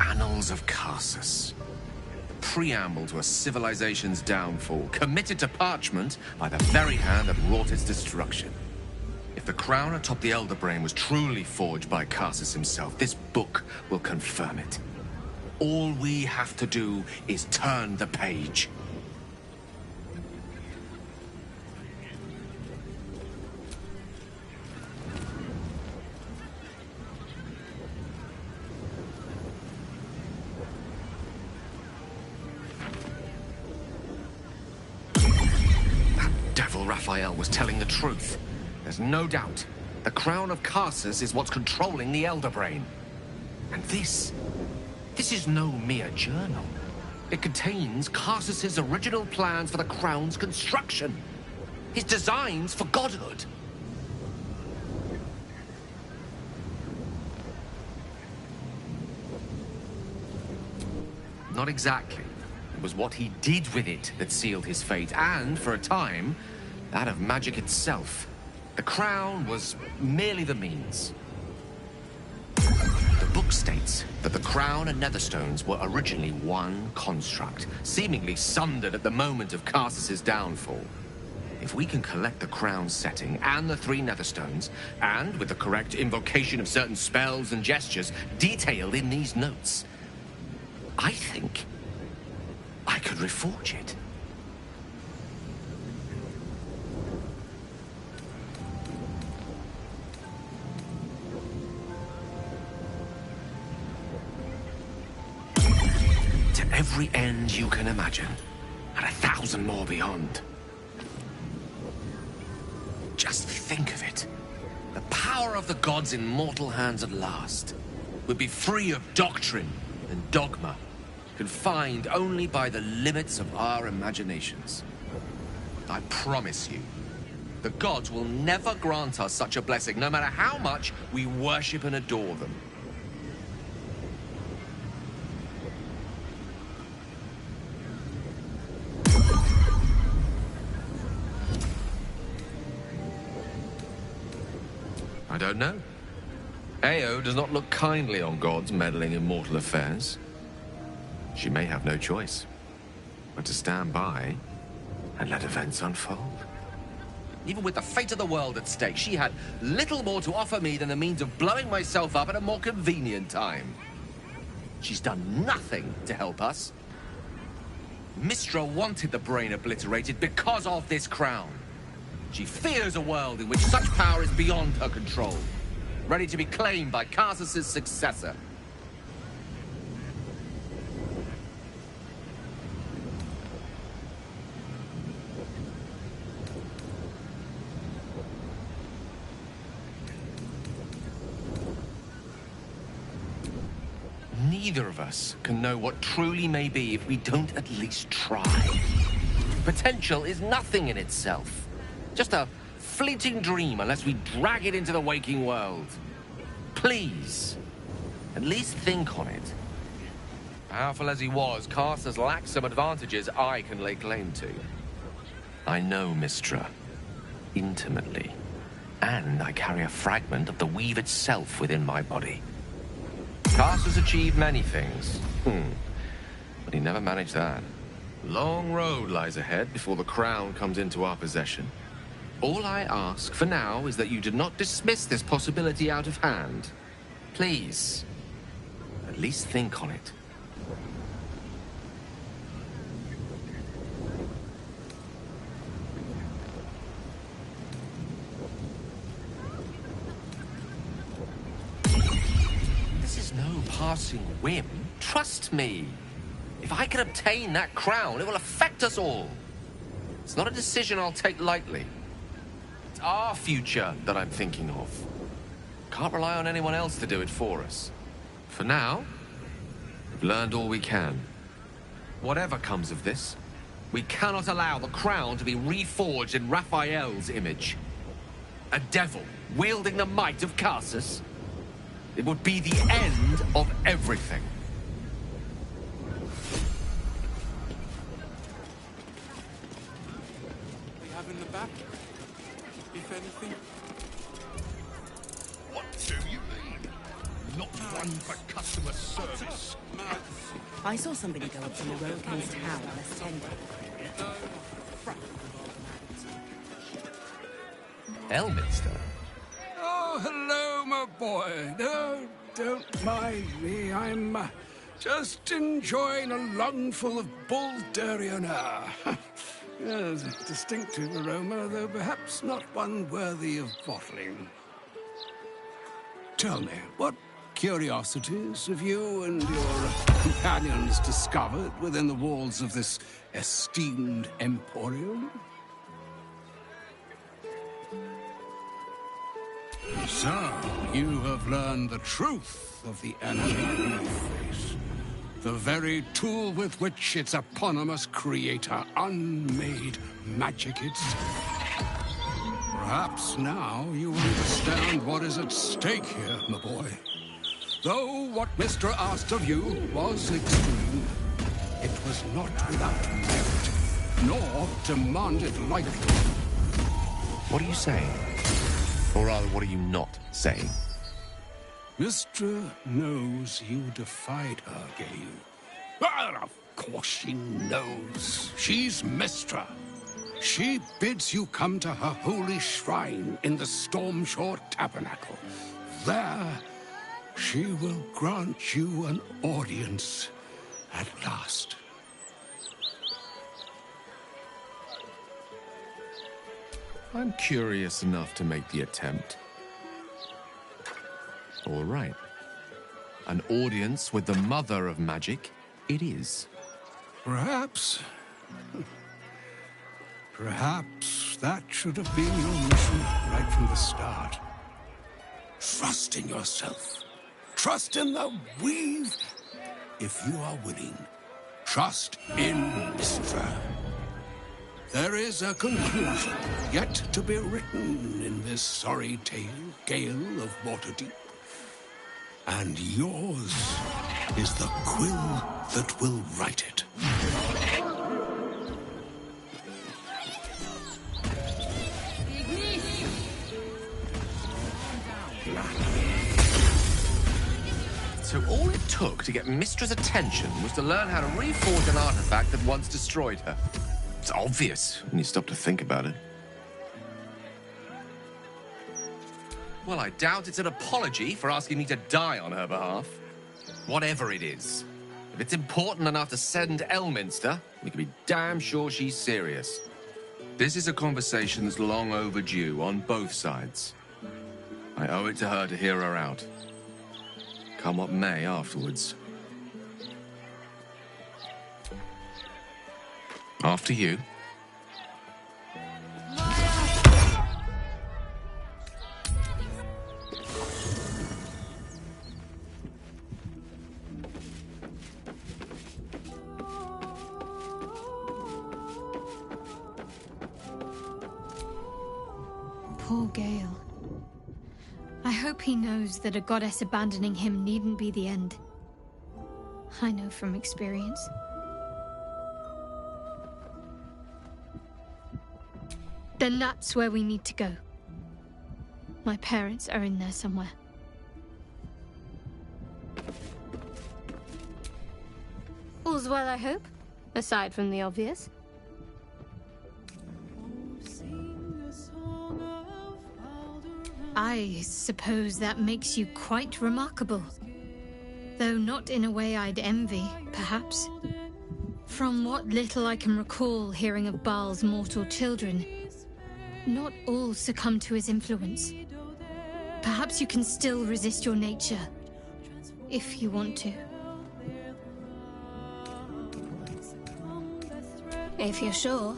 Annals of Karsus. Preamble to a civilization's downfall, committed to parchment by the very hand that wrought its destruction. If the crown atop the Elder Brain was truly forged by Karsus himself, this book will confirm it. All we have to do is turn the page. Devil Raphael was telling the truth. There's no doubt. The crown of Karsus is what's controlling the Elder Brain. And this is no mere journal. It contains Karsus's original plans for the crown's construction. His designs for godhood. Not exactly. It was what he did with it that sealed his fate, and, for a time, that of magic itself. The crown was merely the means. The book states that the crown and netherstones were originally one construct, seemingly sundered at the moment of Karsus's downfall. If we can collect the crown's setting and the 3 netherstones, and with the correct invocation of certain spells and gestures detailed in these notes, I think I could reforge it. To every end you can imagine, and 1,000 more beyond. Just think of it. The power of the gods in mortal hands at last would be free of doctrine and dogma, confined only by the limits of our imaginations. I promise you, the gods will never grant us such a blessing, no matter how much we worship and adore them. I don't know. Ao does not look kindly on gods meddling in mortal affairs. She may have no choice but to stand by and let events unfold. Even with the fate of the world at stake, she had little more to offer me than the means of blowing myself up at a more convenient time. She's done nothing to help us. Mistra wanted the brain obliterated because of this crown. She fears a world in which such power is beyond her control, ready to be claimed by Karsus's successor. Neither of us can know what truly may be if we don't at least try. Potential is nothing in itself. Just a fleeting dream unless we drag it into the waking world. Please, at least think on it. Powerful as he was, Karsus lacked some advantages I can lay claim to. I know Mistra intimately, and I carry a fragment of the weave itself within my body. Karsus achieved many things, but he never managed that. Long road lies ahead before the crown comes into our possession. All I ask for now is that you do not dismiss this possibility out of hand. Please, at least think on it. This is no passing whim. Trust me. If I can obtain that crown, it will affect us all. It's not a decision I'll take lightly. It's our future that I'm thinking of. Can't rely on anyone else to do it for us. For now, we've learned all we can. Whatever comes of this, we cannot allow the crown to be reforged in Raphael's image. A devil wielding the might of Karsus. It would be the end of everything. We have in the back, if anything. What do you mean? Not one for customer service. I saw somebody go up to the Rokan's tower unattended. Elminster? Oh, hello, my boy. No, don't mind me. I'm just enjoying a lungful of Baldurian air. Yes, a distinctive aroma, though perhaps not one worthy of bottling. Tell me, what curiosities have you and your companions discovered within the walls of this esteemed emporium? So, you have learned the truth of the enemy you face. The very tool with which its eponymous creator unmade magic itself. Perhaps now you understand what is at stake here, my boy. Though what Mr. asked of you was extreme, it was not without merit, nor demanded lightly. What are you saying? Or rather, what are you not saying? Mistra knows you defied her, Gale. Well, of course she knows. She's Mistra. She bids you come to her holy shrine in the Stormshore Tabernacle. There, she will grant you an audience at last. I'm curious enough to make the attempt. All right. An audience with the mother of magic, it is. Perhaps that should have been your mission right from the start. Trust in yourself. Trust in the weave. If you are willing, trust in Mistra. There is a conclusion yet to be written in this sorry tale, Gale of Waterdeep. And yours is the quill that will write it. So all it took to get Mistra's attention was to learn how to reforge an artifact that once destroyed her. It's obvious when you stop to think about it. Well, I doubt it's an apology for asking me to die on her behalf. Whatever it is. If it's important enough to send Elminster, we can be damn sure she's serious. This is a conversation that's long overdue on both sides. I owe it to her to hear her out. Come what may afterwards. After you. Poor Gale. I hope he knows that a goddess abandoning him needn't be the end. I know from experience. Then that's where we need to go. My parents are in there somewhere. All's well, I hope? Aside from the obvious. I suppose that makes you quite remarkable. Though not in a way I'd envy, perhaps. From what little I can recall hearing of Baal's mortal children, not all succumb to his influence. Perhaps you can still resist your nature, if you want to. If you're sure.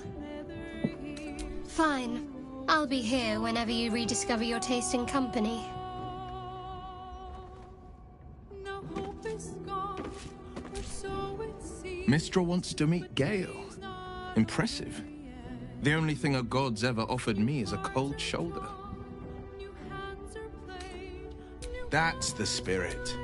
Fine. I'll be here whenever you rediscover your taste in company. Mistra wants to meet Gale. Impressive. The only thing a god's ever offered me is a cold shoulder. That's the spirit.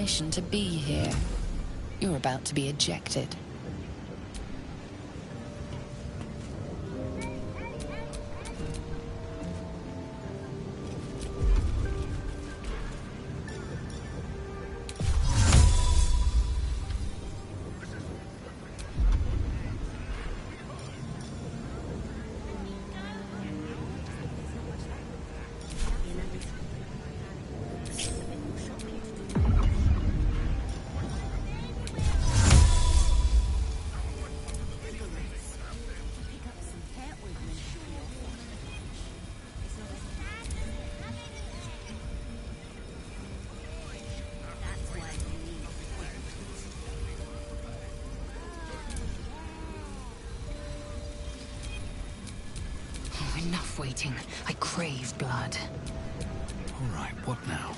permission to be here. You're about to be ejected. Enough waiting. I crave blood. All right, what now?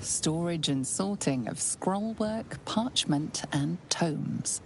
storage and sorting of scrollwork, parchment, and tomes.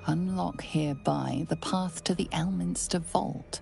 Unlock hereby the path to the Elminster Vault.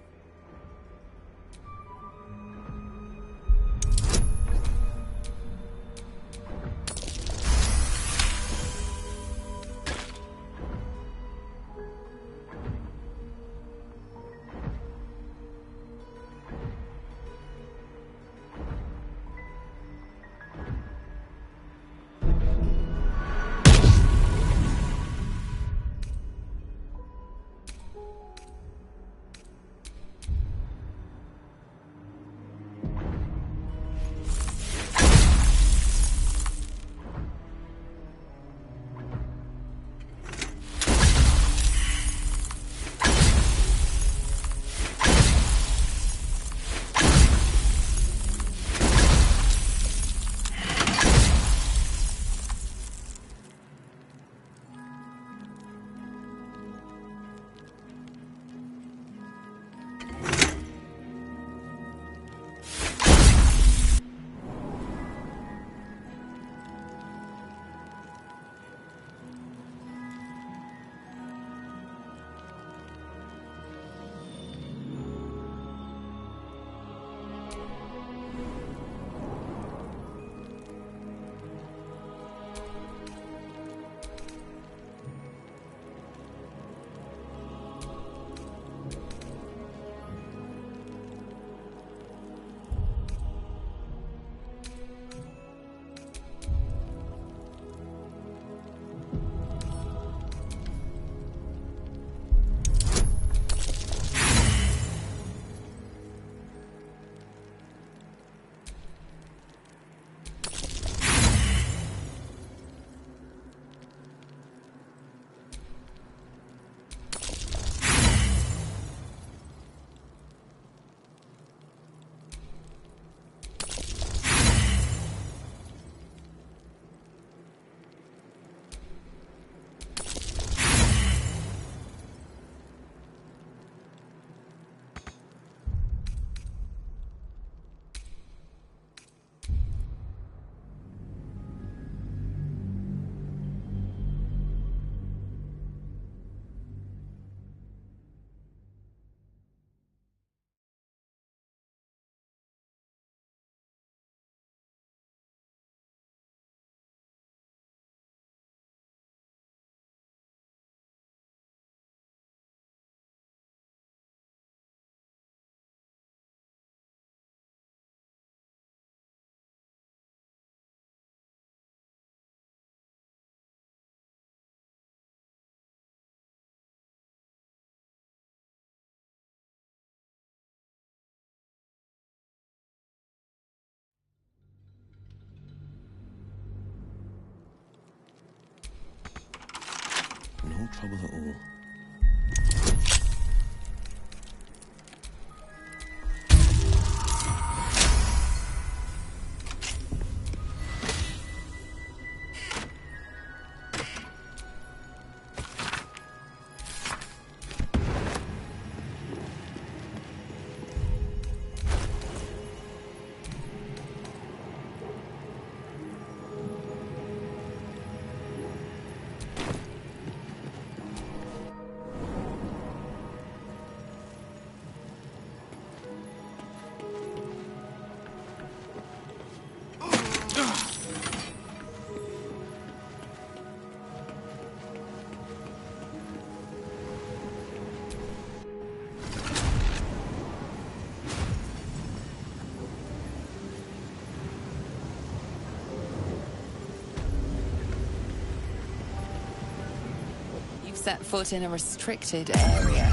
set foot in a restricted area.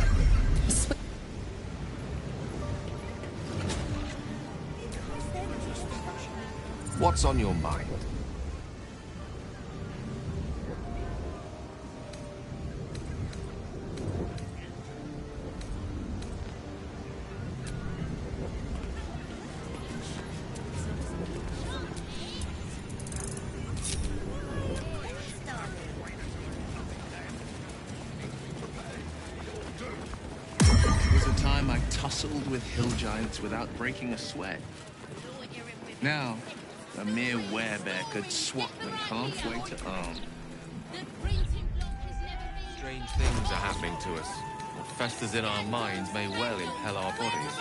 What's on your mind? Tussled with hill giants without breaking a sweat. Now, a mere werebear could swat me halfway to arm. Strange things are happening to us. What festers in our minds may well impel our bodies.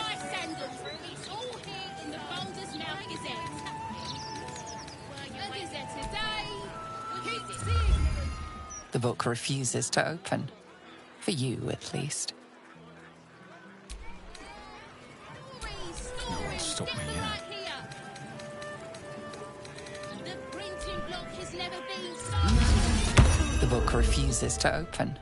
The book refuses to open. For you, at least. No one stopped me yet. The book refuses to open.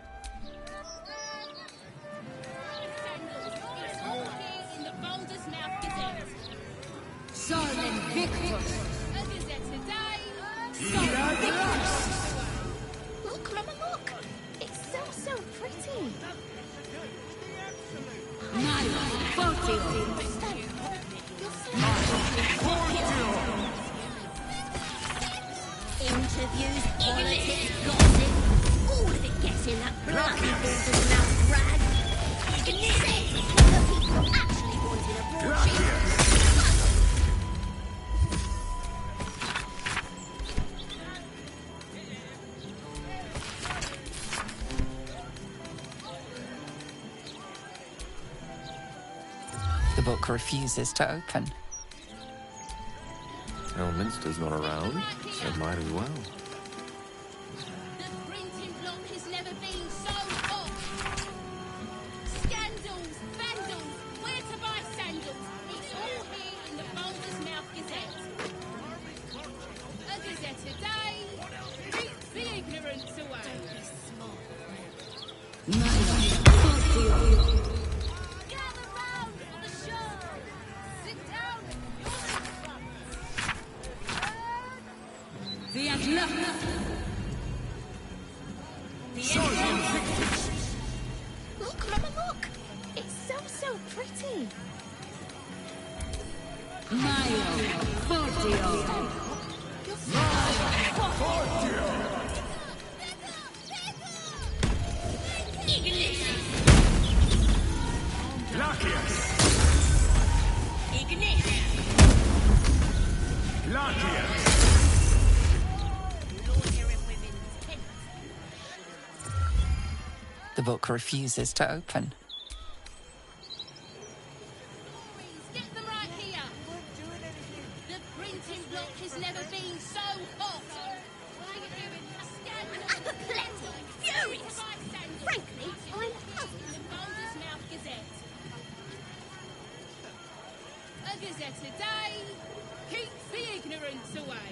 Look, Mama, look! It's so pretty! Interviews, politics, gossip, all of it gets in that bloody Baldur's mouth rag. You can say the people actually wanted a broadsheet. The book refuses to open. Elminster's not around, so might as well. The printing block has never been so hot. Scandals, vandals, where to buy sandals. It's all here in the Baldur's Mouth Gazette. A Gazette a day keeps the ignorance away. Gather round for the show. Sit down and you're in front. Look, Mama, look! It's so pretty. The book refuses to open. Get them right here. The printing block has never been so hot. Apoplectic, furious. Frankly, I'm puzzled. The Baldur's Mouth Gazette. A Gazette a day keeps the ignorance away.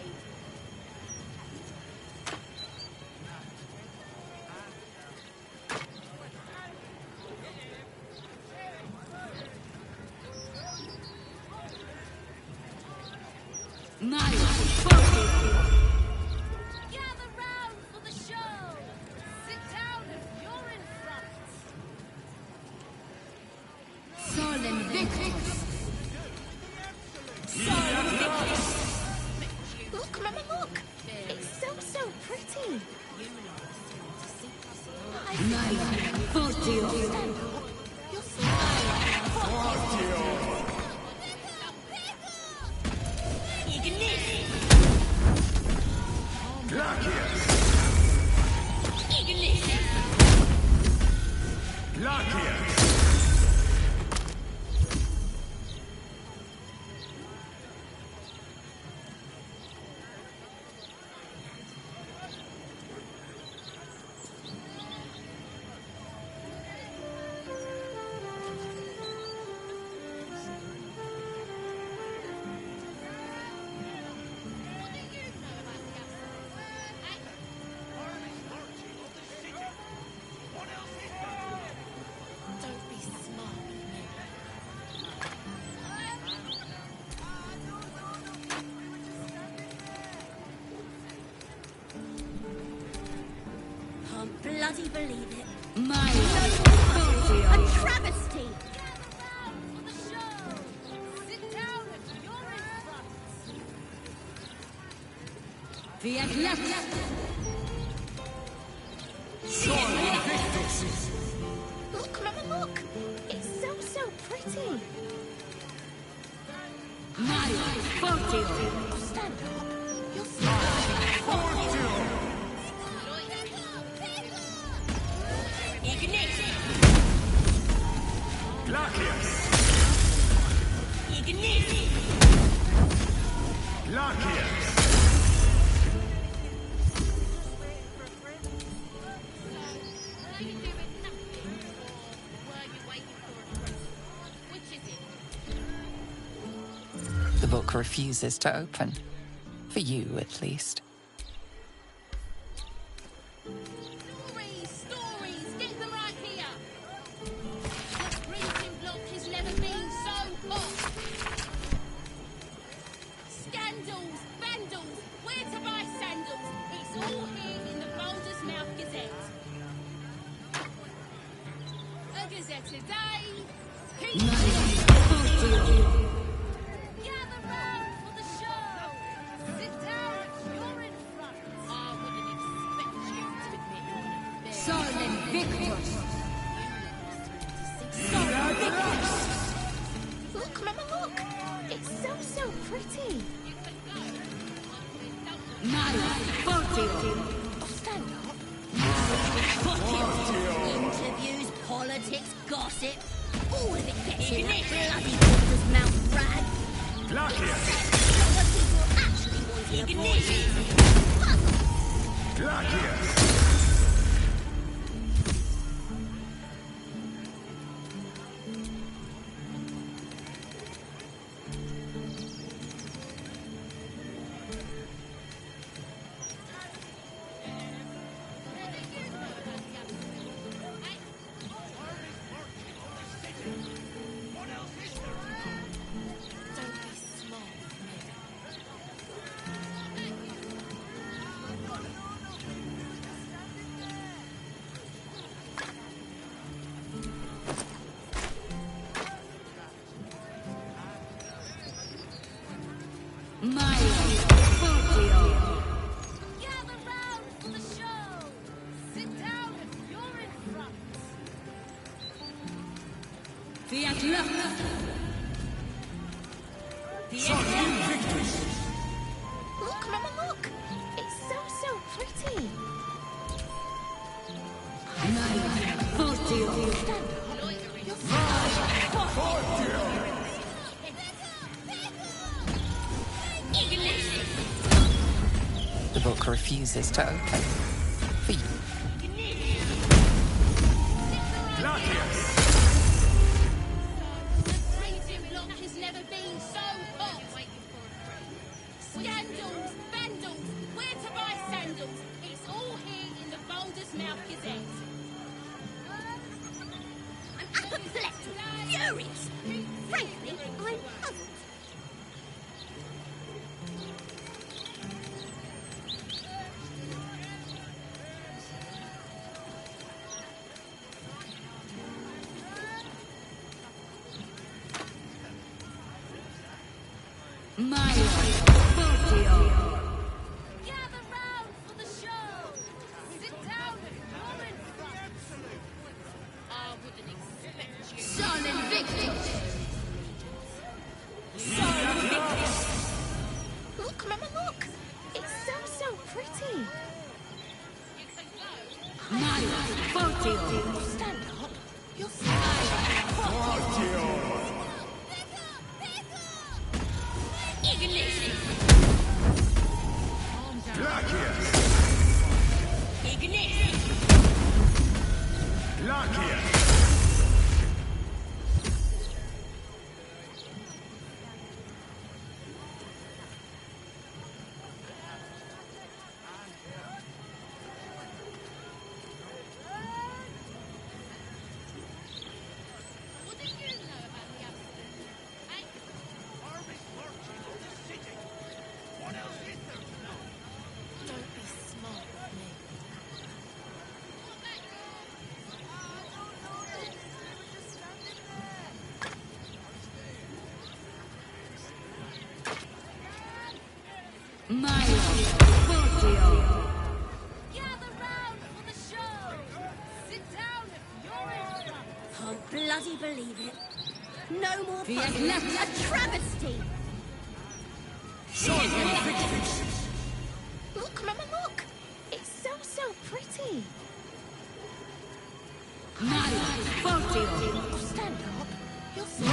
Gather round for the show. Sit down if you're in front. Solemn Victus. Look, Mama, look. It's so pretty. bloody believe it. My A travesty! The Atlas. Look, Mama, look! It's so pretty! My Fortio. Stand up! You'll see. Ignition. Glacius! Ignition. Glacius! The book refuses to open. For you, at least. Stories! Get them right here! The printing block has never been so hot! Scandals! Vandals! Where to buy sandals? It's all here in the Baldur's Mouth Gazette. A Gazette today. Gather round for the show! Sit down, you're in front! I wouldn't expect you to admit you're an embark. Solid Victus. Look, Mama, look! It's so pretty! My Fortio. Stand up! Interviews, politics, gossip, all of it gets in that bloody Baldur's Mouth rag! Glacius! The people actually wanting a voice! Glacius! My Fortio. Gather round for the show! Sit down if you're in front! The Atlas. The Victus! Look, Mama, look! It's so pretty! My Fortio. Stand up! The book refuses to open. For you. Glacius! The printing block has never been so hot! Scandals, vandals, where to buy sandals? It's all here in the Baldur's Mouth Gazette. I'm apoplectic, furious! Frankly, I'm puzzled. My Fortio. Gather round for the show! Sit down if you're in front! I wouldn't expect you... Solid Victus. Solid Victus. Look, Mama, look! It's so pretty! My Fortio. Stand up! You'll see. Ignition. Glacius! Ignition. Glacius! What do you know about the accident? Armies marching on the city! What else is there to know? Don't be smart with me. Gather round for the show. Sit down if you're in front. Can't bloody believe it. No more The fun. A travesty. Look, Mama, look. It's so pretty. Stand up. You'll see.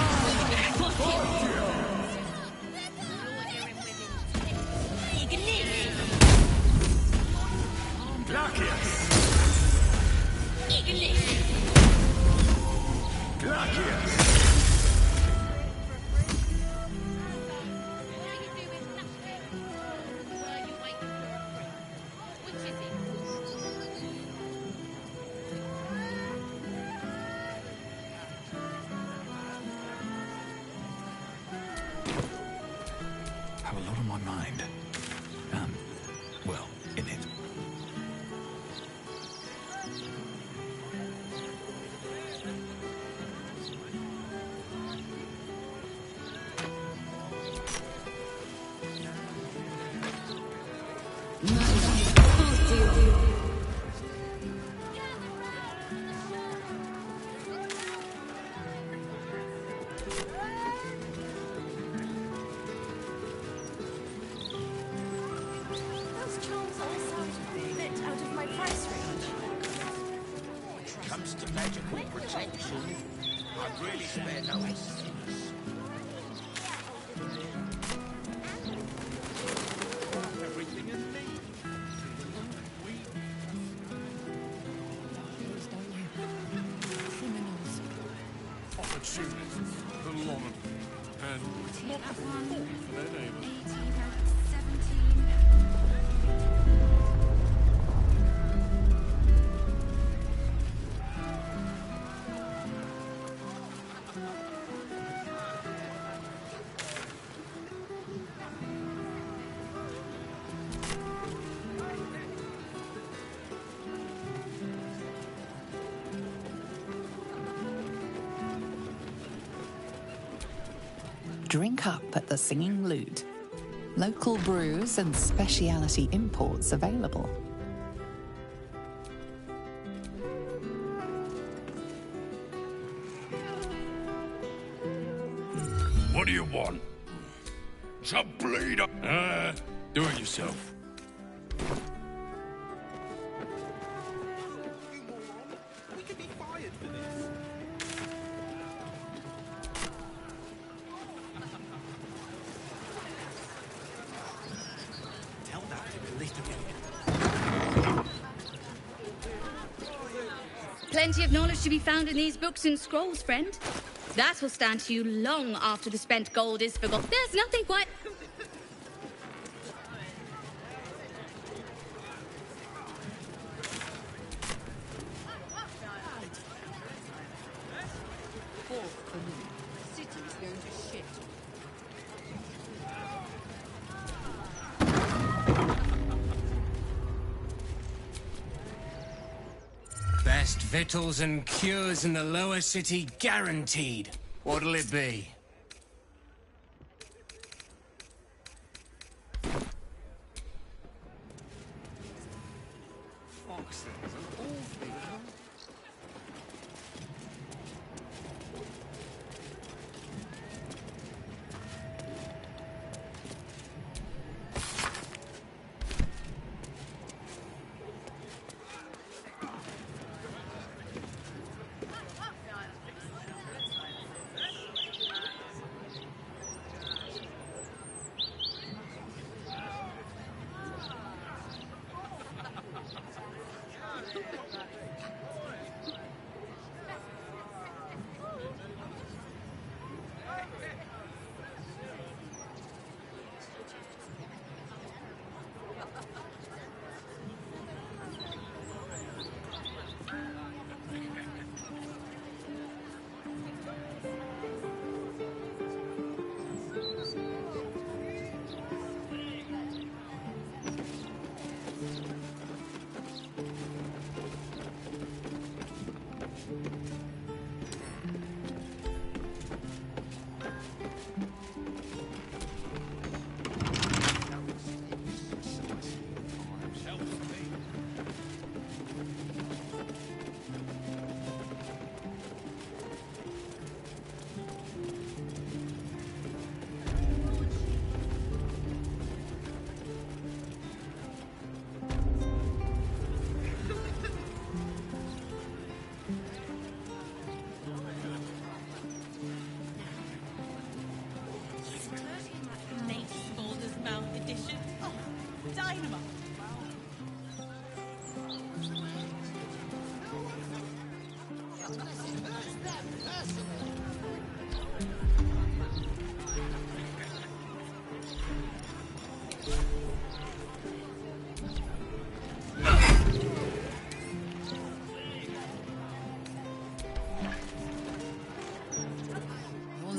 Have a lot on my mind. Well, in it. Those charms all sound a bit out of my price range. When it comes to magical protection, I really spare no expense. Everything in me. Opportunities, the long and not the fault for their neighbours. Drink up at the Singing Lute. Local brews and specialty imports available. What do you want? Some bleed up. Do it yourself. We could be fired for this. Tell that to the little Plenty of knowledge to be found in these books and scrolls, friend. That will stand to you long after the spent gold is forgotten. There's nothing quite... Best victuals and cures in the lower city guaranteed. What'll it be?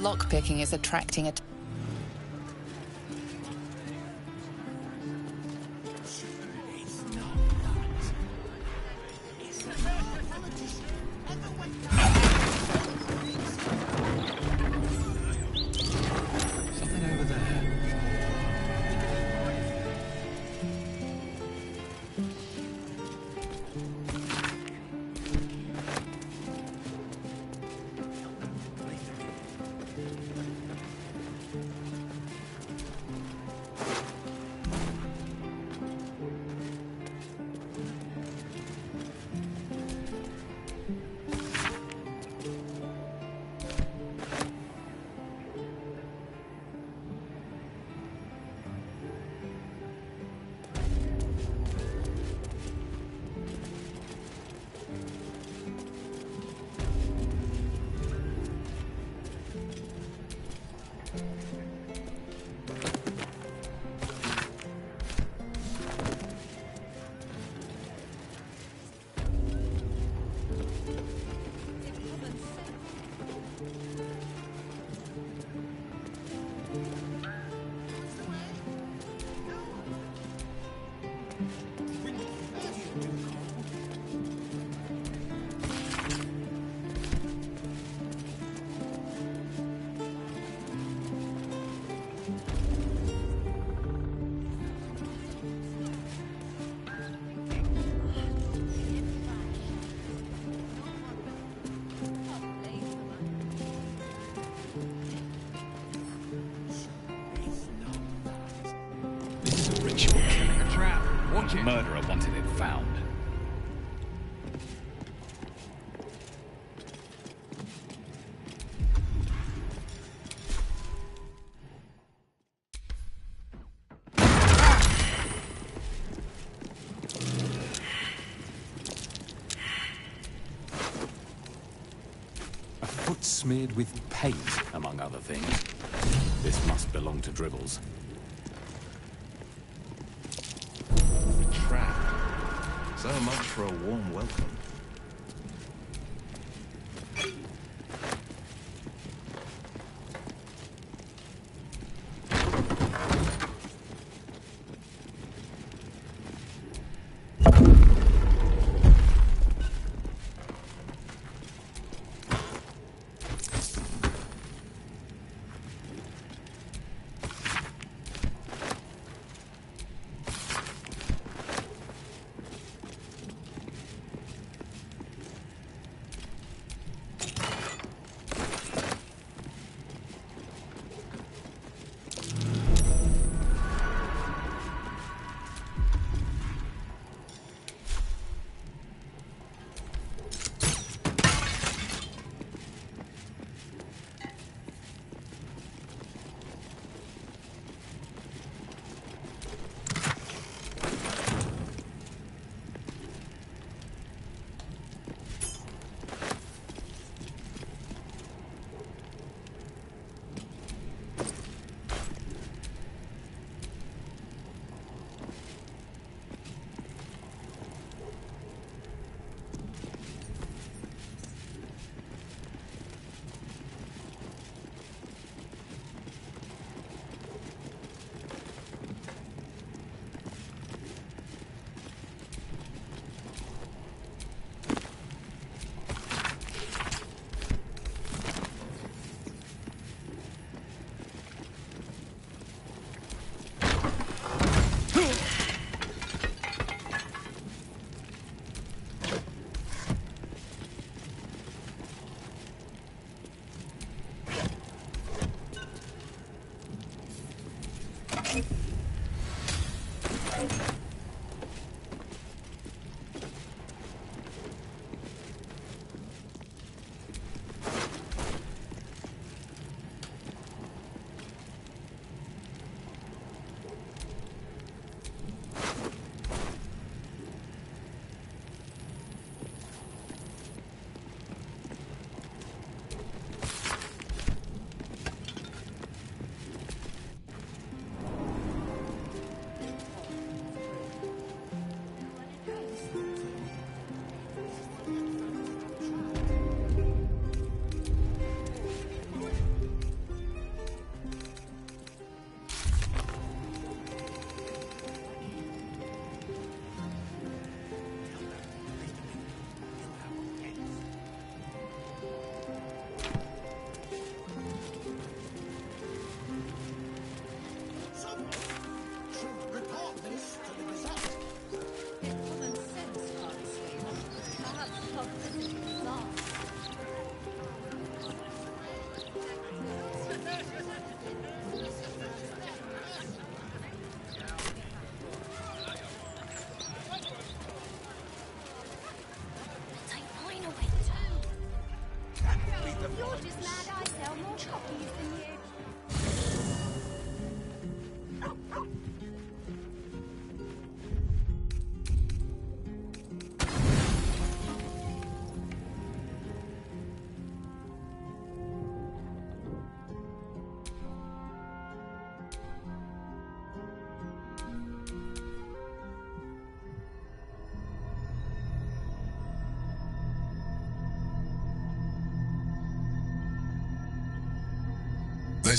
lockpicking is attracting a... Murderer wanted it found. A foot smeared with paint, among other things. This must belong to Dribbles. So much for a warm welcome.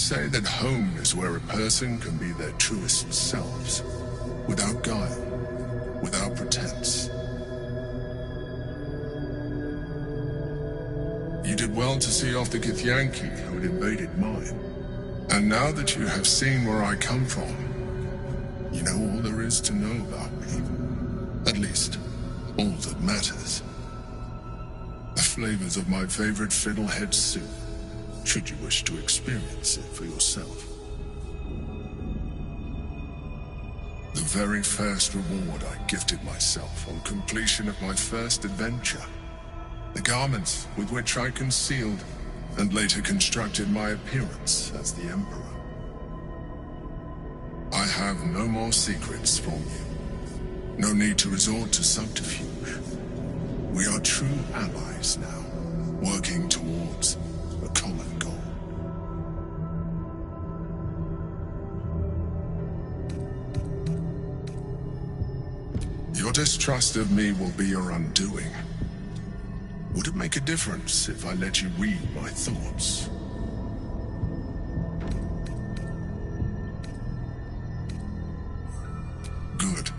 say that home is where a person can be their truest selves, without guile, without pretense. You did well to see off the Githyanki who had invaded mine. And now that you have seen where I come from, you know all there is to know about me. At least, all that matters. The flavors of my favorite fiddlehead soup, should you wish to experience it for yourself. The very first reward I gifted myself on completion of my first adventure. The garments with which I concealed and later constructed my appearance as the Emperor. I have no more secrets from you. No need to resort to subterfuge. We are true allies now, working towards a common goal. Your distrust of me will be your undoing. Would it make a difference if I let you read my thoughts? Good.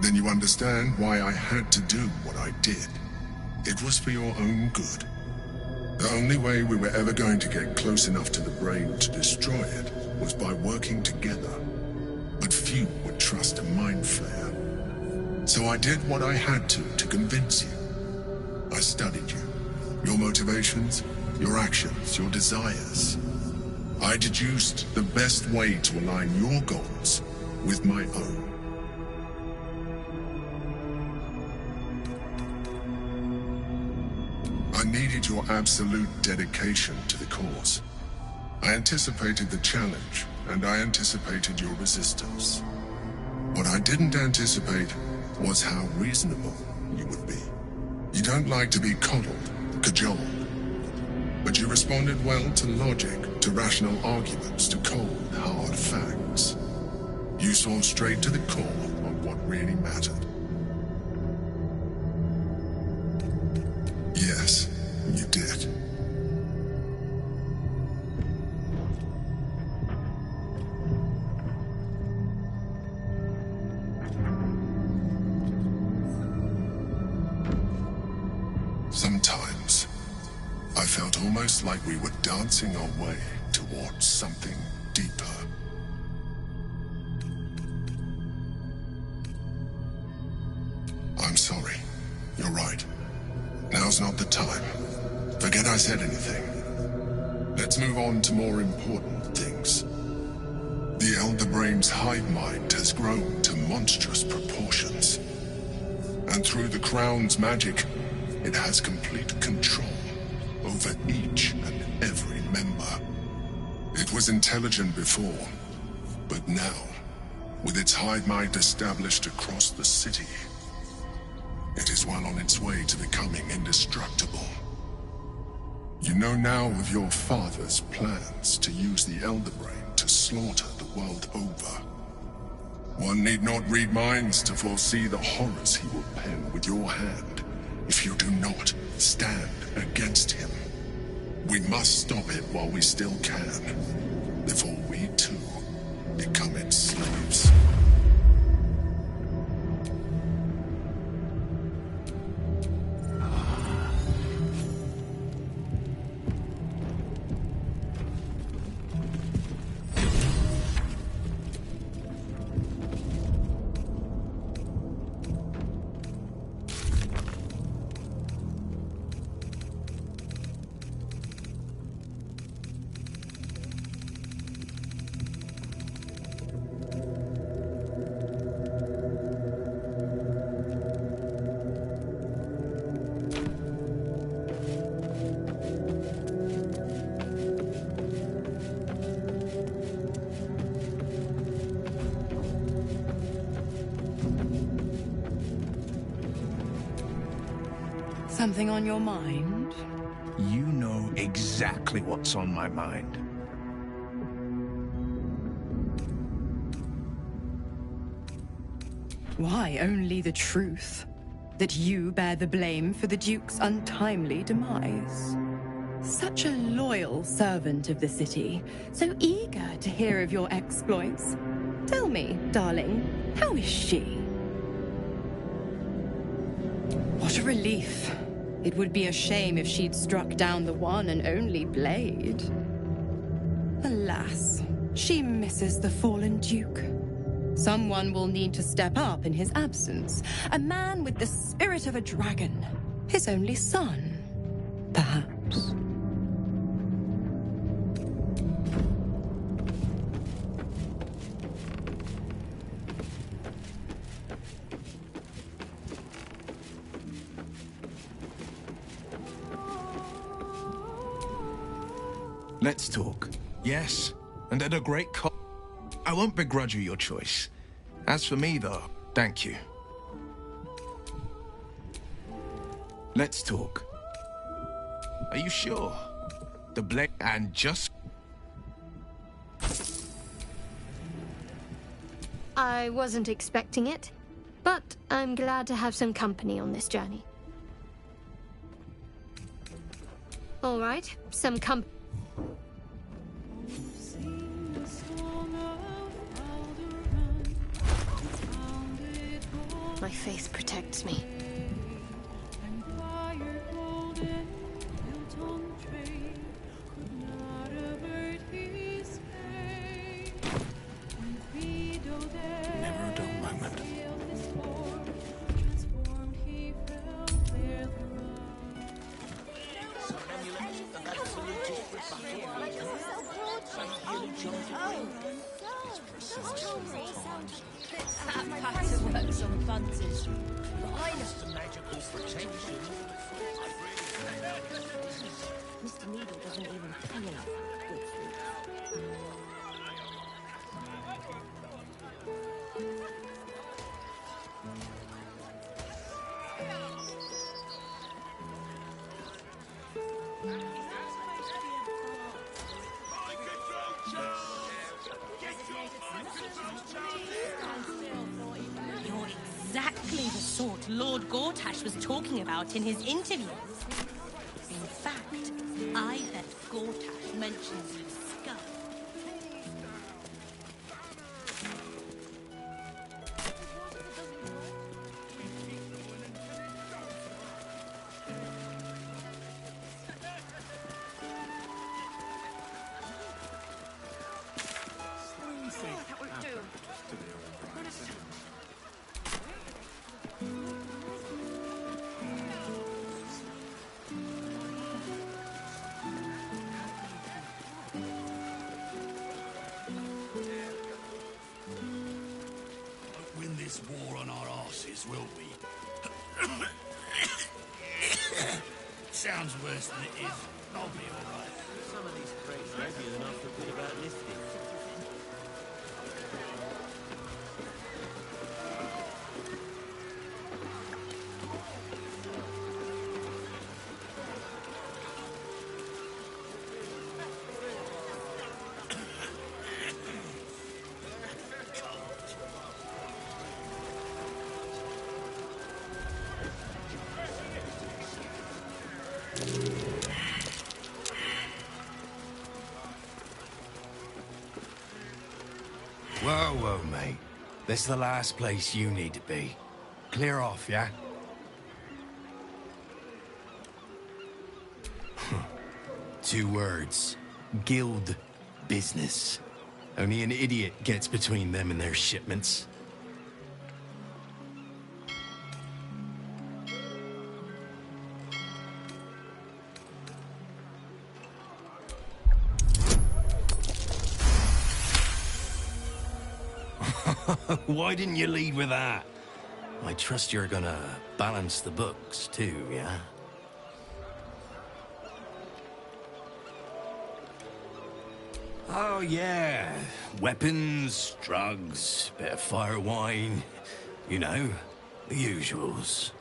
Then you understand why I had to do what I did. It was for your own good. The only way we were ever going to get close enough to the brain to destroy it was by working together. But few would trust a Mind Flayer. So I did what I had to convince you. I studied you, your motivations, your actions, your desires. I deduced the best way to align your goals with my own. I needed your absolute dedication to the cause. I anticipated the challenge, and I anticipated your resistance. What I didn't anticipate was how reasonable you would be. You don't like to be coddled, cajoled. But you responded well to logic, to rational arguments, to cold, hard facts. You saw straight to the core on what really mattered. Yes, you did. Sometimes, I felt almost like we were dancing our way towards something deeper. I'm sorry. You're right. Now's not the time. Forget I said anything. Let's move on to more important things. The Elder Brain's hive mind has grown to monstrous proportions. And through the Crown's magic, it has complete control over each and every member. It was intelligent before, but now, with its hive mind established across the city, it is well on its way to becoming indestructible. You know now of your father's plans to use the Elder Brain to slaughter the world over. One need not read minds to foresee the horrors he will pen with your hand if you do not stand against him. We must stop it while we still can, before we too become its slaves. Something on your mind? You know exactly what's on my mind. Why, only the truth. That you bear the blame for the Duke's untimely demise. Such a loyal servant of the city, so eager to hear of your exploits. Tell me, darling, how is she? What a relief. It would be a shame if she'd struck down the one and only blade. Alas, she misses the fallen Duke. Someone will need to step up in his absence. A man with the spirit of a dragon. His only son, perhaps. Let's talk. Yes, and at a great cost. I won't begrudge you your choice. As for me, though, thank you. Let's talk. Are you sure? The blade and just... I wasn't expecting it, but I'm glad to have some company on this journey. All right, some company. My faith protects me. Never a dull moment. That pattern works on bunces. But I know the magical protection. Mr. Needle doesn't even pay enough. Good food. You're exactly the sort Lord Gortash was talking about in his interviews. In fact, I heard Gortash mention you scum. Win this war on our arses, will we? Sounds worse than it is. I'll be alright. Some of these crates are heavier than I feel good about lifting. Whoa, whoa, mate. This is the last place you need to be. Clear off, yeah? 2 words. Guild business. Only an idiot gets between them and their shipments. Why didn't you lead with that? I trust you're gonna balance the books too, yeah? Oh, yeah. Weapons, drugs, bit of fire wine. You know, the usuals.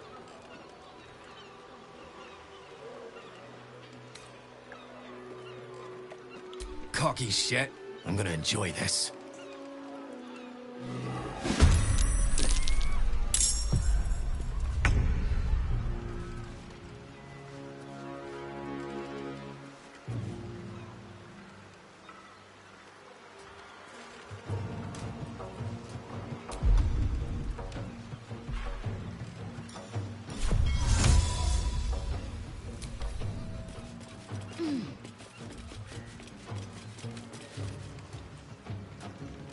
Cocky shit. I'm gonna enjoy this.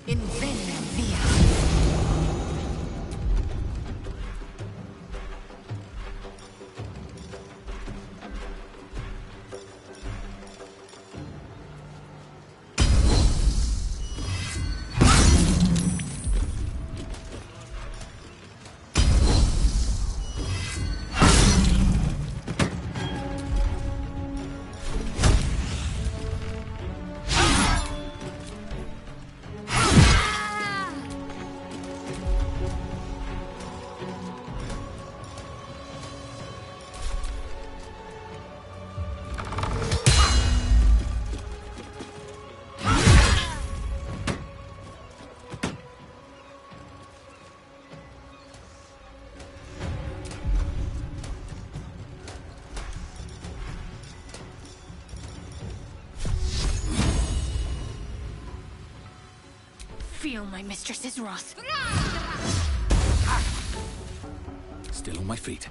Invading. Feel my mistress's wrath. Still on my feet.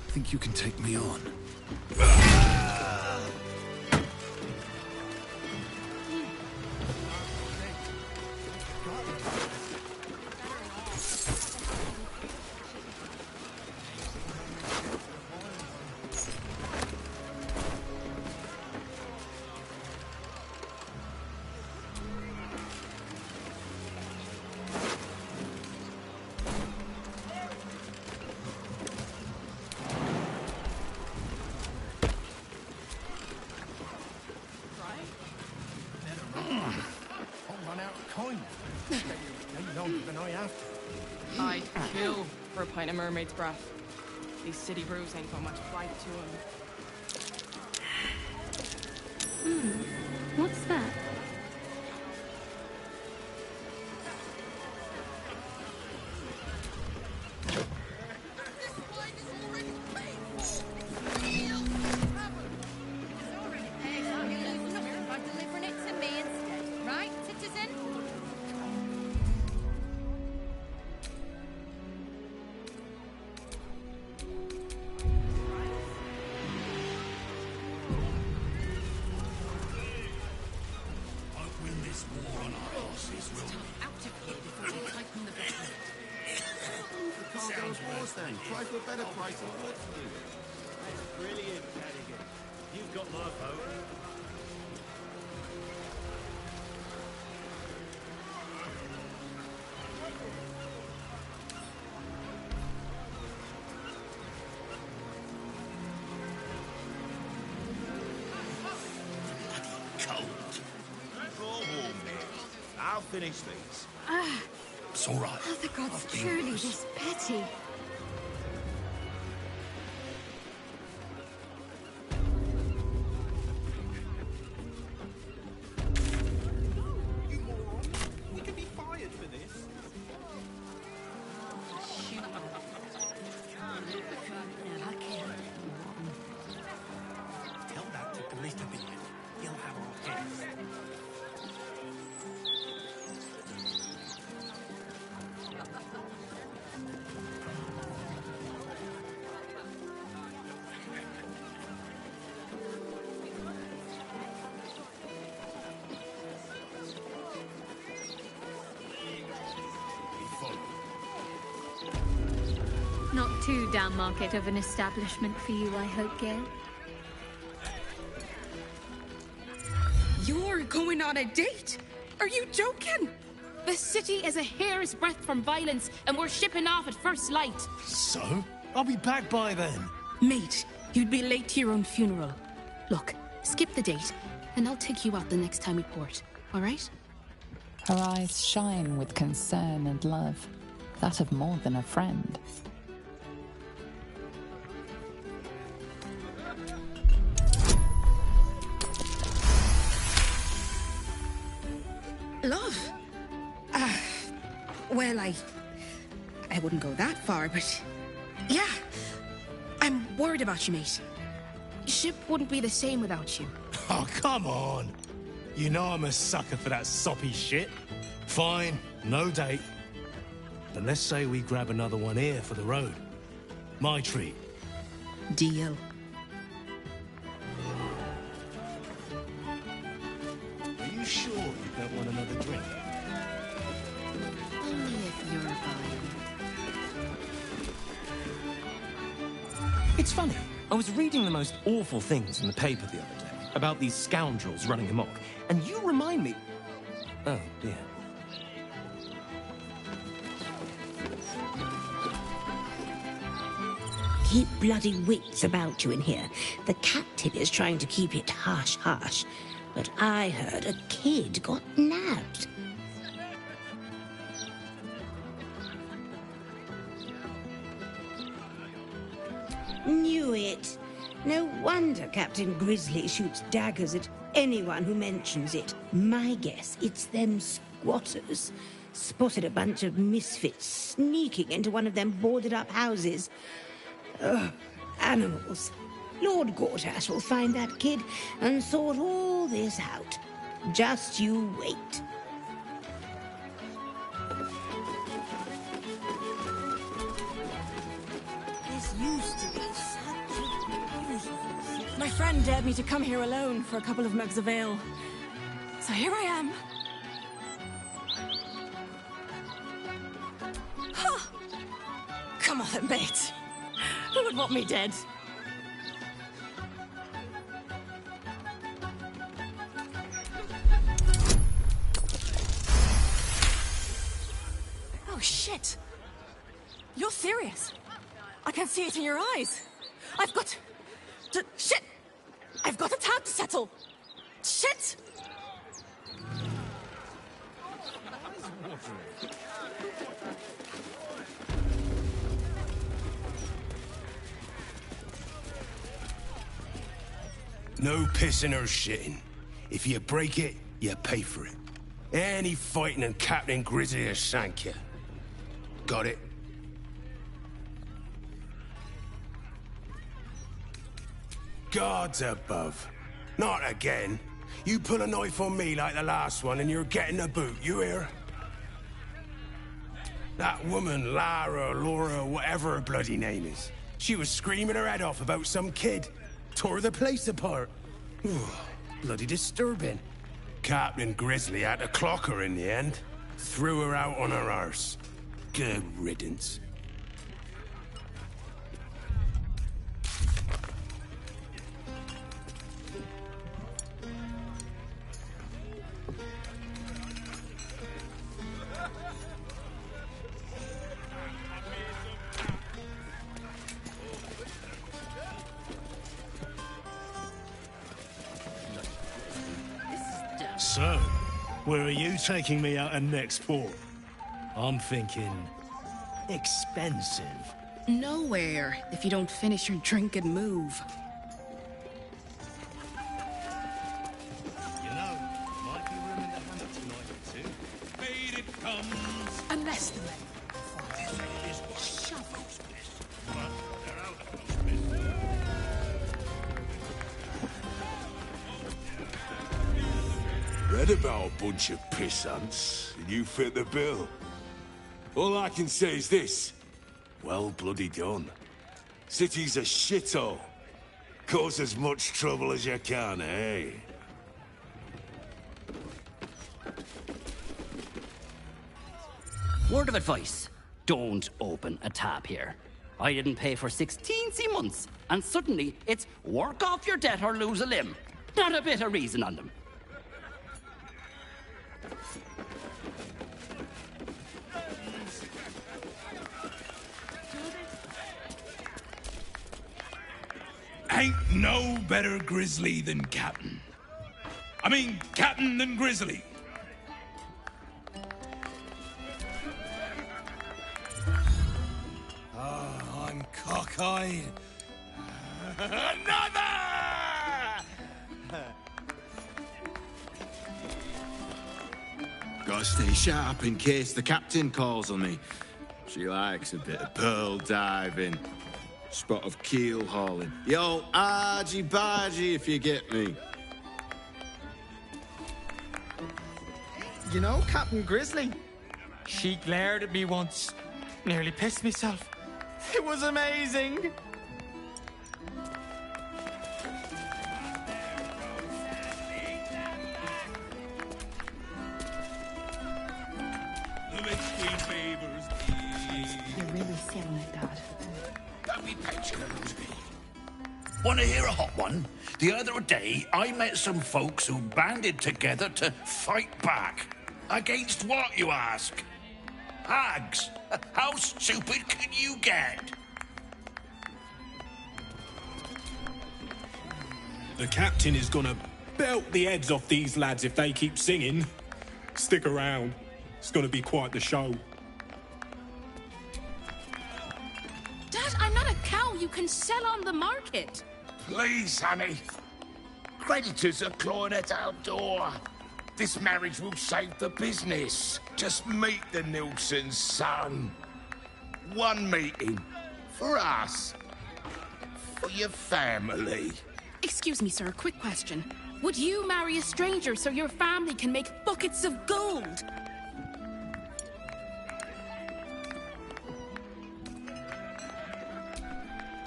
Think you can take me on? I'd kill for a pint of mermaid's breath. These city brews ain't got much bite to them. What's that? Try for a better price and work for you. That's brilliant, Cadigan. You've got my vote. Cold. Warm, I'll finish these. It's all right. Are the gods truly this petty? Not too down market of an establishment for you, I hope, Gale. You're going on a date? Are you joking? The city is a hair's breadth from violence, and we're shipping off at first light. So? I'll be back by then. Mate, you'd be late to your own funeral. Look, skip the date, and I'll take you out the next time we port, all right? Her eyes shine with concern and love, that of more than a friend. Love? Well, I wouldn't go that far, but Yeah. I'm worried about you, mate. Ship wouldn't be the same without you. Oh, come on. You know I'm a sucker for that soppy shit. Fine, no date. But let's say we grab another one here for the road. My treat. Deal. Are you sure you don't want another drink? Only if you're buying. It's funny. I was reading the most awful things in the paper the other day about these scoundrels running amok, and you remind me... Oh, dear. Keep bloody wits about you in here. The captain is trying to keep it hush-hush, but I heard a kid got nabbed. Knew it. No wonder Captain Grizzly shoots daggers at anyone who mentions it. My guess, it's them squatters. Spotted a bunch of misfits sneaking into one of them boarded-up houses. Ugh, animals. Lord Gortash will find that kid and sort all this out. Just you wait. This used to be such a beautiful city. My friend dared me to come here alone for a couple of mugs of ale. So here I am. Huh. Come on, mate. Who would want me dead? Oh, shit. You're serious. I can see it in your eyes. I've got... Shit! I've got a tab to settle. Shit! No pissing or shitting. If you break it, you pay for it. Any fighting and Captain Grizzly will shank you. Got it? Gods above. Not again. You pull a knife on me like the last one and you're getting a boot, you hear? That woman, Lara, Laura, whatever her bloody name is. She was screaming her head off about some kid. Tore the place apart. Ooh, bloody disturbing. Captain Grizzly had to clock her in the end. Threw her out on her arse. Good riddance. So, where are you taking me out of next port? I'm thinking... expensive. Nowhere, if you don't finish your drink and move. You know, might be room in the hammock tonight or two. Fade it comes. Unless the Read about a bunch of pissants, and you fit the bill. All I can say is this. Well bloody done. City's a shithole. Cause as much trouble as you can, eh? Word of advice. Don't open a tab here. I didn't pay for 16 months, and suddenly it's work off your debt or lose a limb. Not a bit of reason on them. Ain't no better Grizzly than Captain. I mean, Captain than Grizzly. Oh, I'm cockeyed. Another! Gotta stay sharp in case the captain calls on me. She likes a bit of pearl diving, spot of keel hauling. The old argy-bargy, if you get me. You know, Captain Grizzly, she glared at me once. Nearly pissed myself. It was amazing. You're really selling it, Dad. Don't be petulant. Want to hear a hot one? The other day, I met some folks who banded together to fight back. Against what, you ask? Hags. How stupid can you get? The captain is gonna belt the heads off these lads if they keep singing. Stick around. It's gonna be quite the show. Dad, I'm not a cow you can sell on the market. Please, honey. Creditors are clawing at our door. This marriage will save the business. Just meet the Nilsson's son. One meeting. For us. For your family. Excuse me, sir, quick question. Would you marry a stranger so your family can make buckets of gold?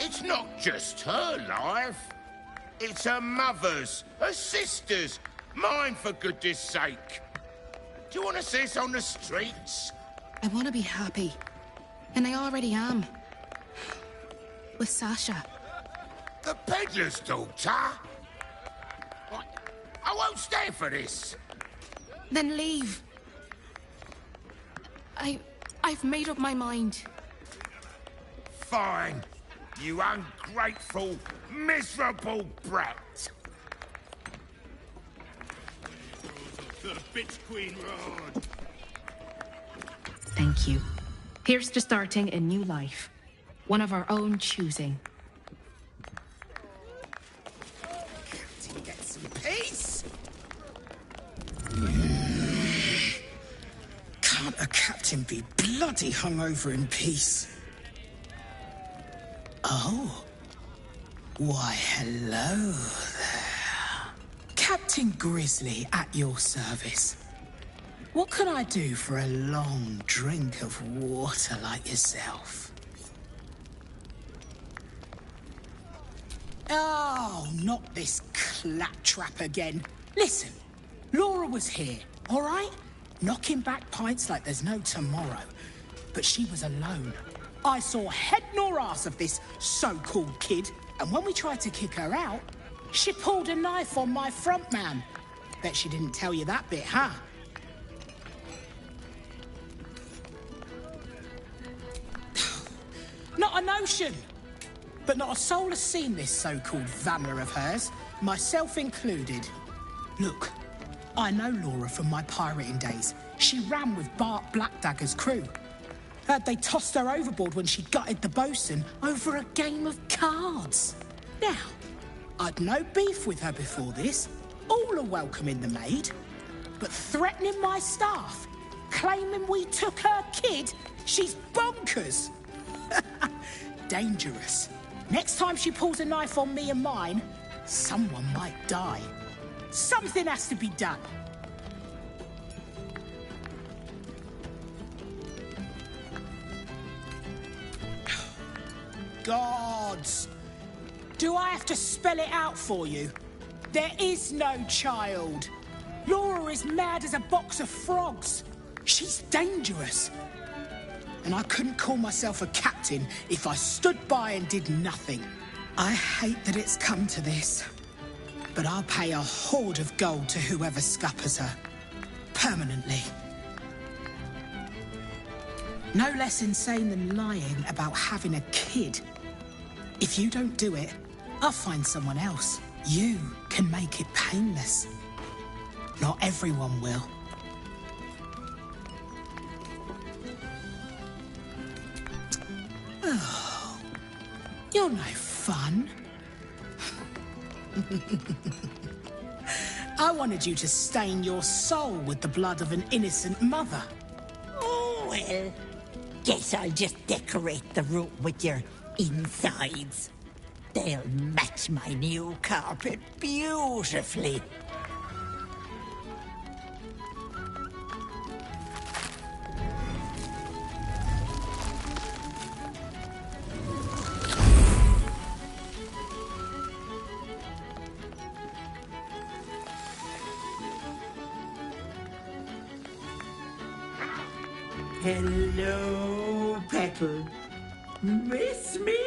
It's not just her life. It's her mother's, her sister's, mine for goodness sake. Do you want to see us on the streets? I want to be happy. And I already am. With Sasha. The peddler's daughter? I won't stay for this. Then leave. I've made up my mind. Fine. You ungrateful, miserable brat. The bitch queen road. Thank you. Here's to starting a new life. One of our own choosing. Captain, get some peace. Can't a captain be bloody hungover in peace? Oh. Why, hello there. Captain Grizzly at your service. What can I do for a long drink of water like yourself? Oh, not this claptrap again. Listen, Laura was here, all right? Knocking back pints like there's no tomorrow. But she was alone. I saw head nor ass of this so-called kid, and when we tried to kick her out, she pulled a knife on my front man. Bet she didn't tell you that bit, huh? Not a notion. But not a soul has seen this so-called vanner of hers, myself included. Look, I know Laura from my pirating days. She ran with Bart Blackdagger's crew. Heard they tossed her overboard when she gutted the bosun over a game of cards. Now, I'd no beef with her before this. All are welcome in the maid. But threatening my staff, claiming we took her kid, she's bonkers. Dangerous. Next time she pulls a knife on me and mine, someone might die. Something has to be done. Gods! Do I have to spell it out for you? There is no child. Laura is mad as a box of frogs. She's dangerous. And I couldn't call myself a captain if I stood by and did nothing. I hate that it's come to this, but I'll pay a hoard of gold to whoever scuppers her. Permanently. No less insane than lying about having a kid. If you don't do it, I'll find someone else. You can make it painless. Not everyone will. Oh, you're no fun. I wanted you to stain your soul with the blood of an innocent mother. Oh, well, guess I'll just decorate the room with your insides. They'll match my new carpet beautifully. Hello, Petal. Miss me?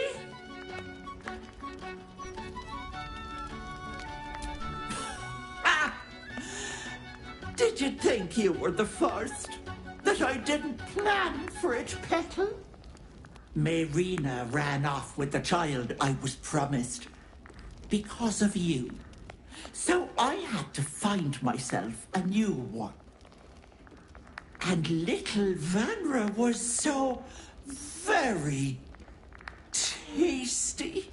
Did you think you were the first? That I didn't plan for it, Petal? Marina ran off with the child I was promised. Because of you. So I had to find myself a new one. And little Vanra was so very tasty.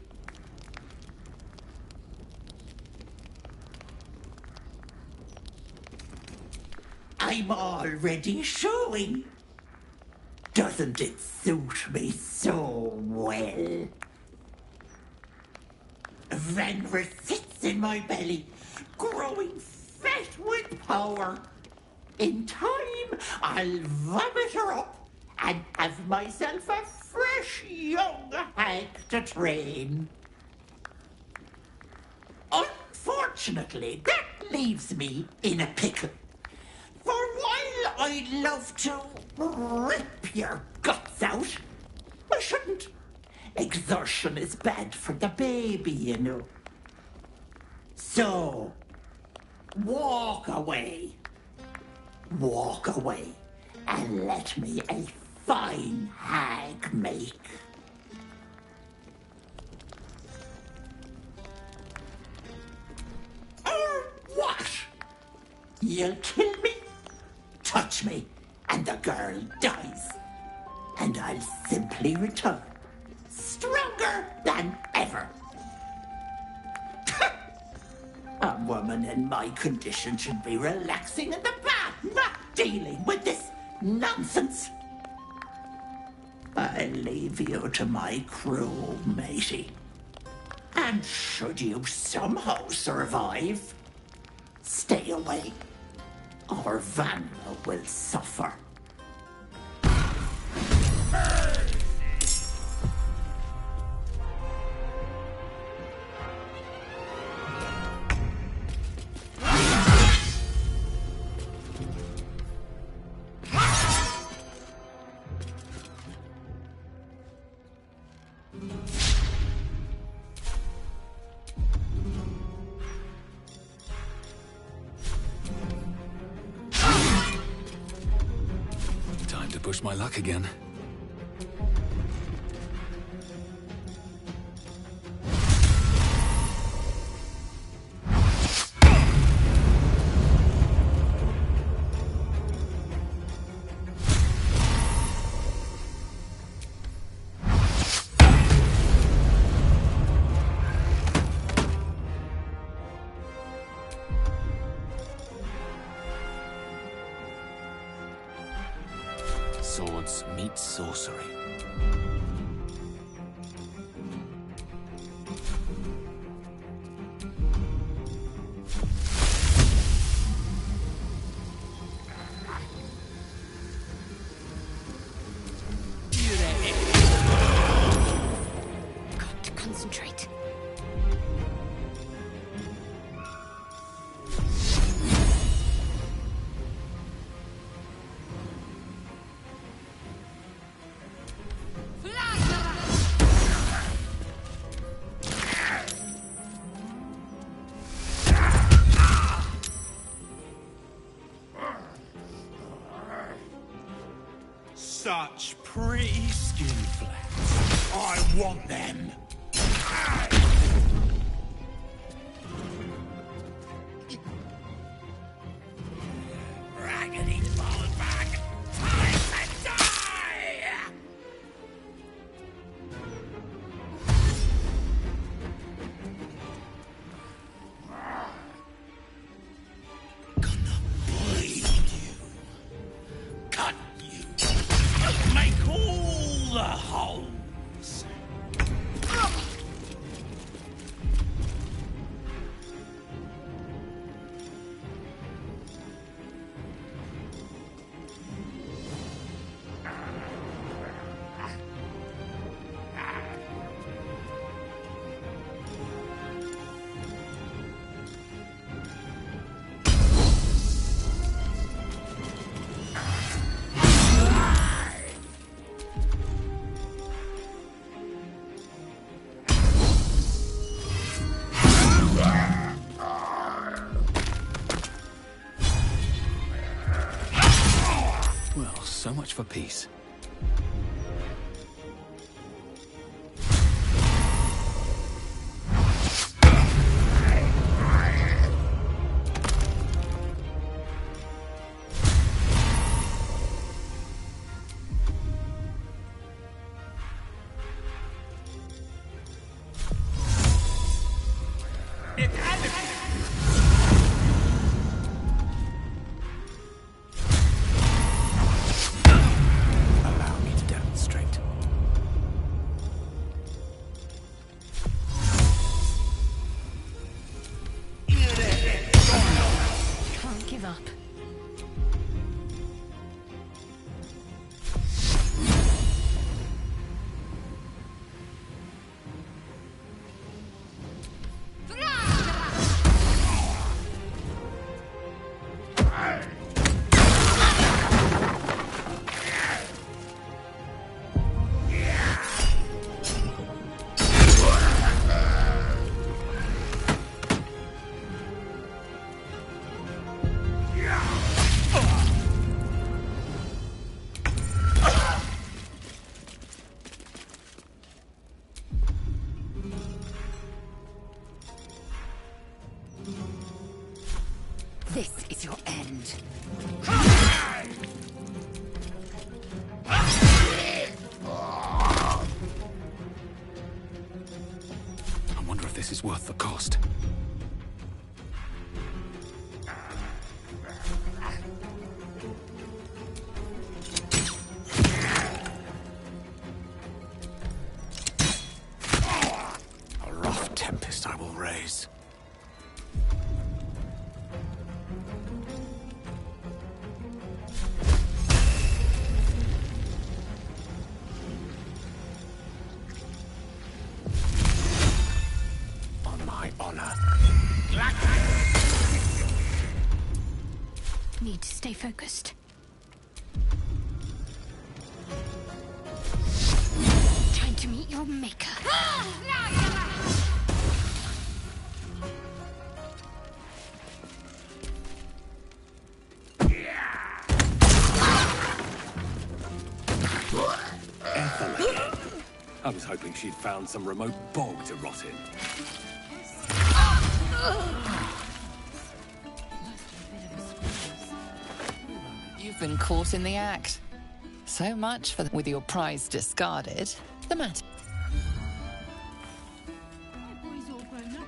I'm already showing. Doesn't it suit me so well? Vanra sits in my belly, growing fat with power. In time, I'll vomit her up and have myself a fresh young hag to train. Unfortunately, that leaves me in a pickle. For while I love to rip your guts out, I shouldn't. Exertion is bad for the baby, you know. So, walk away. Walk away and let me a fine hag make. Or what? You'll kill me, touch me, and the girl dies. And I'll simply return, stronger than ever. A woman in my condition should be relaxing in the bath, not dealing with this nonsense. I'll leave you to my crew, matey. And should you somehow survive, stay away, or Vanra will suffer. Push my luck again. Swords meet sorcery. Got to concentrate. Such pretty skin flaps. I want them. Raggedy fallen back. Time to die! Gonna bleed you. Cut you. Make all So much for peace. Allow me to demonstrate. Can't give up. This is your end. I wonder if this is worth the cost. A rough tempest I will raise. On my honor. Need to stay focused. Time to meet your maker. I was hoping she'd found some remote bog to rot in. You've been caught in the act. So much for with your prize discarded. The matter. Boy's all grown up now.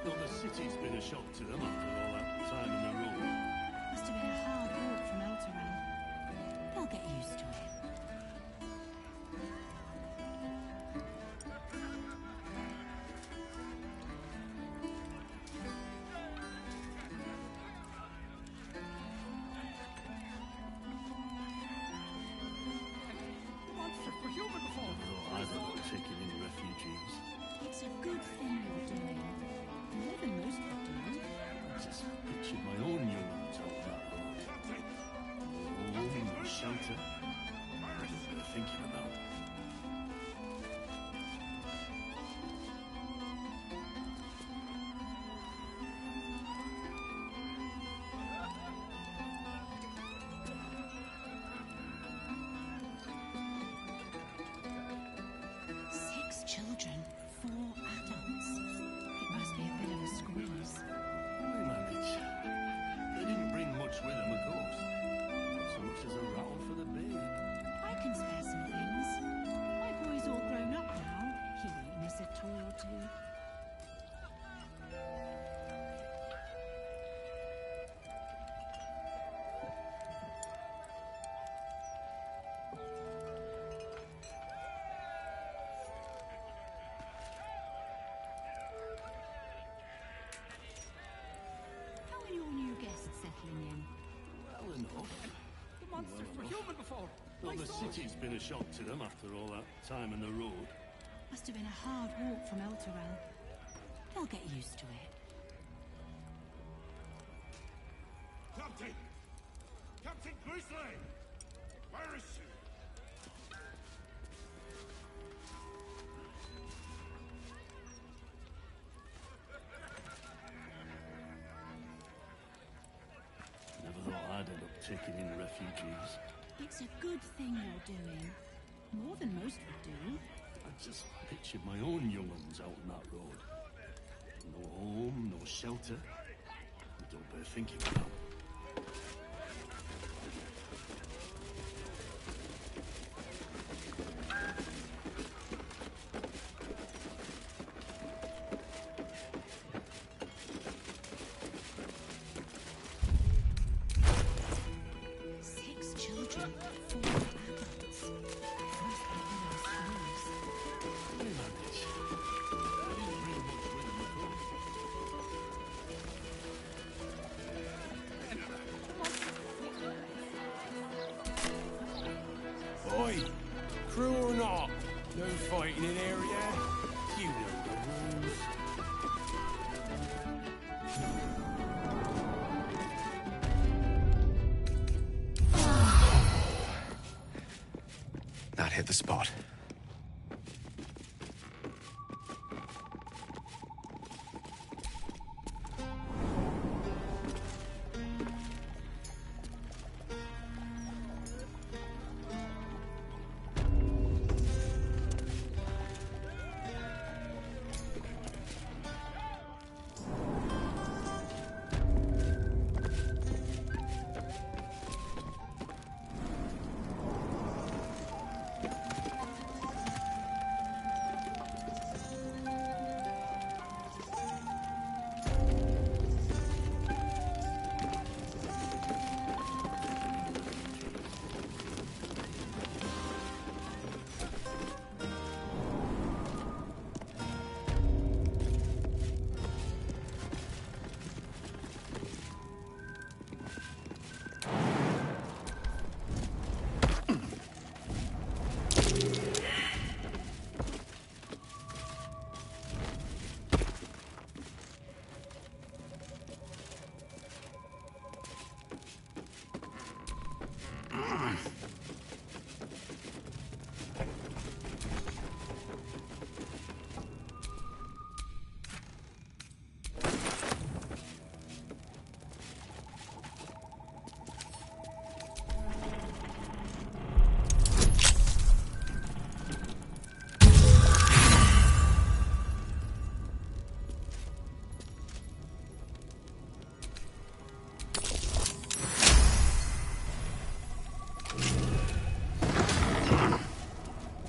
Though the city's been a shock to them after all that time in the road. Must have been a hard walk from Eltaran. They'll get used to it. Although I don't like taking in refugees. It's a good thing you're doing. More than most would do. I just pictured my own young ones out that road. Home, no shelter. Nothing worth thinking about. Six children, 4 adults. It must be a bit of a squeeze. We manage. They didn't bring much with them, of course. Not so much as a rattle for the babe. I can spare some things. My boy's all grown up now. He won't miss a toy or two. How are your new guests settling in? Well enough. The monsters were human before. Though the city's been a shock to them after all that time in the road. Must have been a hard walk from Elturel. They'll get used to it. Captain! Captain Grizzly! Where is she? Never thought I'd end up taking in refugees. It's a good thing you're doing. More than most would do. I just pictured my own young ones out on that road. No home, no shelter. I don't bear thinking about. Oi! Crew or not, no fighting in area. You know the rules. That hit the spot.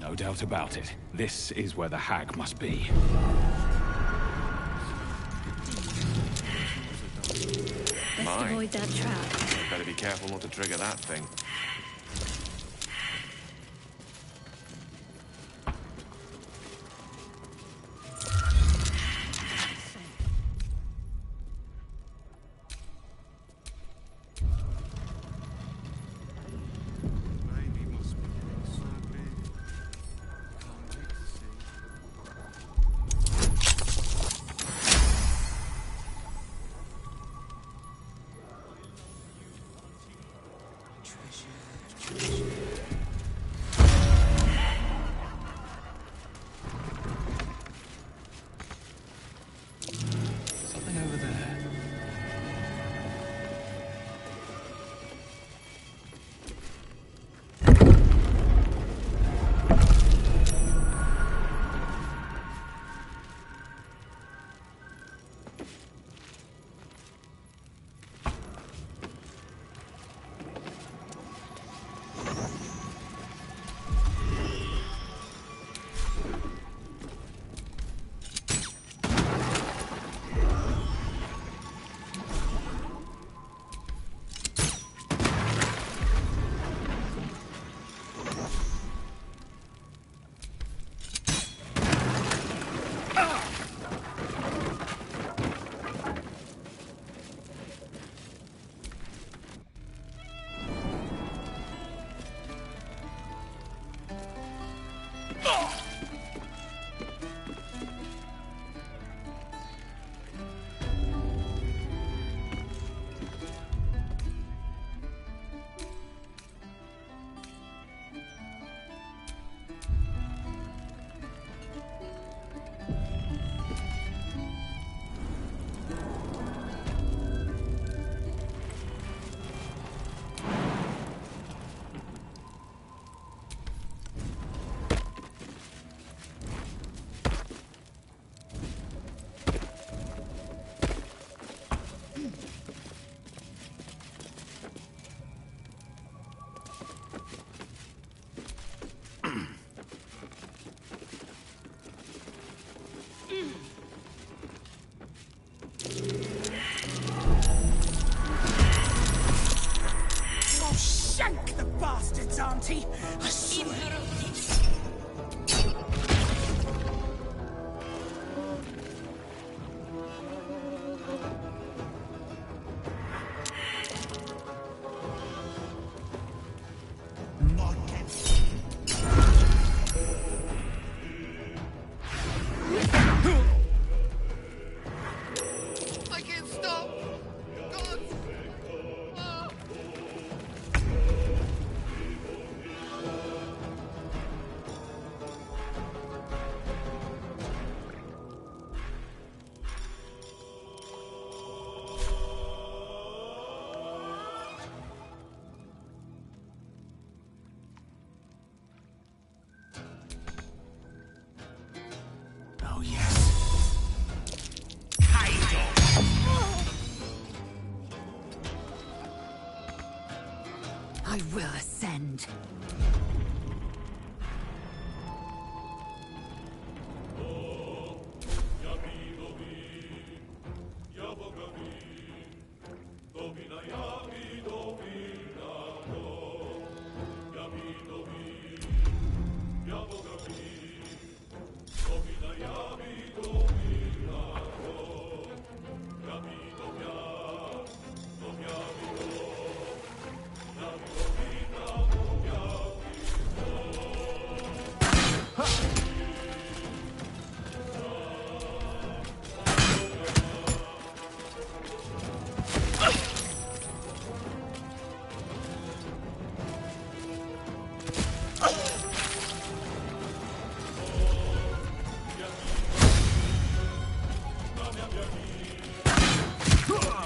No doubt about it. This is where the hag must be. Best avoid that trap. Better be careful not to trigger that thing. Auntie. I swear. I can't stop! God! Ah. Oh, yes. I will ascend.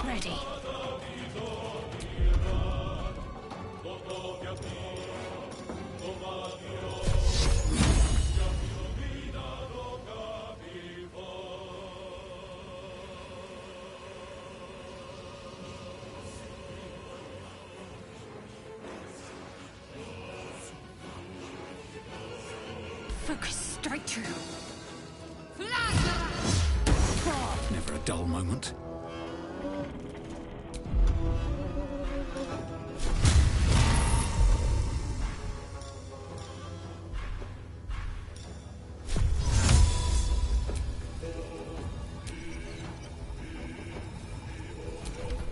Ready. Focus straight through. Never a dull moment.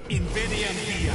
Invading here.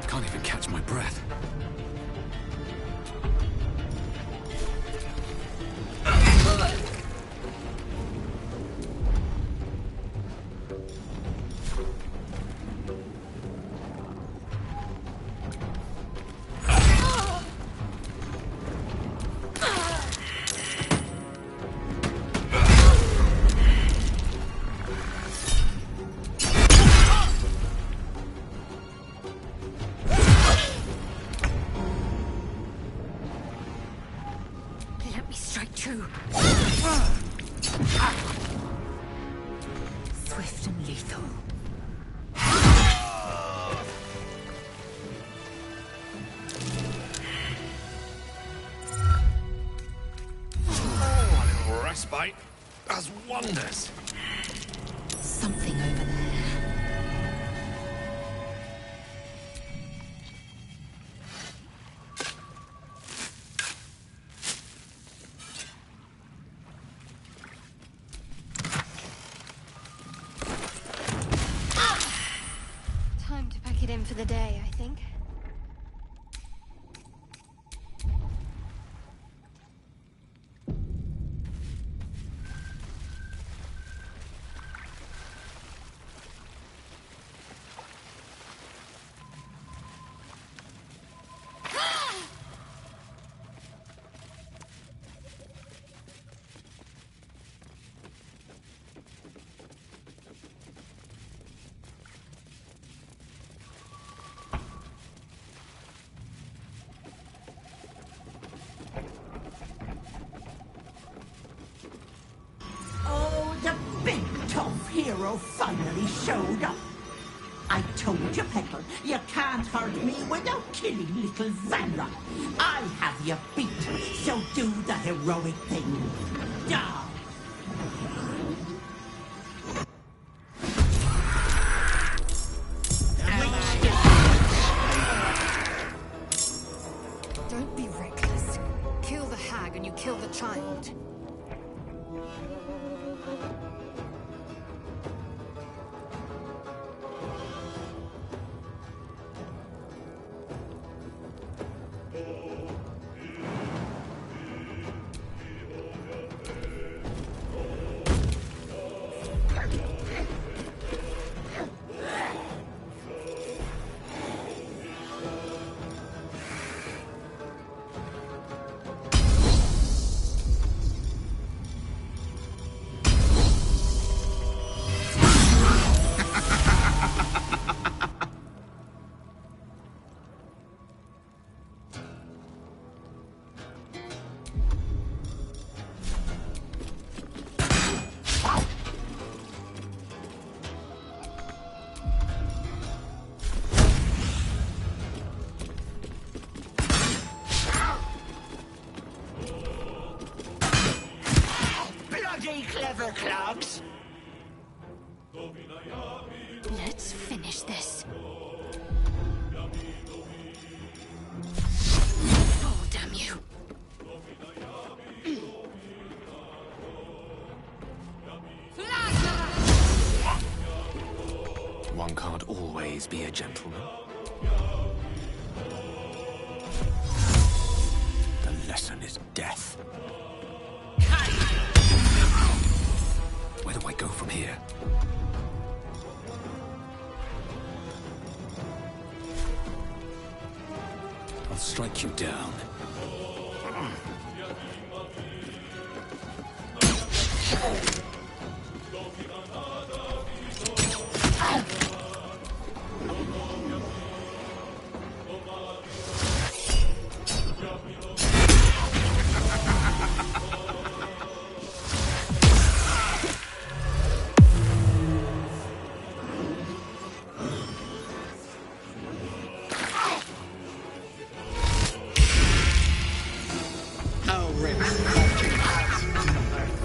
Can't even catch my breath. Let me strike true. Swift and lethal. Oh, a little respite does wonders. Something over there. Time to pack it in for the day, I think. Oh, the big tough hero finally showed up. I told you, Peckle, you can't hurt me without killing little Vanra. I have you beat, so do the heroic thing. Die! Don't be reckless. Kill the hag and you kill the child. Bloody clever clogs! Let's finish this. Oh, damn you. One can't always be a gentleman. The lesson is death. Where do I go from here? I'll strike you down.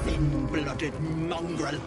Thin-blooded mongrel.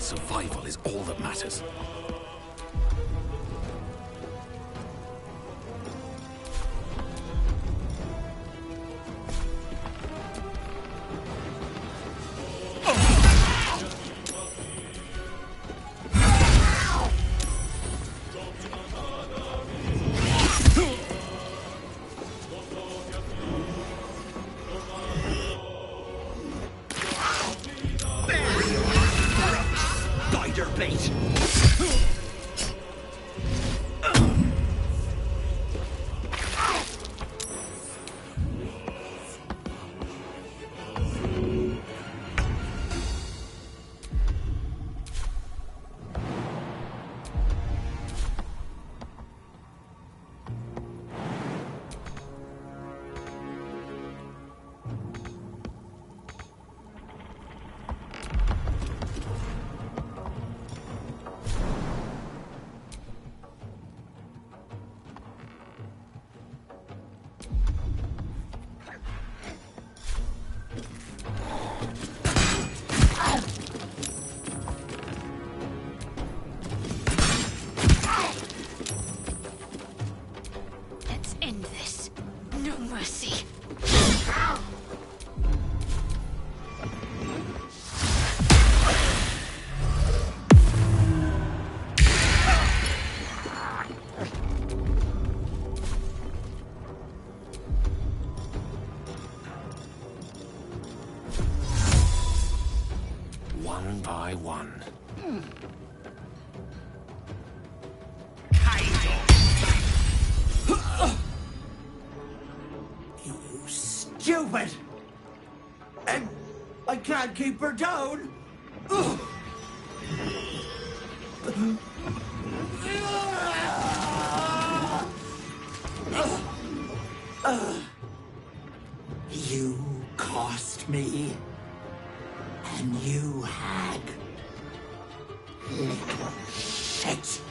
survival is all that matters. One by one. You stupid! And I can't keep her down! You cost me. And you hag. Little shit.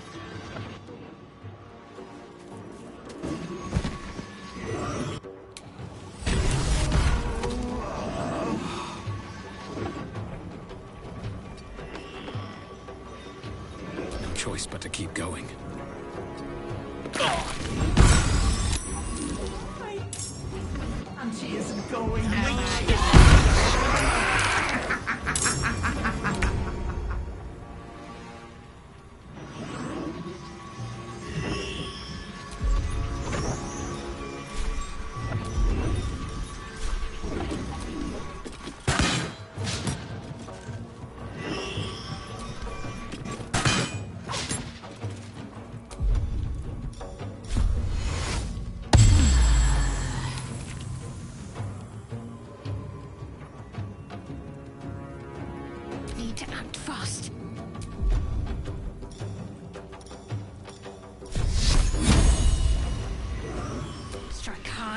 No choice but to keep going. And she isn't going now.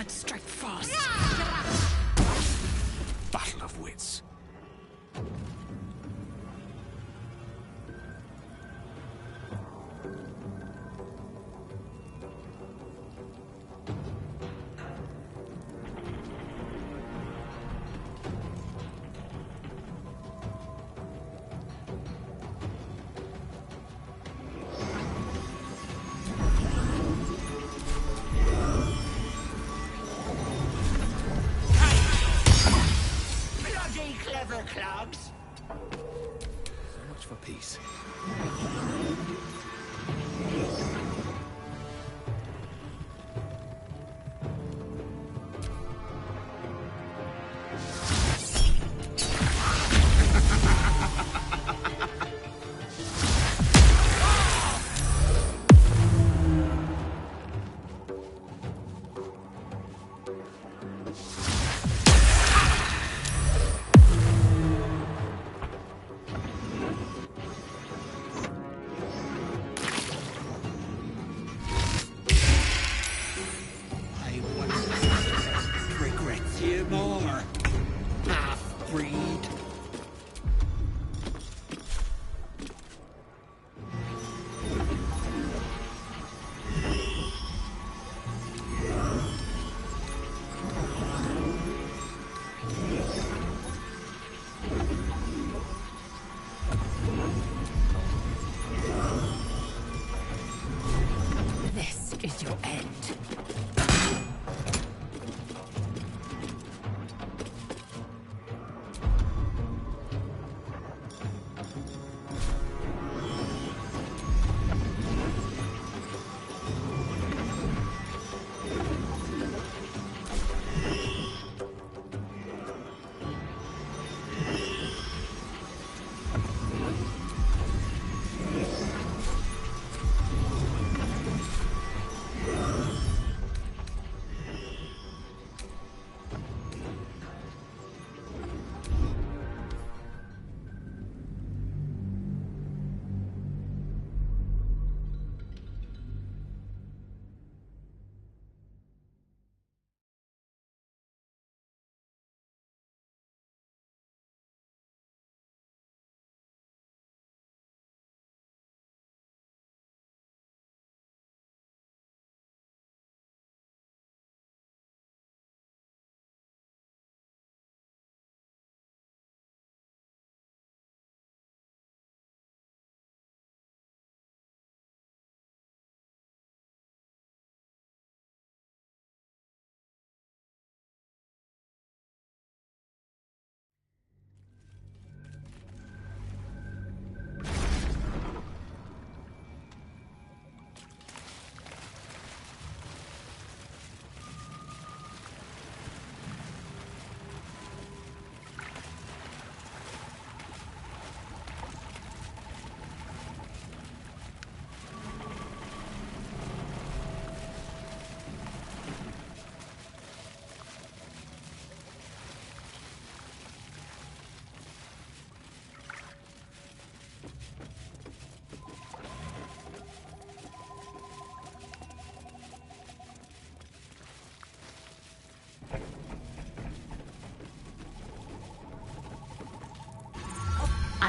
Strike fast. Battle of wits. Clogs. So much for peace.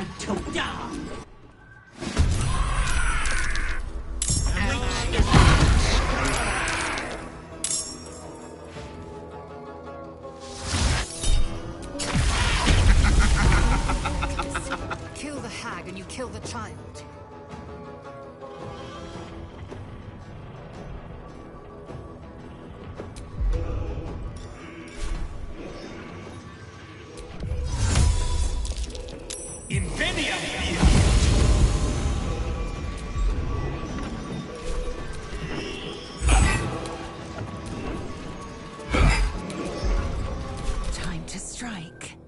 I took down. Kill the hag and you kill the child. Invading! Time to strike.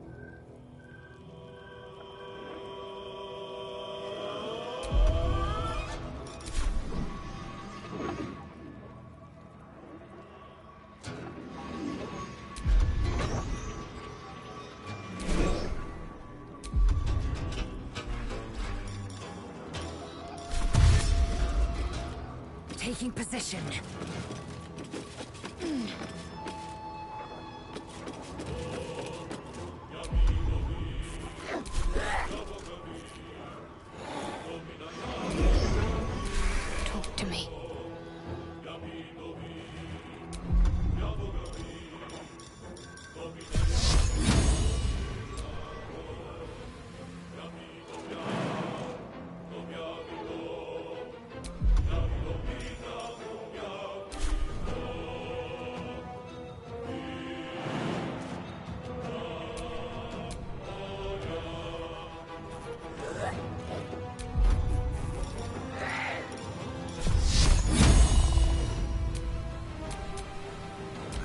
Taking position. Talk to me.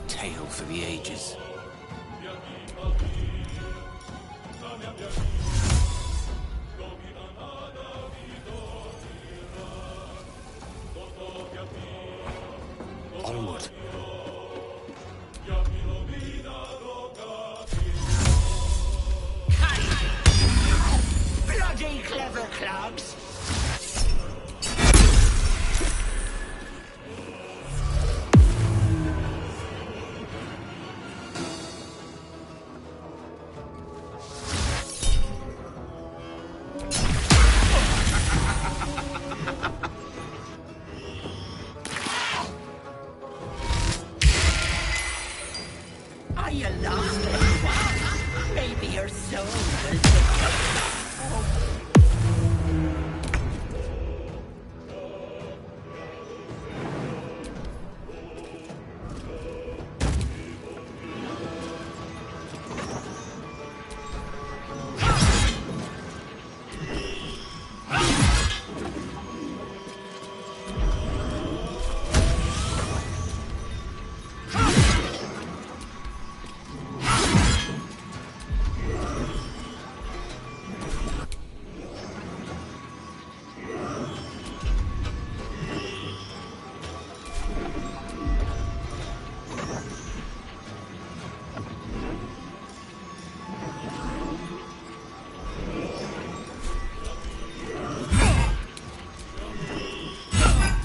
Tale for the ages. Onward. Bloody clever clubs! Are you lost, anyone? Maybe your soul will take you.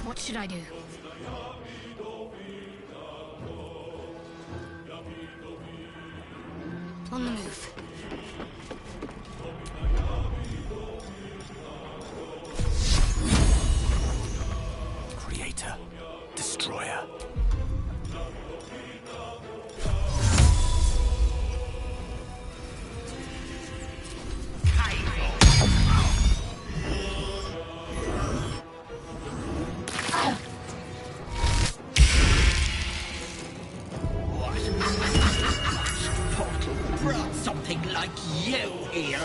What should I do? On the move. Creator. Destroyer. Brought something like you here.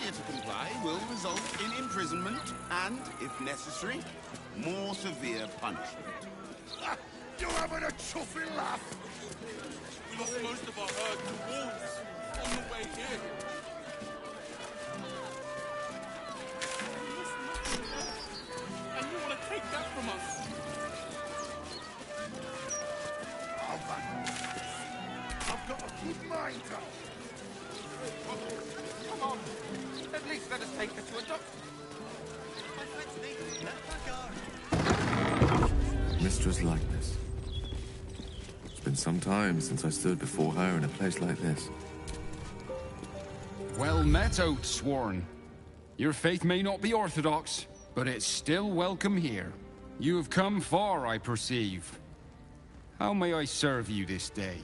Failure to comply will result in imprisonment and, if necessary, more severe punishment. You're having a chuffing laugh! We lost most of our herd to wolves on the way here. And you want to take that from us? I've got a good mind, Come on. At least let us take her to a doctor. Mistress likeness. It's been some time since I stood before her in a place like this. Well met, Oathsworn. Your faith may not be orthodox, but it's still welcome here. You have come far, I perceive. How may I serve you this day?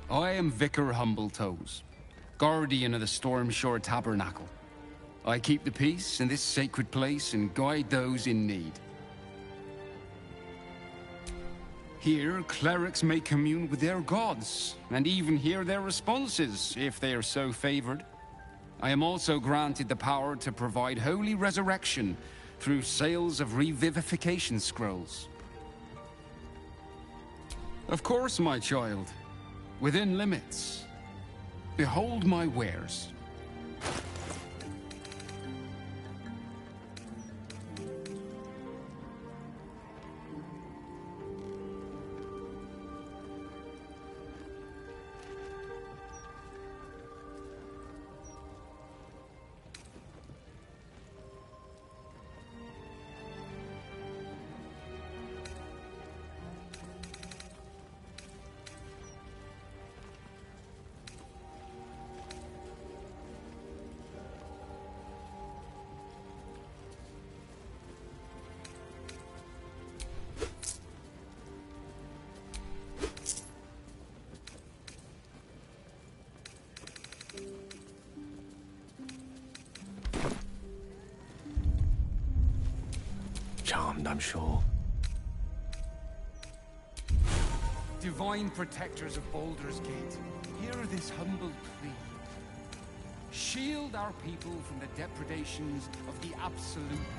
I am Vicar Humbletoes, guardian of the Stormshore Tabernacle. I keep the peace in this sacred place and guide those in need. Here, clerics may commune with their gods, and even hear their responses, if they are so favored. I am also granted the power to provide holy resurrection through sales of revivification scrolls. Of course, my child. Within limits. Behold my wares. Charmed, I'm sure. Divine protectors of Baldur's Gate, hear this humble plea. Shield our people from the depredations of the absolute